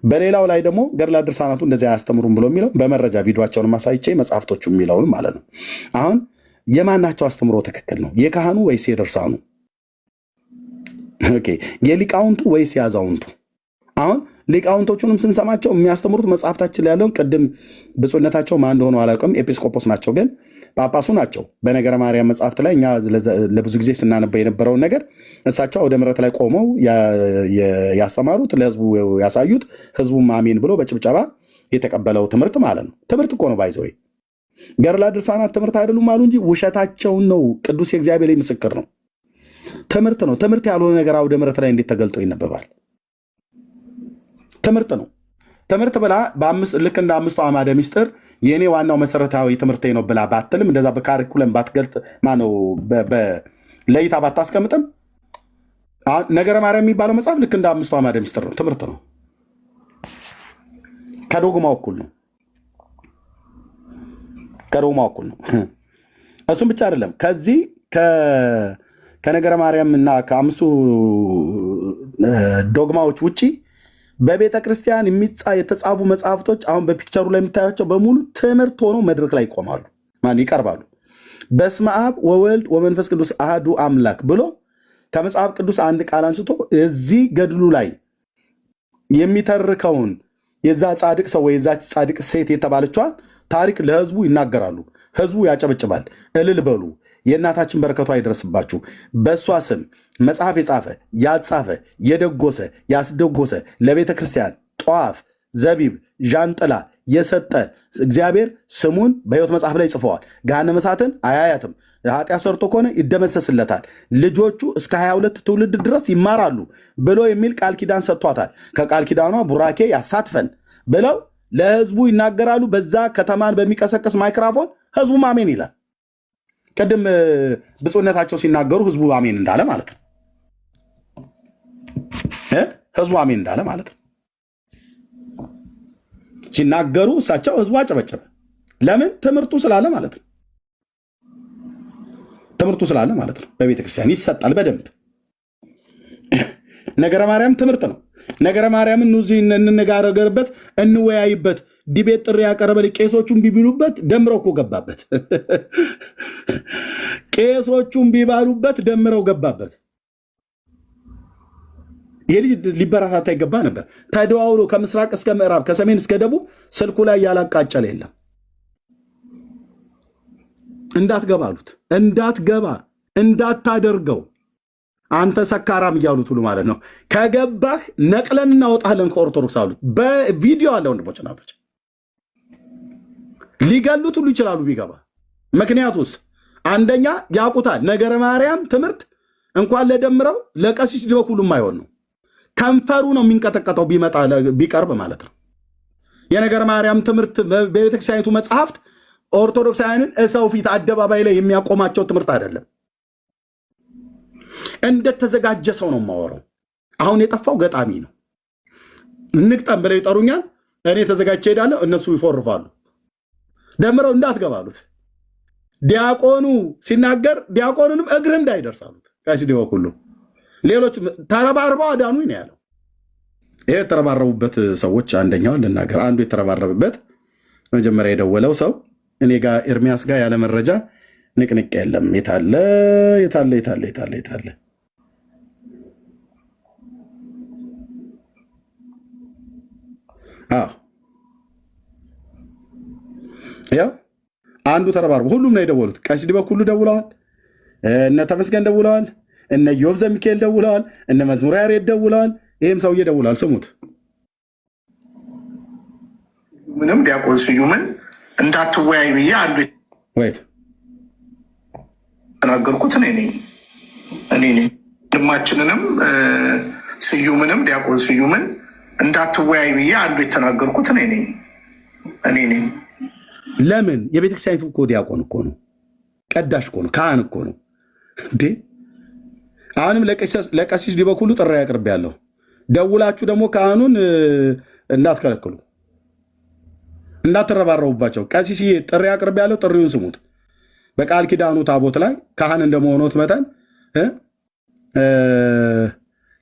በሌላው ላይ ደግሞ ገድላት ድርሳናቱ እንደዚህ አያስተምሩም ብሎ የሚለው በመረጃ ቪዲዮቸውን ማሳይቼ መጽሐፍቶቹ የሚለውን ማለት ነው። አሁን የማናቸው አስተምሮ ትክክል ነው? የካህኑ ወይስ የድርሳኑ? ኦኬ የሊቃውንቱ ወይስ የአዛውንቱ? አሁን ሊቃውንቶቹንም ስንሰማቸው የሚያስተምሩት መጽሐፍታችን ላይ ያለውን ቅድም ብፁዕነታቸው ማን እንደሆኑ አላውቅም፣ ኤጲስቆጶስ ናቸው ግን ጳጳሱ ናቸው። በነገረ ማርያም መጽሐፍት ላይ እኛ ለብዙ ጊዜ ስናነበው የነበረውን ነገር እሳቸው ወደ ምሕረት ላይ ቆመው ያስተማሩት፣ ለህዝቡ ያሳዩት፣ ህዝቡም አሜን ብሎ በጭብጨባ የተቀበለው ትምህርት ማለት ነው። ትምህርት እኮ ነው ባይዘወይ ገድላት ድርሳናት ትምህርት አይደሉም አሉ እንጂ ውሸታቸውን ነው። ቅዱስ የእግዚአብሔር ምስክር ነው። ትምህርት ነው። ትምህርት ያልሆነ ነገር አውደ ምሕረት ላይ እንዴት ተገልጦ ይነበባል? ትምህርት ነው። ትምህርት ብላ ልክ እንደ 5ቱ አዕማደ ምስጢር የእኔ ዋናው መሰረታዊ ትምህርቴ ነው ብላ ባትልም፣ እንደዛ በካሪኩለም ባትገልጥ ማነው ለይታ ባታስቀምጥም፣ ነገረ ማርያም የሚባለው መጽሐፍ ልክ እንደ 5ቱ አዕማደ ምስጢር ነው። ትምህርት ነው። ከዶግማው እኩል ነው። ከዶግማው እኩል ነው። እሱም ብቻ አይደለም። ከዚህ ከነገረ ማርያም እና ከ5ቱ ዶግማዎች ውጪ በቤተ ክርስቲያን የተጻፉ መጽሐፍቶች አሁን በፒክቸሩ ላይ የምታያቸው በሙሉ ትምህርት ሆነው መድረክ ላይ ይቆማሉ፣ ይቀርባሉ። በስመ አብ ወወልድ ወመንፈስ ቅዱስ አሐዱ አምላክ ብሎ ከመጽሐፍ ቅዱስ አንድ ቃል አንስቶ እዚህ ገድሉ ላይ የሚተርከውን የዛ ጻድቅ ሰው ወይ የዛች ጻድቅ ሴት የተባለችዋን ታሪክ ለህዝቡ ይናገራሉ። ህዝቡ ያጨበጭባል። እልል በሉ፣ የእናታችን በረከቷ ይደርስባችሁ። በእሷ ስም መጽሐፍ የጻፈ ያጻፈ የደጎሰ ያስደጎሰ ለቤተ ክርስቲያን ጧፍ፣ ዘቢብ፣ ዣንጥላ የሰጠ እግዚአብሔር ስሙን በሕይወት መጽሐፍ ላይ ጽፈዋል። ገሃነመ እሳትን አያያትም። ኃጢአት ሰርቶ ከሆነ ይደመሰስለታል። ልጆቹ እስከ 22 ትውልድ ድረስ ይማራሉ ብሎ የሚል ቃል ኪዳን ሰጥቷታል። ከቃል ኪዳኗ ቡራኬ ያሳትፈን ብለው ለህዝቡ ይናገራሉ። በዛ ከተማን በሚቀሰቀስ ማይክራፎን ህዝቡም አሜን ይላል። ቅድም ብፁዕነታቸው ሲናገሩ ህዝቡ አሜን እንዳለ ማለት ነው። ህዝቡ አሜን እንዳለ ማለት ነው። ሲናገሩ እሳቸው ህዝቡ አጨበጨበ። ለምን? ትምህርቱ ስላለ ማለት ነው። ትምህርቱ ስላለ ማለት ነው። በቤተ ክርስቲያን ይሰጣል በደንብ። ነገረ ማርያም ትምህርት ነው። ነገረ ማርያምን እዚህ እንነጋገርበት፣ እንወያይበት። ዲቤት ጥሪ ያቀረበልኝ ቄሶቹን ቢብሉበት ደምረው እኮ ገባበት። ቄሶቹን ቢባሉበት ደምረው ገባበት። ይህ ልጅ ሊበረታታ ይገባ ነበር። ተደዋውሎ ከምስራቅ እስከ ምዕራብ ከሰሜን እስከ ደቡብ ስልኩ ላይ ያላቃጨለ የለም። እንዳትገባ አሉት። እንዳትገባ እንዳታደርገው አንተ ሰካራም እያሉት ሁሉ ማለት ነው። ከገባህ ነቅለን እናወጣለን ከኦርቶዶክስ አሉት። በቪዲዮ አለ ወንድሞች እናቶች፣ ሊገሉት ሁሉ ይችላሉ ቢገባ። ምክንያቱስ አንደኛ ያውቁታል። ነገረ ማርያም ትምህርት እንኳን ለደምረው ለቀሲስ ዲበኩሉ ሁሉ የማይሆን ነው። ከንፈሩ ነው የሚንቀጠቀጠው ቢመጣ ቢቀርብ ማለት ነው። የነገረ ማርያም ትምህርት በቤተክርስቲያኒቱ መጽሐፍት ኦርቶዶክሳውያንን እሰው ፊት አደባባይ ላይ የሚያቆማቸው ትምህርት አይደለም። እንደተዘጋጀ ሰው ነው የማወራው። አሁን የጠፋው ገጣሚ ነው። እንግጠም ብለው ይጠሩኛል። እኔ ተዘጋጅቼ ሄዳለሁ፣ እነሱ ይፎርፋሉ። ደምረው እንዳትገባሉት። ዲያቆኑ ሲናገር ዲያቆኑንም እግር እንዳይደርሳሉት ቀሲስ ዲበኩሉ ሌሎች ተረባርበው አዳኑኝ ነው ያለው። ይሄ የተረባረቡበት ሰዎች አንደኛው ልናገር። አንዱ የተረባረበበት መጀመሪያ የደወለው ሰው እኔ ጋር ኤርሚያስ ጋር ያለ መረጃ ንቅንቅ የለም። የታለ የታለ የታለ የታለ የታለ ያው አንዱ ተረባርቦ ሁሉም ነው የደወሉት። ቀሲስ ዲበኩሉ ደውለዋል፣ እነ ተመስገን ደውለዋል፣ እነ ዮብ ዘሚካኤል ደውለዋል፣ እነ መዝሙር ያሬድ ደውለዋል። ይህም ሰውዬ ደውለዋል። ስሙት። ምንም ዲያቆን ስዩምን እንዳትወያይ ብዬ አንዱ ወይት ተናገርኩት እኔ ነኝ። ወንድማችንንም ስዩምንም ዲያቆን ስዩምን እንዳትወያይ ብዬ አንዱ የተናገርኩት እኔ ነኝ። ለምን? የቤተክርስቲያኒቱ እኮ ዲያቆን እኮ ነው፣ ቀዳሽ እኮ ነው፣ ካህን እኮ ነው እንዴ። አሁንም ለቀሲስ ዲበኩሉ ጥሪ አቅርቤያለሁ። ደውላችሁ ደግሞ ካህኑን እንዳትከለክሉ፣ እንዳትረባረቡባቸው። ቀሲስዬ ጥሪ አቅርቤያለሁ፣ ጥሪውን ስሙት። በቃል ኪዳኑ ታቦት ላይ ካህን እንደመሆኖት መጠን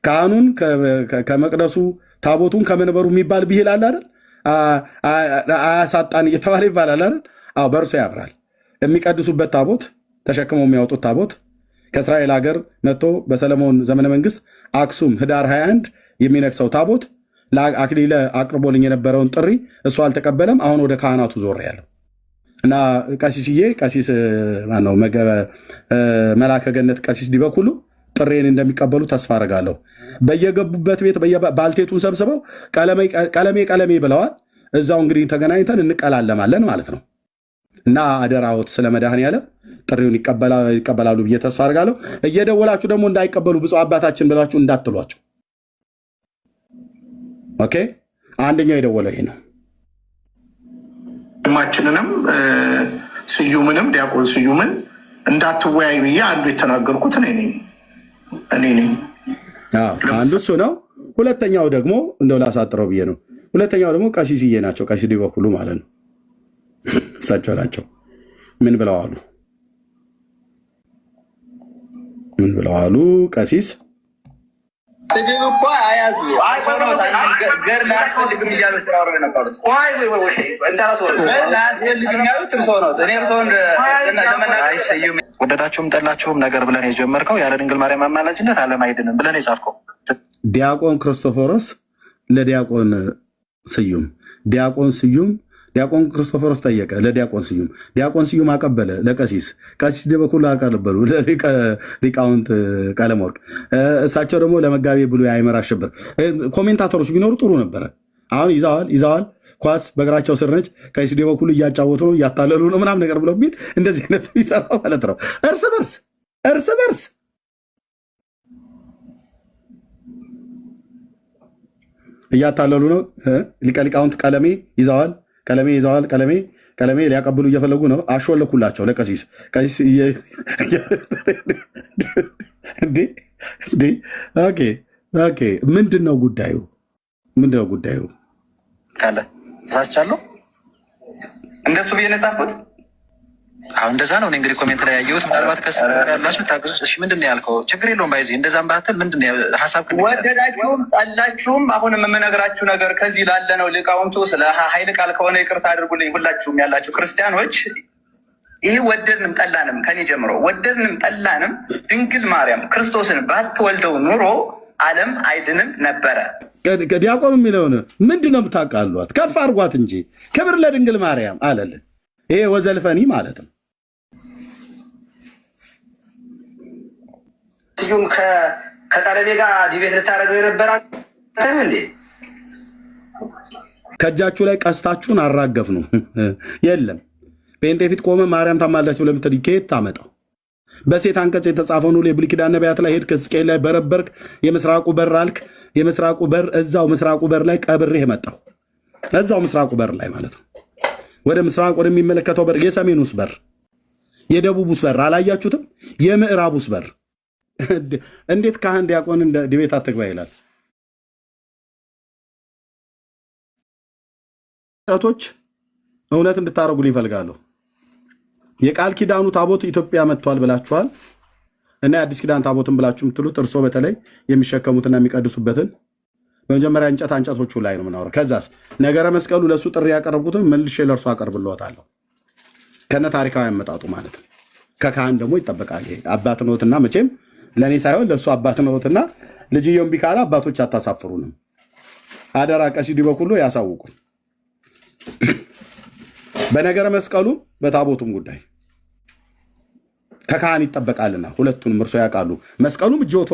ካህኑን ከመቅደሱ ታቦቱን ከመንበሩ የሚባል ብሂል አለ አይደል? አያሳጣን እየተባለ ይባላል አይደል? አዎ፣ በእርሱ ያብራል። የሚቀድሱበት ታቦት ተሸክመው የሚያወጡት ታቦት ከእስራኤል ሀገር መጥቶ በሰለሞን ዘመነ መንግስት አክሱም ህዳር 21 የሚነግሰው ታቦት ለአክሊለ አቅርቦልኝ የነበረውን ጥሪ እሱ አልተቀበለም። አሁን ወደ ካህናቱ ዞር ያለው እና ቀሲስዬ ቀሲስ ማነው መላከ ገነት ቀሲስ ዲበኩሉ ጥሬን እንደሚቀበሉ ተስፋ አደርጋለሁ። በየገቡበት ቤት ባልቴቱን ሰብስበው ቀለሜ ብለዋል። እዛው እንግዲህ ተገናኝተን እንቀላለማለን ማለት ነው። እና አደራዎት ስለ መድኃኔዓለም ጥሪውን ይቀበላሉ ብዬ ተስፋ አደርጋለሁ። እየደወላችሁ ደግሞ እንዳይቀበሉ ብፁዕ አባታችን ብላችሁ እንዳትሏቸው። ኦኬ። አንደኛው የደወለው ይሄ ነው። ወንድማችንንም ስዩምንም ዲያቆን ስዩምን እንዳትወያይ ብዬ አንዱ የተናገርኩት እኔ ነኝ። አንዱ እሱ ነው። ሁለተኛው ደግሞ እንደው ላሳጥረው ብዬ ነው። ሁለተኛው ደግሞ ቀሲስዬ ናቸው። ቀሲስ ዲበኩሉ ማለት ነው። እሳቸው ናቸው። ምን ብለዋሉ? ቀሲስ ስድብ እኮ አያዙ ገር ላያስፈልግም እያሉ ሲያወሩ የነበሩት ላያስፈልግም ያሉት እርሶ ነው። እኔ እርሶን ወደዳችሁም ጠላችሁም ነገር ብለን የጀመርከው ያለ ድንግል ማርያም አማላጅነት ዓለም አይድንም ብለን የጻፍከው ዲያቆን ክርስቶፎሮስ ለዲያቆን ስዩም ዲያቆን ክርስቶፎሮስ ጠየቀ ለዲያቆን ስዩም፣ ዲያቆን ስዩም አቀበለ ለቀሲስ፣ ቀሲስ ዲበኩሉ አቀበሉ ሊቃውንት ቀለመወርቅ፣ እሳቸው ደግሞ ለመጋቤ ብሉይ አይመር አሸበር። ኮሜንታተሮች ቢኖሩ ጥሩ ነበረ። አሁን ይዘዋል ኳስ በእግራቸው ስር ነች። ቀሲስ ዲበኩሉ እያጫወቱ ነው እያታለሉ ነው ምናምን ነገር ብለው ቢል እንደዚህ አይነት ይሰራው ማለት ነው። እርስ በርስ እያታለሉ ነው። ሊቃውንት ቀለሜ ይዘዋል። ቀለሜ ሊያቀብሉ እየፈለጉ ነው። አሾለኩላቸው ለቀሲስ ምንድን ነው ጉዳዩ? ካለ ተሳስቻለሁ እንደሱ ብዬ ነው የጻፍኩት። አሁን እንደዛ ነው እንግዲህ ኮሜንት ላይ ያየሁት። ምናልባት ከስር ያላችሁ ታግዙ። እሺ ምንድን ነው ያልከው? ችግር የለውም ባይዚ እንደዛም ባትል ምንድን ነው ሀሳብ ወደዳችሁም ጠላችሁም አሁን የምነግራችሁ ነገር ከዚህ ላለ ነው ሊቃውንቱ ስለ ኃይል ቃል ከሆነ ይቅርታ አድርጉልኝ ሁላችሁም ያላችሁ ክርስቲያኖች። ይህ ወደድንም ጠላንም ከኔ ጀምሮ ወደድንም ጠላንም ድንግል ማርያም ክርስቶስን ባትወልደው ኑሮ ዓለም አይድንም ነበረ። ዲያቆን የሚለውን ምንድን ነው የምታውቃሏት? ከፍ አድርጓት እንጂ ክብር ለድንግል ማርያም አለልን። ይሄ ወዘልፈኒ ማለት ነው። ስዩም ከቀረቤ ጋር ዲቤት ልታደርገው የነበረ እንዴ? ከእጃችሁ ላይ ቀስታችሁን አራገፍ ነው። የለም ጴንጤ ፊት ቆመ ማርያም ታማልዳች ብለህ የምትል ከየት ታመጣው? በሴት አንቀጽ የተጻፈውን ሁሉ የብሉይ ኪዳን ነቢያት ላይ ሄድክ፣ ሕዝቅኤል ላይ በረበርክ፣ የምስራቁ በር አልክ። የምስራቁ በር እዛው ምስራቁ በር ላይ ቀብሬህ መጣሁ። እዛው ምስራቁ በር ላይ ማለት ነው። ወደ ምስራቅ ወደሚመለከተው በር፣ የሰሜኑስ በር፣ የደቡቡስ በር አላያችሁትም? የምዕራቡስ በር እንዴት ካህን ዲያቆን እንደ ዲቤት አትግባ ይላል? ቶች እውነት እንድታረጉልኝ ይፈልጋለሁ። የቃል ኪዳኑ ታቦት ኢትዮጵያ መጥቷል ብላችኋል እና የአዲስ ኪዳን ታቦትን ብላችሁ የምትሉት እርሶ በተለይ የሚሸከሙትና የሚቀድሱበትን በመጀመሪያ እንጨቶቹ ላይ ነው የምናወራው። ከዛስ ነገረ መስቀሉ ለእሱ ጥሪ ያቀረብኩትን መልሼ ለእርሱ አቀርብልዎታለሁ ከነ ታሪካዊ አመጣጡ ማለት ነው። ከካህን ደግሞ ይጠበቃል። ይሄ አባትነትና መቼም ለእኔ ሳይሆን ለእሱ አባትነትና ልጅየውን ቢካላ አባቶች አታሳፍሩንም። አደራ ቀሲዲ በኩሉ ያሳውቁን በነገረ መስቀሉ በታቦቱም ጉዳይ ከካህን ይጠበቃልና ሁለቱንም እርሶ ያውቃሉ። መስቀሉም እጆት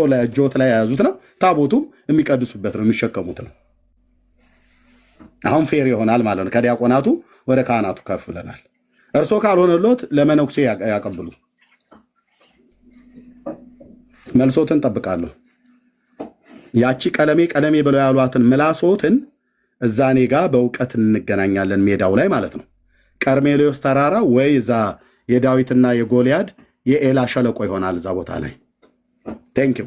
ላይ የያዙት ነው፣ ታቦቱም የሚቀድሱበት ነው፣ የሚሸከሙት ነው። አሁን ፌር ይሆናል ማለት ነው። ከዲያቆናቱ ወደ ካህናቱ ከፍ ብለናል። እርሶ ካልሆነሎት ለመነኩሴ ያቀብሉ። መልሶትን ጠብቃለሁ። ያቺ ቀለሜ ብለው ያሏትን ምላሶትን እዛ እኔ ጋ በእውቀት እንገናኛለን ሜዳው ላይ ማለት ነው። ቀርሜሌዎስ ተራራ ወይ እዛ የዳዊትና የጎልያድ የኤላ ሸለቆ ይሆናል እዛ ቦታ ላይ። ቴንኪው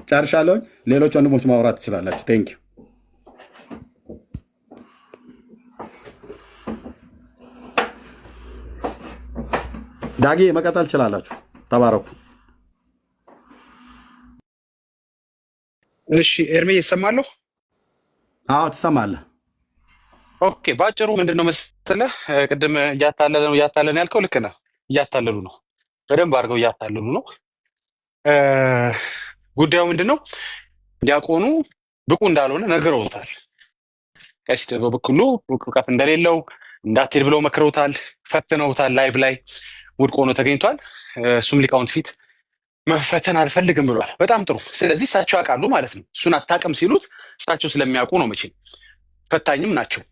ጨርሻለሁ። ሌሎች ወንድሞች ማውራት ትችላላችሁ። ቴንኪው ዳጊ መቀጠል ትችላላችሁ። ተባረኩ። እሺ ኤርሜ ይሰማለሁ? አዎ ትሰማለህ። ኦኬ ባጭሩ ምንድነው መሰለህ፣ ቅድም እያታለለ ያልከው ልክ ነህ። እያታለሉ ነው፣ በደንብ አድርገው እያታለሉ ነው። ጉዳዩ ምንድነው? ዲያቆኑ ብቁ እንዳልሆነ ነግረውታል። ቀሲስ በበኩሉ እውቀት እንደሌለው እንዳትሄድ ብለው መክረውታል፣ ፈትነውታል። ላይቭ ላይ ውድቅ ሆኖ ተገኝቷል። እሱም ሊቃውንት ፊት መፈተን አልፈልግም ብሏል። በጣም ጥሩ። ስለዚህ እሳቸው ያውቃሉ ማለት ነው። እሱን አታውቅም ሲሉት እሳቸው ስለሚያውቁ ነው። መቼም ፈታኝም ናቸው።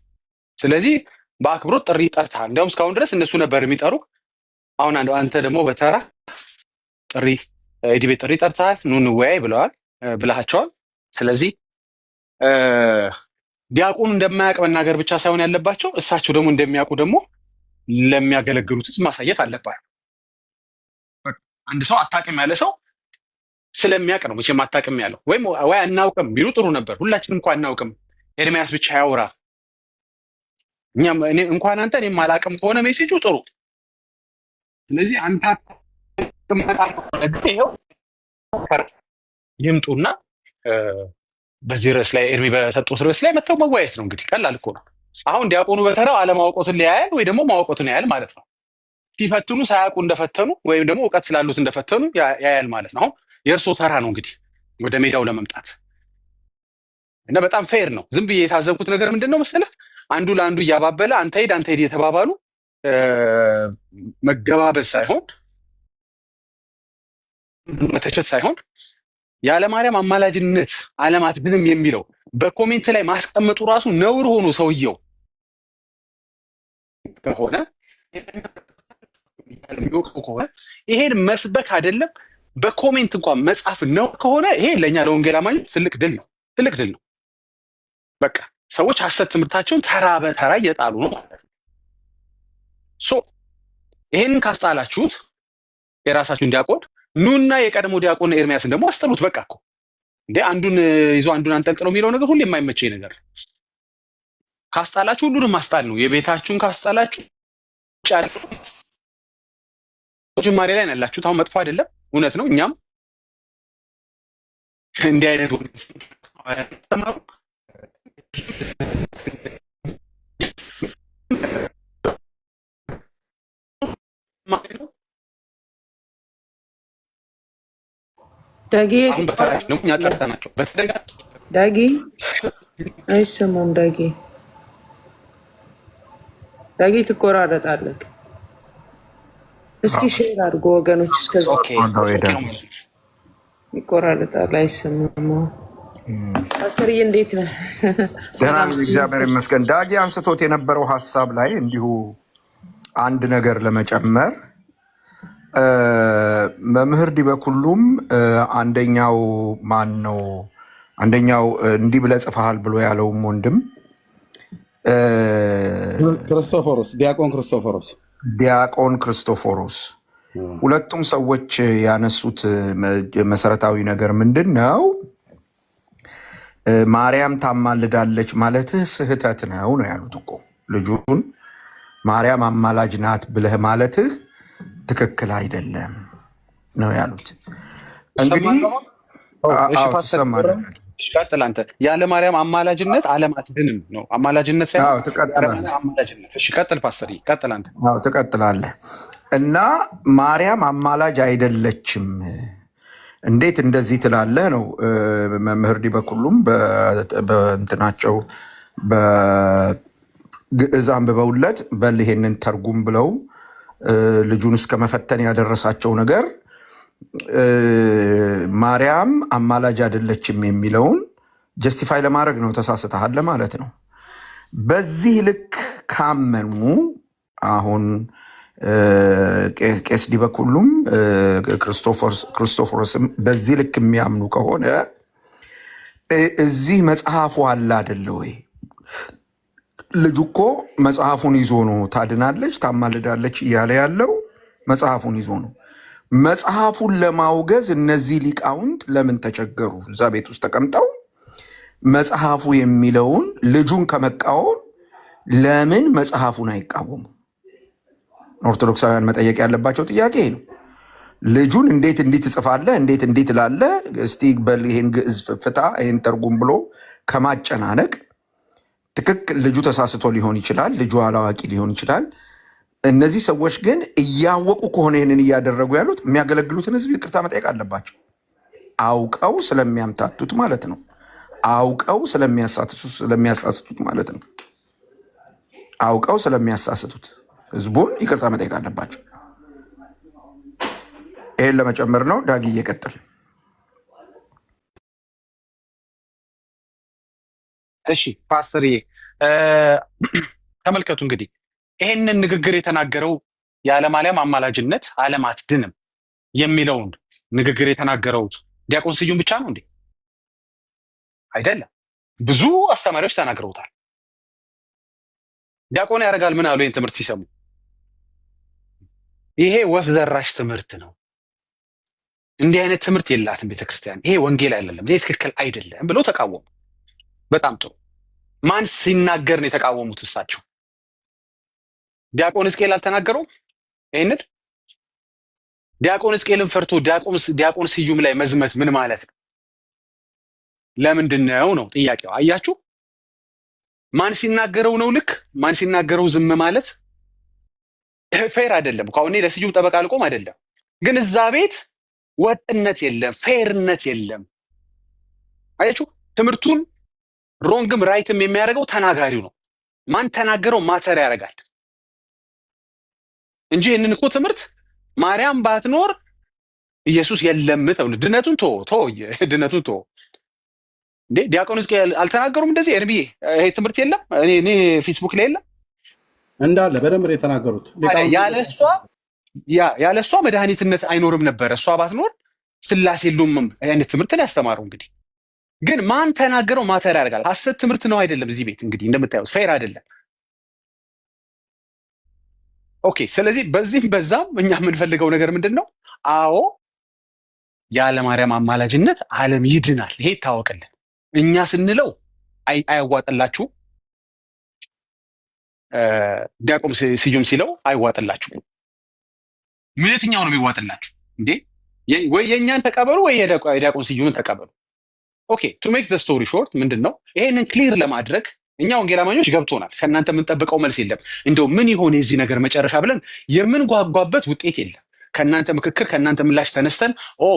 ስለዚህ በአክብሮት ጥሪ ጠርተሃል። እንዲያውም እስካሁን ድረስ እነሱ ነበር የሚጠሩ። አሁን አንተ ደግሞ በተራ ጥሪ የዲቤት ጥሪ ጠርተሃል። ኑ እንወያይ ብለሃቸዋል። ስለዚህ ዲያቆኑ እንደማያውቅ መናገር ብቻ ሳይሆን ያለባቸው እሳቸው ደግሞ እንደሚያውቁ ደግሞ ለሚያገለግሉት ማሳየት አለባቸው። አንድ ሰው አታውቅም ያለ ሰው ስለሚያውቅ ነው መቼም አታውቅም ያለው። ወይም ወይ አናውቅም ቢሉ ጥሩ ነበር። ሁላችንም እንኳን አናውቅም፣ ኤርሚያስ ብቻ ያውራ። እንኳን አንተ እኔም አላውቅም ከሆነ ሜሴጁ ጥሩ። ስለዚህ አንተ ይኸው ይምጡና በዚህ ርዕስ ላይ ኤርሚ በሰጡት ርዕስ ላይ መጥተው መወያየት ነው። እንግዲህ ቀላል እኮ ነው። አሁን ዲያቆኑ በተራው አለማወቆትን ሊያያል ወይ ደግሞ ማወቆትን ያያል ማለት ነው። ሲፈትኑ ሳያውቁ እንደፈተኑ ወይም ደግሞ እውቀት ስላሉት እንደፈተኑ ያያል ማለት ነው። አሁን የእርሶ ተራ ነው እንግዲህ ወደ ሜዳው ለመምጣት እና በጣም ፌር ነው። ዝም ብዬ የታዘብኩት ነገር ምንድን ነው መሰለህ፣ አንዱ ለአንዱ እያባበለ አንተ ሂድ የተባባሉ መገባበዝ ሳይሆን መተቸት ሳይሆን የዓለማርያም አማላጅነት ዓለም አትድንም የሚለው በኮሜንት ላይ ማስቀመጡ ራሱ ነውር ሆኖ ሰውየው ከሆነ ከሆነ ይሄን መስበክ አይደለም በኮሜንት እንኳን መጻፍ ነው ከሆነ ይሄ ለእኛ ለወንጌል አማኞች ትልቅ ድል ነው። ትልቅ ድል ነው። በቃ ሰዎች ሐሰት ትምህርታቸውን ተራ በተራ እየጣሉ ነው ማለት ነው። ይሄንን ካስጣላችሁት የራሳችሁን ዲያቆን ኑና የቀድሞ ዲያቆን ኤርሚያስን ደግሞ አስጠሉት። በቃ እኮ እንዴ አንዱን ይዞ አንዱን አንጠልጥለው የሚለው ነገር ሁሉ የማይመቸኝ ነገር ነው። ካስጣላችሁ ሁሉንም ማስጣል ነው። የቤታችሁን ካስጣላችሁ ጅማሬ ላይ ነው ያላችሁት። አሁን መጥፎ አይደለም፣ እውነት ነው። እኛም እንዲህ አይነት ተማሩ ዳጊ አሁን በተራች ነው እኛ ጠርተናቸው ዳጊ አይሰማም። ዳጊ ትቆራረጣለህ። እስኪ ሼር አድርጎ ወገኖች። እስከዛ ይቆራረጣል፣ አይሰማም። ፓስተርዬ እንዴት ነህ? ደህና ነኝ እግዚአብሔር ይመስገን። ዳጊ አንስቶት የነበረው ሀሳብ ላይ እንዲሁ አንድ ነገር ለመጨመር መምህር ዲበኩሉም አንደኛው ማን ነው አንደኛው እንዲህ ብለህ ጽፈሃል ብሎ ያለውም ወንድም ክርስቶፎሮስ ዲያቆን ክርስቶፎሮስ ሁለቱም ሰዎች ያነሱት መሰረታዊ ነገር ምንድን ነው? ማርያም ታማልዳለች ማለትህ ስህተት ነው ነው ያሉት እኮ። ልጁን ማርያም አማላጅ ናት ብለህ ማለትህ ትክክል አይደለም ነው ያሉት። እንግዲህ ቀጥል አንተ። ያለ ማርያም አማላጅነት ዓለም አትድንም ነው። አማላጅነት ሳይሆን ትቀጥላለህ። እሺ ቀጥል ፓስተር፣ ቀጥል አንተ። ትቀጥላለህ። እና ማርያም አማላጅ አይደለችም እንዴት እንደዚህ ትላለህ ነው መምህር ዲበኩሉም በእንትናቸው በግዕዝ አንብበውለት በል ይሄንን ተርጉም ብለው ልጁን እስከ መፈተን ያደረሳቸው ነገር ማርያም አማላጅ አይደለችም የሚለውን ጀስቲፋይ ለማድረግ ነው። ተሳስተሃል ለማለት ነው። በዚህ ልክ ካመኑ አሁን ቄስ ዲበኩሉም ክርስቶፎሮስም በዚህ ልክ የሚያምኑ ከሆነ እዚህ መጽሐፉ አለ አይደለ ወይ? ልጁ እኮ መጽሐፉን ይዞ ነው ታድናለች ታማልዳለች እያለ ያለው መጽሐፉን ይዞ ነው። መጽሐፉን ለማውገዝ እነዚህ ሊቃውንት ለምን ተቸገሩ? እዛ ቤት ውስጥ ተቀምጠው መጽሐፉ የሚለውን ልጁን ከመቃወም ለምን መጽሐፉን አይቃወሙ? ኦርቶዶክሳውያን መጠየቅ ያለባቸው ጥያቄ ነው። ልጁን እንዴት እንዲህ ትጽፋለህ፣ እንዴት እንዲህ ትላለህ፣ እስቲ በል ይሄን ግዕዝ ፍታ፣ ይሄን ተርጉም ብሎ ከማጨናነቅ ትክክል ልጁ ተሳስቶ ሊሆን ይችላል፣ ልጁ አላዋቂ ሊሆን ይችላል። እነዚህ ሰዎች ግን እያወቁ ከሆነ ይህንን እያደረጉ ያሉት የሚያገለግሉትን ሕዝብ ይቅርታ መጠየቅ አለባቸው። አውቀው ስለሚያምታቱት ማለት ነው። አውቀው ስለሚያሳስቱት ማለት ነው። አውቀው ስለሚያሳስቱት ሕዝቡን ይቅርታ መጠየቅ አለባቸው። ይህን ለመጨመር ነው። ዳጊ እየቀጥል። እሺ ፓስተርዬ ተመልከቱ እንግዲህ ይህንን ንግግር የተናገረው ያለ ማርያም አማላጅነት ዓለም አትድንም የሚለውን ንግግር የተናገረው ዲያቆን ስዩም ብቻ ነው እንዴ? አይደለም። ብዙ አስተማሪዎች ተናግረውታል። ዲያቆን ያደርጋል ምን አሉ? ይህን ትምህርት ሲሰሙ ይሄ ወፍ ዘራሽ ትምህርት ነው፣ እንዲህ አይነት ትምህርት የላትም ቤተክርስቲያን፣ ይሄ ወንጌል አይደለም፣ ይሄ ትክክል አይደለም ብሎ ተቃወሙ። በጣም ጥሩ። ማን ሲናገር ነው የተቃወሙት? እሳቸው። ዲያቆን ሕዝቅኤል አልተናገረውም ይህንን? ዲያቆን ሕዝቅኤልን ፈርቶ ዲያቆን ስዩም ላይ መዝመት ምን ማለት ነው? ለምንድን ነው ጥያቄው። አያችሁ፣ ማን ሲናገረው ነው ልክ፣ ማን ሲናገረው ዝም ማለት ፌር አይደለም። ካሁን ለስዩም ጠበቃ አልቆም አይደለም፣ ግን እዛ ቤት ወጥነት የለም፣ ፌርነት የለም። አያችሁ፣ ትምህርቱን ሮንግም ራይትም የሚያደርገው ተናጋሪው ነው። ማን ተናገረው ማተር ያደርጋል እንጂ ይህንን እኮ ትምህርት ማርያም ባትኖር ኢየሱስ የለም ተብሎ ድነቱን ድነቱን እንዴ ዲያቆን ሕዝቅኤል አልተናገሩም እንደዚህ? ኤርሚዬ ይሄ ትምህርት የለም እኔ ፌስቡክ ላይ የለም እንዳለ በደንብ የተናገሩት። ያለሷ መድኃኒትነት አይኖርም ነበር። እሷ ባትኖር ስላሴ የሉም አይነት ትምህርትን ያስተማረው። እንግዲህ ግን ማን ተናገረው ማተር ያደርጋል። ሐሰት ትምህርት ነው አይደለም? እዚህ ቤት እንግዲህ እንደምታዩት ፌር አይደለም። ኦኬ። ስለዚህ በዚህም በዛም እኛ የምንፈልገው ነገር ምንድን ነው? አዎ ያለ ማርያም አማላጅነት ዓለም ይድናል። ይሄ ይታወቅልን። እኛ ስንለው አያዋጥላችሁ፣ ዲያቆን ስዩም ሲለው አይዋጥላችሁ። የትኛው ነው የሚዋጥላችሁ እንዴ? ወይ የእኛን ተቀበሉ ወይ የዲያቆን ስዩምን ተቀበሉ። ኦኬ ቱ ሜክ ዘ ስቶሪ ሾርት ምንድነው ይሄንን ክሊር ለማድረግ እኛ ወንጌል አማኞች ገብቶናል። ከእናንተ የምንጠብቀው መልስ የለም። እንደው ምን ይሆን የዚህ ነገር መጨረሻ ብለን የምንጓጓበት ውጤት የለም። ከእናንተ ምክክር ከእናንተ ምላሽ ተነስተን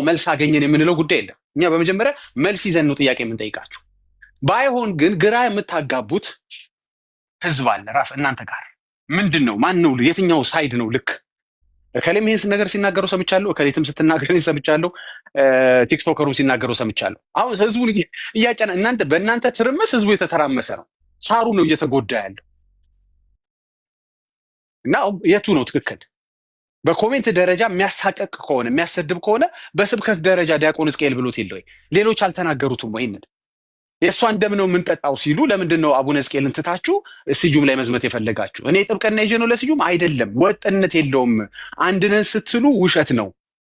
መልስ አገኘን የምንለው ጉዳይ የለም። እኛ በመጀመሪያ መልስ ይዘን ነው ጥያቄ የምንጠይቃችሁ። ባይሆን ግን ግራ የምታጋቡት ህዝብ አለ ራስ እናንተ ጋር ምንድን ነው ማን ነው የትኛው ሳይድ ነው ልክ? እከሌም ይህን ነገር ሲናገሩ ሰምቻለሁ፣ እከሌትም ስትናገር ሰምቻለሁ፣ ቲክቶከሩም ሲናገሩ ሰምቻለሁ። አሁን ህዝቡን እያጨና በእናንተ ትርምስ ህዝቡ የተተራመሰ ነው፣ ሳሩ ነው እየተጎዳ ያለው እና የቱ ነው ትክክል? በኮሜንት ደረጃ የሚያሳቀቅ ከሆነ የሚያሰድብ ከሆነ በስብከት ደረጃ ዲያቆን ሕዝቅኤል ብሎት የለ ወይ? ሌሎች አልተናገሩትም ወይ? የእሷን ደም ነው የምንጠጣው ሲሉ ለምንድን ነው አቡነ ሕዝቅኤልን ትታችሁ ስዩም ላይ መዝመት የፈለጋችሁ? እኔ ጥብቅና ይዤ ነው ለስዩም አይደለም። ወጥነት የለውም። አንድነን ስትሉ ውሸት ነው።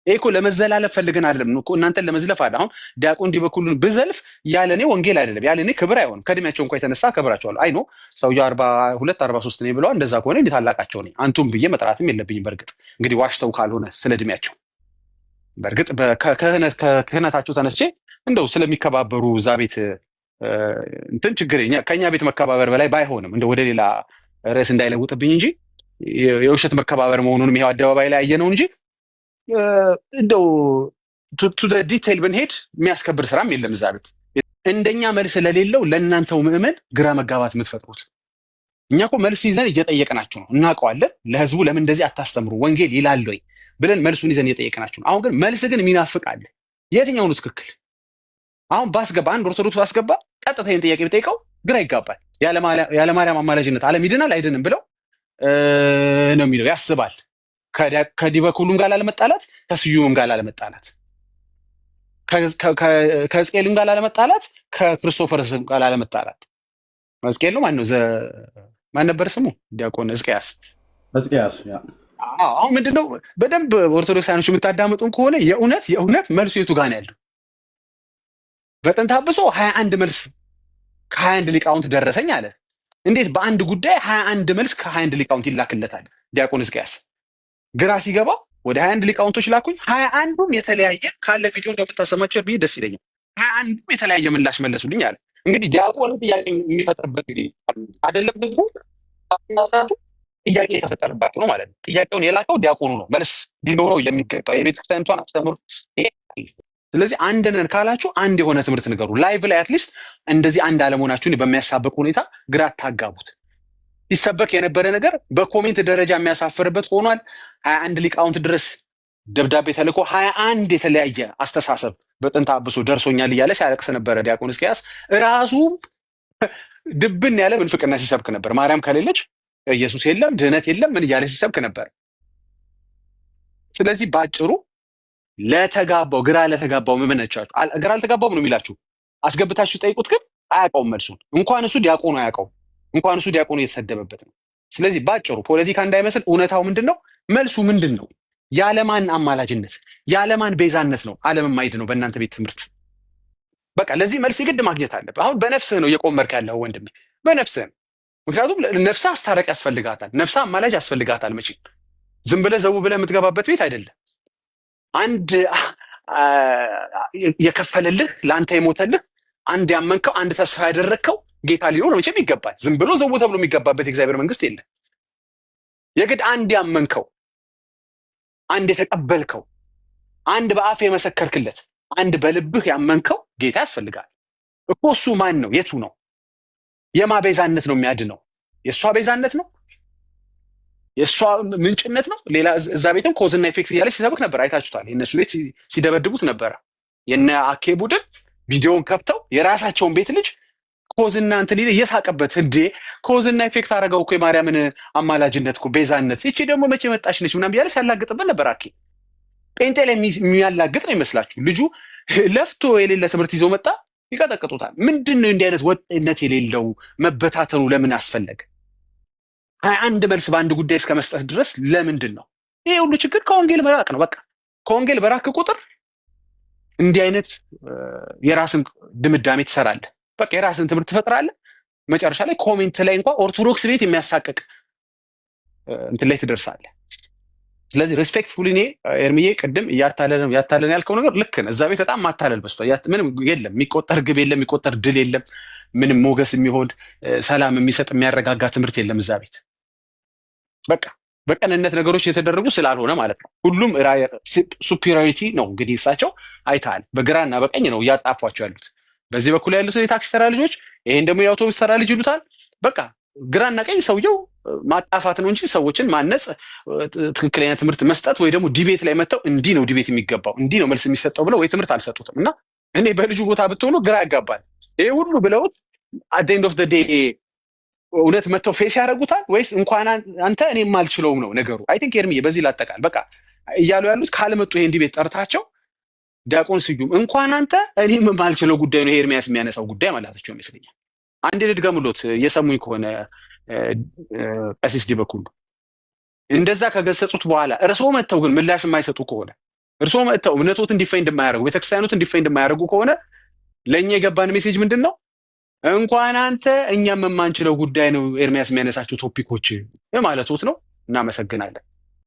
ይሄ እኮ ለመዘላለፍ ፈልገን አይደለም እኮ እናንተን ለመዝለፍ አይደል። አሁን ዲያቆን እንዲበኩሉን ብዘልፍ ያለ እኔ ወንጌል አይደለም፣ ያለ እኔ ክብር አይሆንም። ከእድሜያቸው እንኳ የተነሳ አከብራቸዋለሁ። አይ ኖ ሰውዬው 42 43 ነኝ ብለዋል። እንደዛ ከሆነ እንዴት አላቃቸው ነኝ? አንቱም ብዬ መጥራትም የለብኝም። በእርግጥ እንግዲህ ዋሽተው ካልሆነ ስለ እድሜያቸው በእርግጥ ከክህነታቸው ተነስቼ እንደው ስለሚከባበሩ እዛ ቤት እንትን ችግር ከኛ ቤት መከባበር በላይ ባይሆንም እንደው ወደ ሌላ ርዕስ እንዳይለውጥብኝ እንጂ የውሸት መከባበር መሆኑንም ይሄው አደባባይ ላይ ያየነው እንጂ እንደው ቱ ዲቴይል ብንሄድ የሚያስከብር ስራም የለም እዛ ቤት። እንደኛ መልስ ለሌለው ለእናንተው ምዕመን ግራ መጋባት የምትፈጥሩት። እኛ እኮ መልስ ይዘን እየጠየቅናችሁ ነው፣ እናውቀዋለን። ለህዝቡ ለምን እንደዚህ አታስተምሩ ወንጌል ይላል ወይ ብለን መልሱን ይዘን እየጠየቅናችሁ ነው። አሁን ግን መልስ ግን የሚናፍቅ አለ። የትኛው ነው ትክክል? አሁን ባስገባ አንድ ኦርቶዶክስ ባስገባ ቀጥታ ይህን ጥያቄ ብጠይቀው ግራ ይጋባል። ያለ ማርያም አማላጅነት ዓለም ይድናል አይድንም ብለው ነው የሚለው። ያስባል። ከዲበኩሉም ጋር ላለመጣላት፣ ከስዩምም ጋር ላለመጣላት፣ ከሕዝቅኤልም ጋር ላለመጣላት፣ ከክርስቶፈርስም ጋር ላለመጣላት። ሕዝቅኤል ነው ማን ነበር ስሙ? ዲያቆን ሕዝቅያስ። አሁን ምንድነው በደንብ ኦርቶዶክሳኖች የምታዳምጡን ከሆነ የእውነት መልሱ የቱ ጋር ነው ያለው? በጥንተ አብሶ 21 መልስ ከ21 ሊቃውንት ደረሰኝ አለ። እንዴት በአንድ ጉዳይ 21 መልስ ከ21 ሊቃውንት ይላክለታል? ዲያቆን ሕዝቅያስ ግራ ሲገባ ወደ 21 ሊቃውንቶች ላኩኝ። 21ዱም የተለያየ ካለ ቪዲዮ እንደምታሰማቸው ብዬ ደስ ይለኛል። 21ዱም የተለያየ ምላሽ መለሱልኝ አለ። እንግዲህ ዲያቆን ጥያቄ የሚፈጥርበት ጊዜ አይደለም፣ ህዝቡ ጥያቄ የተፈጠረባት ነው ማለት ነው። ጥያቄውን የላከው ዲያቆኑ ነው። መልስ ሊኖረው የሚገባው የቤተክርስቲያኒቷን አስተምሮ። ስለዚህ አንድ ነን ካላችሁ አንድ የሆነ ትምህርት ንገሩ። ላይቭ ላይ አትሊስት እንደዚህ አንድ አለመሆናችሁን በሚያሳብቅ ሁኔታ ግራ አታጋቡት። ይሰበክ የነበረ ነገር በኮሜንት ደረጃ የሚያሳፍርበት ሆኗል። 21 ሊቃውንት ድረስ ደብዳቤ ተልኮ 21 የተለያየ አስተሳሰብ በጥንተ አብሶ ደርሶኛል እያለ ሲያለቅስ ነበረ ዲያቆን ሕዝቅያስ። ራሱ ድብን ያለ ምንፍቅና ሲሰብክ ነበር። ማርያም ከሌለች ኢየሱስ የለም፣ ድህነት የለም፣ ምን እያለ ሲሰብክ ነበር። ስለዚህ ባጭሩ ግራ ለተጋባው ምመነቻችሁ ግራ አልተጋባውም ነው የሚላችሁ። አስገብታችሁ ጠይቁት፣ ግን አያውቀውም መልሱን። እንኳን እሱ ዲያቆኑ አያውቀውም፣ እንኳን እሱ ዲያቆኑ የተሰደበበት ነው። ስለዚህ ባጭሩ ፖለቲካ እንዳይመስል እውነታው ምንድን ነው? መልሱ ምንድን ነው? ያለማን አማላጅነት ያለማን ቤዛነት ነው ዓለም የማይድ ነው በእናንተ ቤት ትምህርት። በቃ ለዚህ መልስ ግድ ማግኘት አለብህ። አሁን በነፍስህ ነው እየቆመርክ ያለው ወንድሜ፣ በነፍስህ ነው። ምክንያቱም ነፍስህ አስታራቂ ያስፈልጋታል፣ ነፍስህ አማላጅ ያስፈልጋታል። መቼም ዝም ብለህ ዘው ብለህ የምትገባበት ቤት አይደለም። አንድ የከፈልልህ ለአንተ የሞተልህ አንድ ያመንከው አንድ ተስፋ ያደረግከው ጌታ ሊኖር መቼም ይገባል። ዝም ብሎ ዘው ተብሎ የሚገባበት የእግዚአብሔር መንግስት የለም። የግድ አንድ ያመንከው፣ አንድ የተቀበልከው፣ አንድ በአፍ የመሰከርክለት፣ አንድ በልብህ ያመንከው ጌታ ያስፈልጋል እኮ። እሱ ማን ነው? የቱ ነው? የማ ቤዛነት ነው የሚያድነው? የእሷ ቤዛነት ነው? የእሷ ምንጭነት ነው? ሌላ እዛ ቤትም ኮዝና ኢፌክት እያለ ሲሰብክ ነበር፣ አይታችሁታል። የእነሱ ቤት ሲደበድቡት ነበረ። የነ አኬ ቡድን ቪዲዮውን ከፍተው የራሳቸውን ቤት ልጅ ኮዝና እንትን እየሳቀበት እንዴ ኮዝና ኢፌክት አደረገው እኮ የማርያምን አማላጅነት እኮ ቤዛነት፣ ይቺ ደግሞ መቼ መጣች ነች ምናምን እያለ ሲያላግጥበት ነበር። አኬ ጴንጤ ላይ የሚያላግጥ ነው ይመስላችሁ? ልጁ ለፍቶ የሌለ ትምህርት ይዞ መጣ፣ ይቀጠቅጡታል። ምንድን ነው እንዲህ አይነት ወጥነት የሌለው መበታተኑ ለምን አስፈለገ? 21 መልስ በአንድ ጉዳይ እስከ መስጠት ድረስ ለምንድን ነው? ይሄ ሁሉ ችግር ከወንጌል መራቅ ነው። በቃ ከወንጌል በራክ ቁጥር እንዲህ አይነት የራስን ድምዳሜ ትሰራለህ። በቃ የራስን ትምህርት ትፈጥራለህ። መጨረሻ ላይ ኮሜንት ላይ እንኳን ኦርቶዶክስ ቤት የሚያሳቅቅ እንትን ላይ ትደርሳለህ። ስለዚህ ሪስፔክትፉሊ እኔ ኤርሚዬ ቅድም እያታለለን ያልከው ነገር ልክ ነው። እዛ ቤት በጣም ማታለል በስቷል። ምንም የለም፣ የሚቆጠር ግብ የለም፣ የሚቆጠር ድል የለም፣ ምንም ሞገስ የሚሆን ሰላም የሚሰጥ የሚያረጋጋ ትምህርት የለም እዛ ቤት። በቃ በቀንነት ነገሮች የተደረጉ ስላልሆነ ማለት ነው። ሁሉም ሱፒሪዮሪቲ ነው እንግዲህ እሳቸው አይተሃል። በግራና በቀኝ ነው እያጣፏቸው ያሉት። በዚህ በኩል ያሉት የታክሲ ተራ ልጆች፣ ይሄን ደግሞ የአውቶቡስ ተራ ልጅ ይሉታል። በቃ ግራና ቀኝ ሰውየው ማጣፋት ነው እንጂ ሰዎችን ማነጽ፣ ትክክለኛ ትምህርት መስጠት ወይ ደግሞ ዲቤት ላይ መጥተው እንዲህ ነው ዲቤት የሚገባው እንዲህ ነው መልስ የሚሰጠው ብለው ወይ ትምህርት አልሰጡትም። እና እኔ በልጁ ቦታ ብትሆኑ ግራ ያጋባል። ይሄ ሁሉ ብለውት አት ዘ ኤንድ ኦፍ ዘ ዴይ እውነት መጥተው ፌስ ያደርጉታል ወይስ እንኳን አንተ እኔ የማልችለውም ነው ነገሩ? አይ ቲንክ ኤርሚዬ በዚህ ላጠቃል በቃ እያሉ ያሉት ካልመጡ ይሄን ዲቤት ጠርታቸው ዲያቆን ስዩም እንኳን አንተ እኔም የማልችለው ጉዳይ ነው ኤርሚያስ የሚያነሳው ጉዳይ ማለታቸው ይመስለኛል። አንድ ልድገምሎት እየሰሙኝ ከሆነ ቀሲስ ዲበኩሉ እንደዛ ከገሰጹት በኋላ እርስዎ መጥተው ግን ምላሽ የማይሰጡ ከሆነ እርስዎ መጥተው እምነቶትን ዲፌንድ የማያደርጉ ቤተክርስቲያኖትን ዲፌንድ የማያደርጉ ከሆነ ለእኛ የገባን ሜሴጅ ምንድን ነው? እንኳን አንተ እኛም የማንችለው ጉዳይ ነው ኤርሚያስ የሚያነሳቸው ቶፒኮች ማለቶት ነው። እናመሰግናለን።